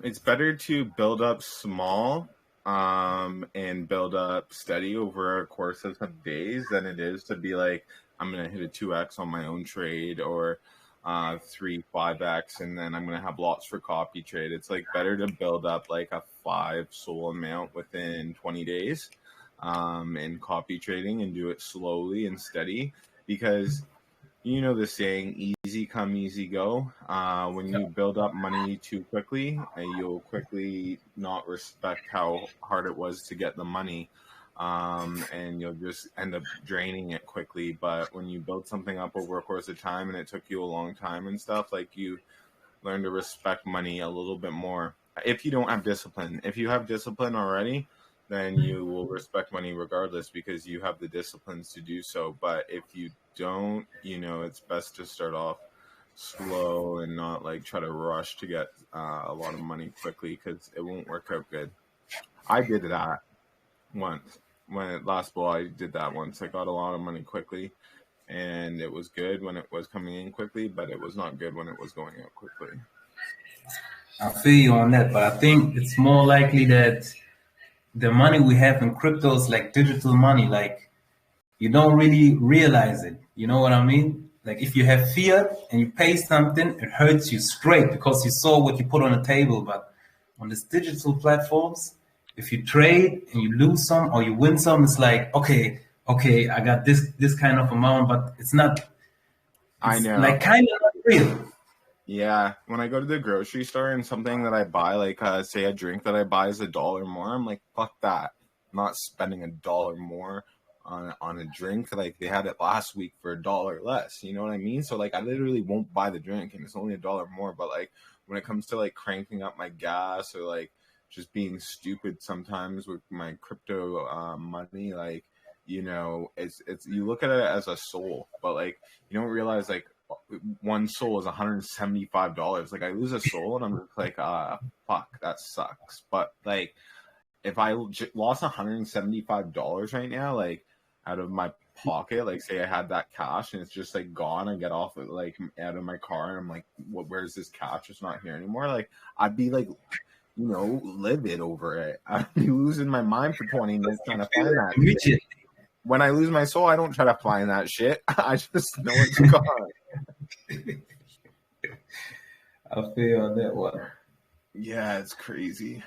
It's better to build up small and build up steady over a course of some days than it is to be like, I'm going to hit a 2x on my own trade or 3-5x, and then I'm going to have lots for copy trade. It's like better to build up like a 5 SOL amount within 20 days in copy trading and do it slowly and steady, because you know the saying, easy come, easy go. When you build up money too quickly, you'll quickly not respect how hard it was to get the money. And you'll just end up draining it quickly. But when you build something up over a course of time and it took you a long time and stuff, like you learn to respect money a little bit more. If you don't have discipline, if you have discipline already, then you will respect money regardless because you have the disciplines to do so. But if you don't, it's best to start off slow and not like try to rush to get a lot of money quickly, because it won't work out good. I did that once. When last bull, I did that once. I got a lot of money quickly, and it was good when it was coming in quickly, but it was not good when it was going out quickly. I feel you on that, but I think it's more likely that the money we have in crypto is like digital money. Like you don't really realize it. You know what I mean? Like if you have fiat and you pay something, it hurts you straight because you saw what you put on the table. But on these digital platforms, if you trade and you lose some or you win some, it's like, okay, I got this kind of amount, but it's not. I know. Like kind of not real. Yeah, when I go to the grocery store and something that I buy, like say a drink that I buy is $1 more, I'm like, fuck that. I'm not spending $1 more on a drink. Like they had it last week for $1 less. You know what I mean? So like I literally won't buy the drink and it's only $1 more. But like when it comes to like cranking up my gas or like just being stupid sometimes with my crypto money, like it's you look at it as a soul, but like you don't realize like one soul is $175. Like I lose a soul and I'm just like, fuck, that sucks. But like if I lost $175 right now, like out of my pocket, like say I had that cash and it's just like gone, I get off like out of my car and I'm like, where's this cash? It's not here anymore. Like I'd be like, livid over it. I'd be losing my mind for 20 minutes trying to find that shit. When I lose my soul, I don't try to find that shit. I just know it's gone. I feel on that one. Yeah, it's crazy.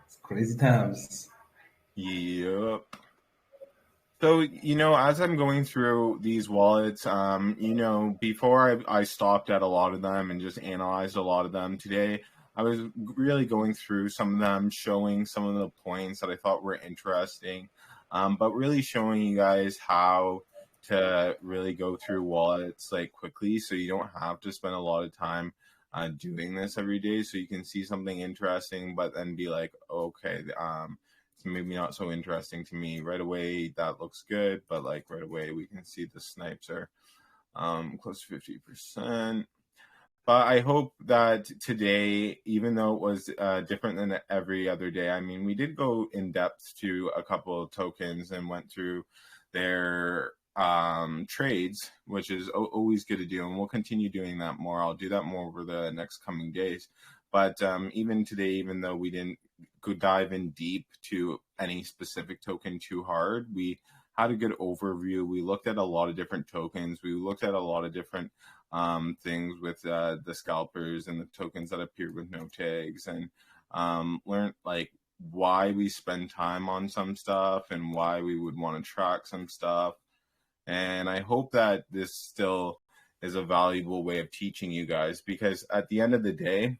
It's crazy times. Yep. So, as I'm going through these wallets, before I stopped at a lot of them and just analyzed a lot of them today, I was really going through some of them, showing some of the points that I thought were interesting, but really showing you guys how to really go through wallets like quickly, so you don't have to spend a lot of time doing this every day. So you can see something interesting, but then be like, okay, it's maybe not so interesting to me right away. That looks good, but like right away we can see the snipes are close to 50%. But I hope that today, even though it was different than every other day, I mean, we did go in depth to a couple of tokens and went through their trades, which is always good to do. And we'll continue doing that more. I'll do that more over the next coming days. But even today, even though we didn't go dive in deep to any specific token too hard. We had a good overview. We looked at a lot of different tokens. We looked at a lot of different things with the scalpers and the tokens that appeared with no tags, and learned like why we spend time on some stuff and why we would want to track some stuff. And I hope that this still is a valuable way of teaching you guys, because at the end of the day,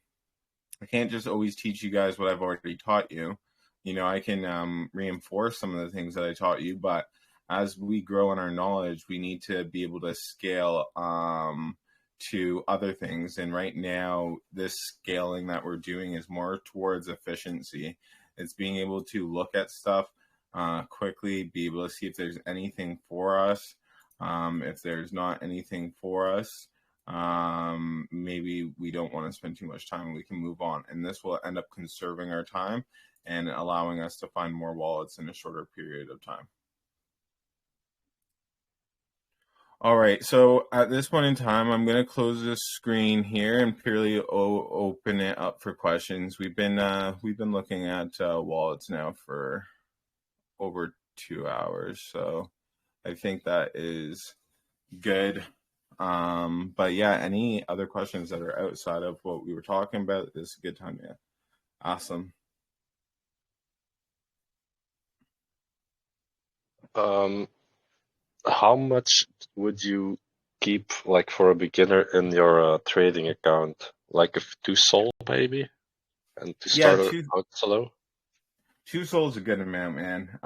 I can't just always teach you guys what I've already taught you. You know, I can reinforce some of the things that I taught you, but as we grow in our knowledge, we need to be able to scale to other things. And right now, this scaling that we're doing is more towards efficiency. It's being able to look at stuff quickly, be able to see if there's anything for us. If there's not anything for us, maybe we don't want to spend too much time, we can move on. And this will end up conserving our time and allowing us to find more wallets in a shorter period of time. All right, so at this point in time, I'm going to close this screen here and purely open it up for questions. We've been looking at wallets now for over 2 hours, so I think that is good. But yeah, any other questions that are outside of what we were talking about, this is a good time to ask them. How much would you keep, like, for a beginner in your trading account? Like 2 SOL maybe, and to start out slow. 2 SOL is a good amount, man.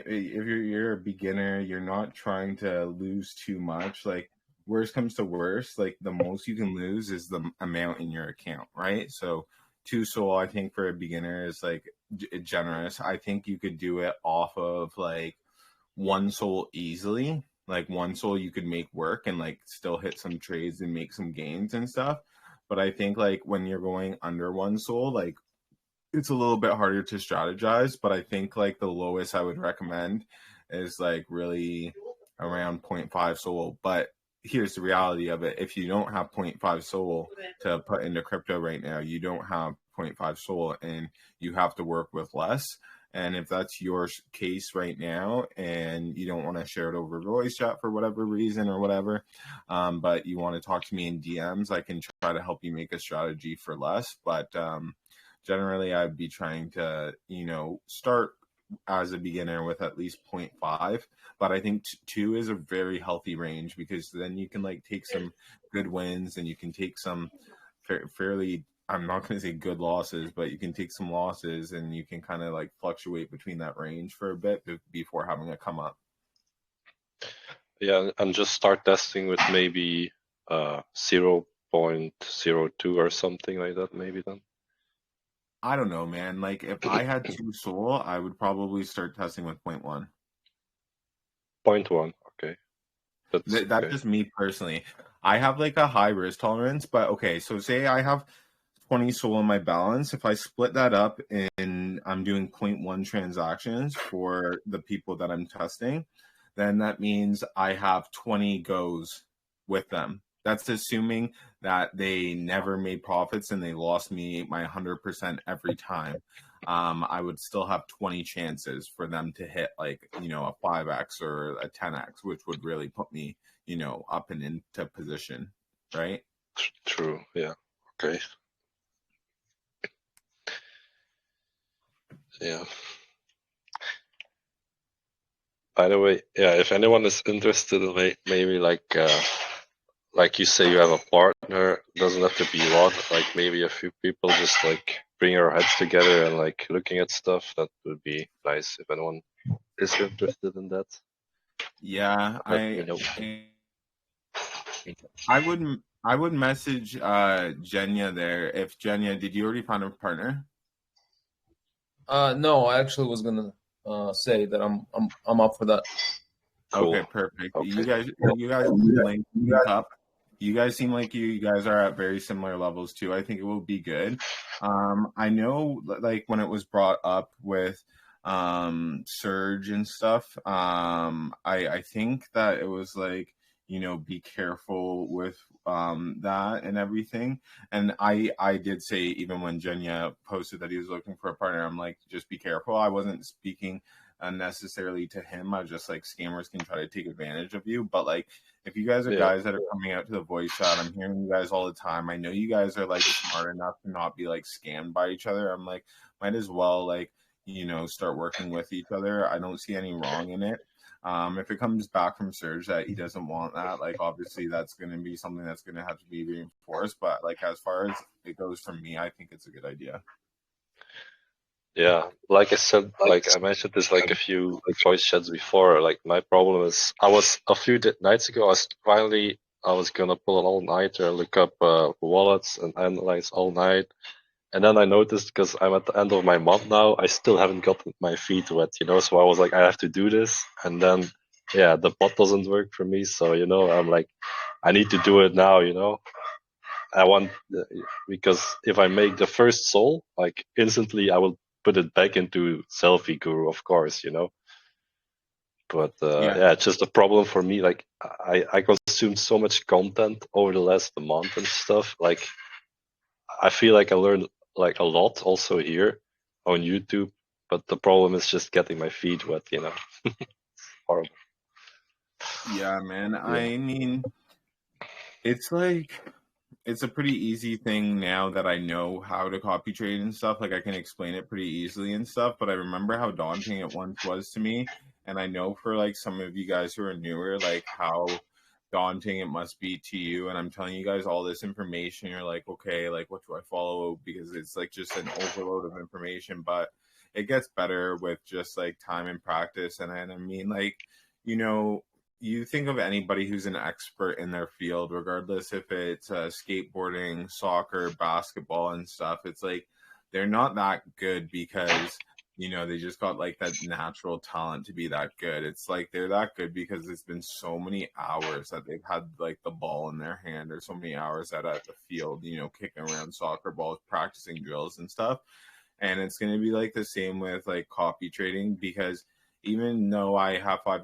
If you're a beginner, you're not trying to lose too much. Like, worst comes to worst, like the most you can lose is the amount in your account, right? So 2 SOL, I think for a beginner is like generous. I think you could do it off of like 1 SOL easily. Like 1 SOL you could make work and like still hit some trades and make some gains and stuff. But I think like when you're going under 1 SOL, like it's a little bit harder to strategize. But I think like the lowest I would recommend is like really around 0.5 SOL. But here's the reality of it. If you don't have 0.5 SOL to put into crypto right now, you don't have 0.5 SOL and you have to work with less. And if that's your case right now and you don't want to share it over voice chat for whatever reason or whatever, but you want to talk to me in DMs, I can try to help you make a strategy for less. But generally, I'd be trying to, start as a beginner with at least 0.5. But I think 2 is a very healthy range, because then you can like take some good wins and you can take some fairly, I'm not going to say good losses, but you can take some losses and you can kind of like fluctuate between that range for a bit before having a come up. Yeah, and just start testing with maybe 0.02 or something like that, maybe then. I don't know, man. Like if I had 2 SOL, I would probably start testing with 0.1. 0.1, okay. That's okay. Just me personally. I have like a high risk tolerance, but okay, so say I have 20 SOL in my balance. If I split that up and I'm doing 0.1 transactions for the people that I'm testing, then that means I have 20 goes with them. That's assuming that they never made profits and they lost me my 100% every time. I would still have 20 chances for them to hit like, a 5x or a 10x, which would really put me, up and into position, right? True, yeah. Okay. Yeah. By the way, yeah, if anyone is interested in maybe like you say, you have a partner, doesn't have to be a lot, like maybe a few people, just like bring our heads together and like looking at stuff, that would be nice if anyone is interested in that. Yeah, I would message Jenya there. If Jenya, did you already find a partner? No, I actually was gonna say that I'm up for that. Cool. Okay, perfect. Okay. You guys link up. You guys seem like you guys are at very similar levels too. I think it will be good. I know like when it was brought up with Surge and stuff, I think that it was like be careful with that and everything. And I did say, even when Jenya posted that he was looking for a partner, I'm like, just be careful. I wasn't speaking unnecessarily to him. I was just like, scammers can try to take advantage of you. But like, if you guys are guys that are coming out to the voice chat, I'm hearing you guys all the time. I know you guys are like smart enough to not be like scammed by each other. I'm like, might as well like, start working with each other. I don't see any wrong in it. If it comes back from Serge that he doesn't want that, like obviously that's going to be something that's going to have to be reinforced. But like as far as it goes from me, I think it's a good idea. Yeah, like I said, like I mentioned this like a few voice chats before. Like my problem is, I was a few nights ago. I was gonna pull an all-nighter, look up wallets and analyze all night. And then I noticed, because I'm at the end of my month now, I still haven't gotten my feet wet, so I was like, I have to do this. And then, yeah, the bot doesn't work for me. So, I'm like, I need to do it now, I want, because if I make the first soul, like instantly I will put it back into Selfie Guru, of course, But yeah, it's just a problem for me. Like I consumed so much content over the last month and stuff. Like I feel like I learned like a lot also here on YouTube, but the problem is just getting my feet wet, Horrible. Yeah, man. Yeah. I mean, it's like, it's a pretty easy thing now that I know how to copy trade and stuff. Like I can explain it pretty easily and stuff, but I remember how daunting it once was to me. And I know for like some of you guys who are newer, like how daunting it must be to you. And I'm telling you guys all this information. You're like, okay, like what do I follow? Because it's like just an overload of information, but it gets better with just like time and practice. And I mean, like, you think of anybody who's an expert in their field, regardless if it's skateboarding, soccer, basketball, and stuff. It's like they're not that good because they just got like that natural talent to be that good. It's like they're that good because it's been so many hours that they've had like the ball in their hand, or so many hours out at the field, kicking around soccer balls, practicing drills and stuff. And it's going to be like the same with like copy trading, because even though I have 5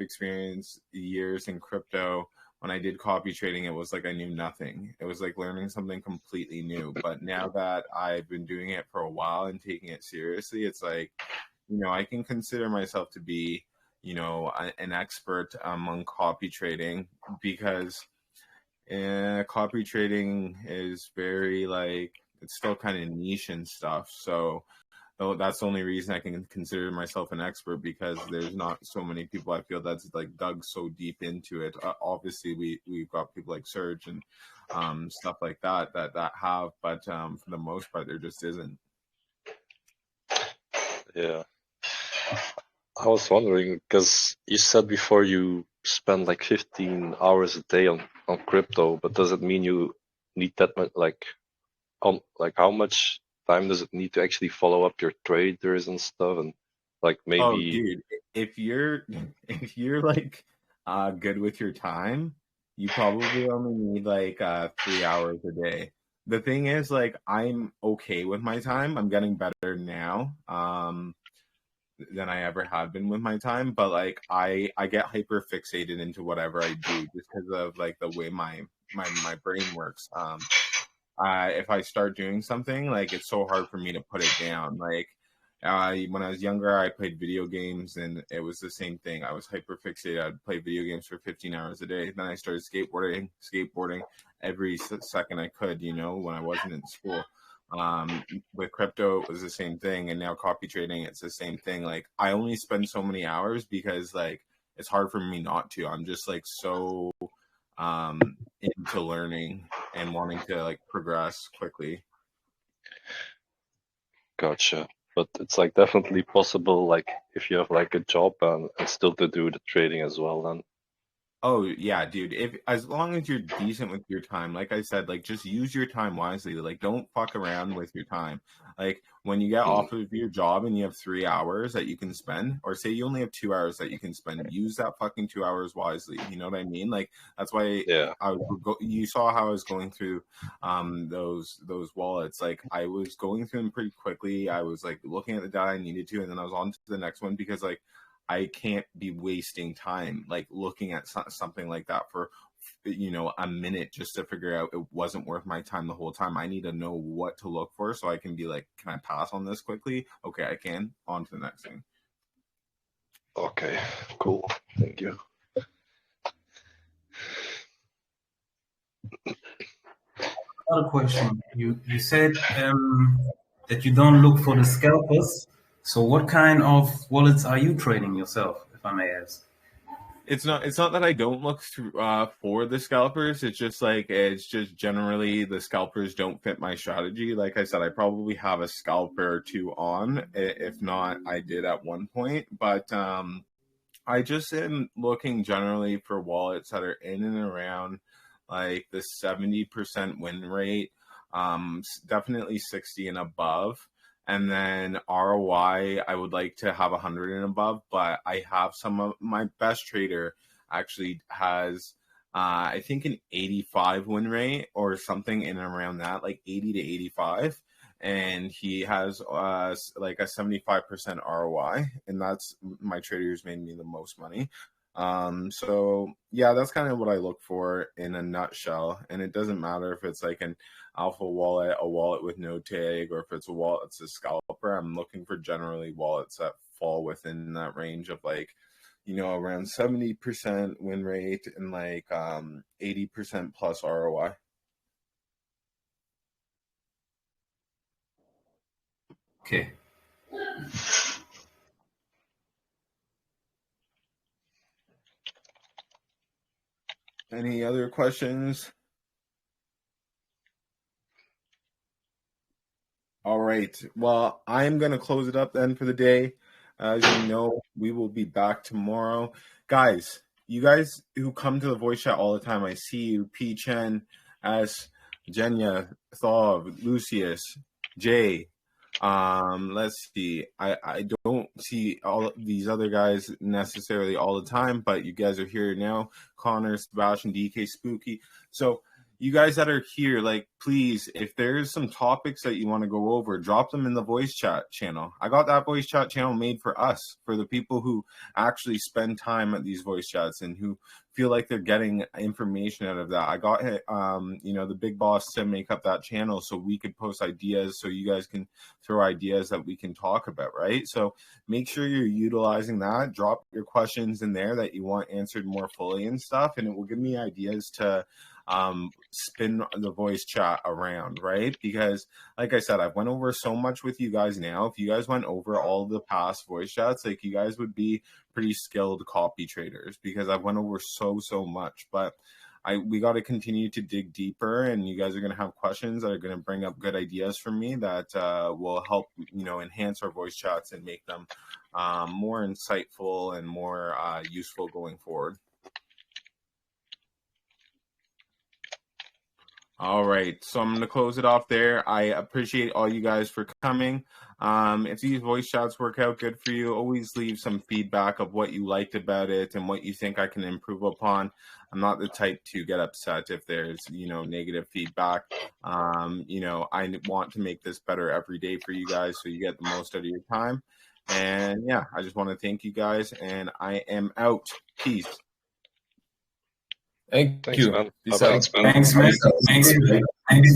years in crypto, when I did copy trading, it was like I knew nothing. It was like learning something completely new. But now that I've been doing it for a while and taking it seriously, it's like, I can consider myself to be, an expert among copy trading, because copy trading is very like, it's still kind of niche and stuff. So that's the only reason I can consider myself an expert, because there's not so many people I feel that's like dug so deep into it. Obviously, we've got people like Serge and stuff like that have, but for the most part, there just isn't. Yeah. I was wondering, because you said before you spend like 15 hours a day on crypto, but does it mean you need that much, like how much time does it need to actually follow up your traders and stuff? And like maybe, oh dude, if you're like good with your time, you probably only need like 3 hours a day. The thing is, like, I'm okay with my time. I'm getting better now than I ever have been with my time, but like I get hyper fixated into whatever I do just because of like the way my brain works. If I start doing something, like it's so hard for me to put it down. Like when I was younger, I played video games, and it was the same thing. I was hyper fixated. I'd play video games for 15 hours a day. Then I started skateboarding every second I could, when I wasn't in school. With crypto, it was the same thing, and now copy trading, it's the same thing. Like I only spend so many hours because like it's hard for me not to. I'm just like so into learning and wanting to like progress quickly. Gotcha. But it's like definitely possible, like if you have like a job and still to do the trading as well, then. Oh yeah, dude. If as long as you're decent with your time, like I said, like just use your time wisely. Like don't fuck around with your time. Like when you get off of your job and you have 3 hours that you can spend, or say you only have 2 hours that you can spend, use that fucking 2 hours wisely. You know what I mean? Like that's why you saw how I was going through those wallets. Like I was going through them pretty quickly. I was like looking at the data I needed to, and then I was on to the next one, because like I can't be wasting time like looking at something like that for a minute just to figure out it wasn't worth my time the whole time. I need to know what to look for so I can be like, can I pass on this quickly? Okay, I can. On to the next thing. Okay, cool. Thank you. Another question. You said that you don't look for the scalpers. So what kind of wallets are you trading yourself, if I may ask? It's not that I don't look through for the scalpers. It's just generally the scalpers don't fit my strategy. Like I said, I probably have a scalper or two on. If not, I did at one point. But I just am looking generally for wallets that are in and around like the 70% win rate, definitely 60 and above. And then ROI, I would like to have 100 and above, but I have some of my best trader actually has, I think an 85 win rate or something in and around that, like 80 to 85. And he has like a 75% ROI, and that's my trader who's made me the most money. So yeah, that's kind of what I look for in a nutshell. And it doesn't matter if it's like an alpha wallet, a wallet with no tag, or if it's a wallet that's a scalper. I'm looking for generally wallets that fall within that range of like, around 70% win rate and like 80% plus ROI. Okay. Any other questions? All right. Well, I'm going to close it up then for the day. As you know, we will be back tomorrow. Guys, you guys who come to the voice chat all the time, I see you. P. Chen, S. Jenya, Thov, Lucius, Jay. Let's see. I don't see all of these other guys necessarily all the time, but you guys are here now. Connor, Sebastian, DK, Spooky. So you guys that are here, like, please, if there's some topics that you want to go over, drop them in the voice chat channel. I got that voice chat channel made for us, for the people who actually spend time at these voice chats and who feel like they're getting information out of that. I got, the big boss to make up that channel so we could post ideas, so you guys can throw ideas that we can talk about, right? So make sure you're utilizing that. Drop your questions in there that you want answered more fully and stuff, and it will give me ideas to spin the voice chat around, right? Because like I said, I've went over so much with you guys now. If you guys went over all the past voice chats, like, you guys would be pretty skilled copy traders, because I've went over so much. But we got to continue to dig deeper, and you guys are going to have questions that are going to bring up good ideas for me that will help, enhance our voice chats and make them more insightful and more useful going forward. All right, so I'm going to close it off there. I appreciate all you guys for coming. If these voice chats work out good for you, always leave some feedback of what you liked about it and what you think I can improve upon. I'm not the type to get upset if there's, negative feedback. I want to make this better every day for you guys so you get the most out of your time. And yeah, I just want to thank you guys, and I am out. Peace. Thanks, you. Man. Peace Thanks, out. man. Thanks, man. Thanks.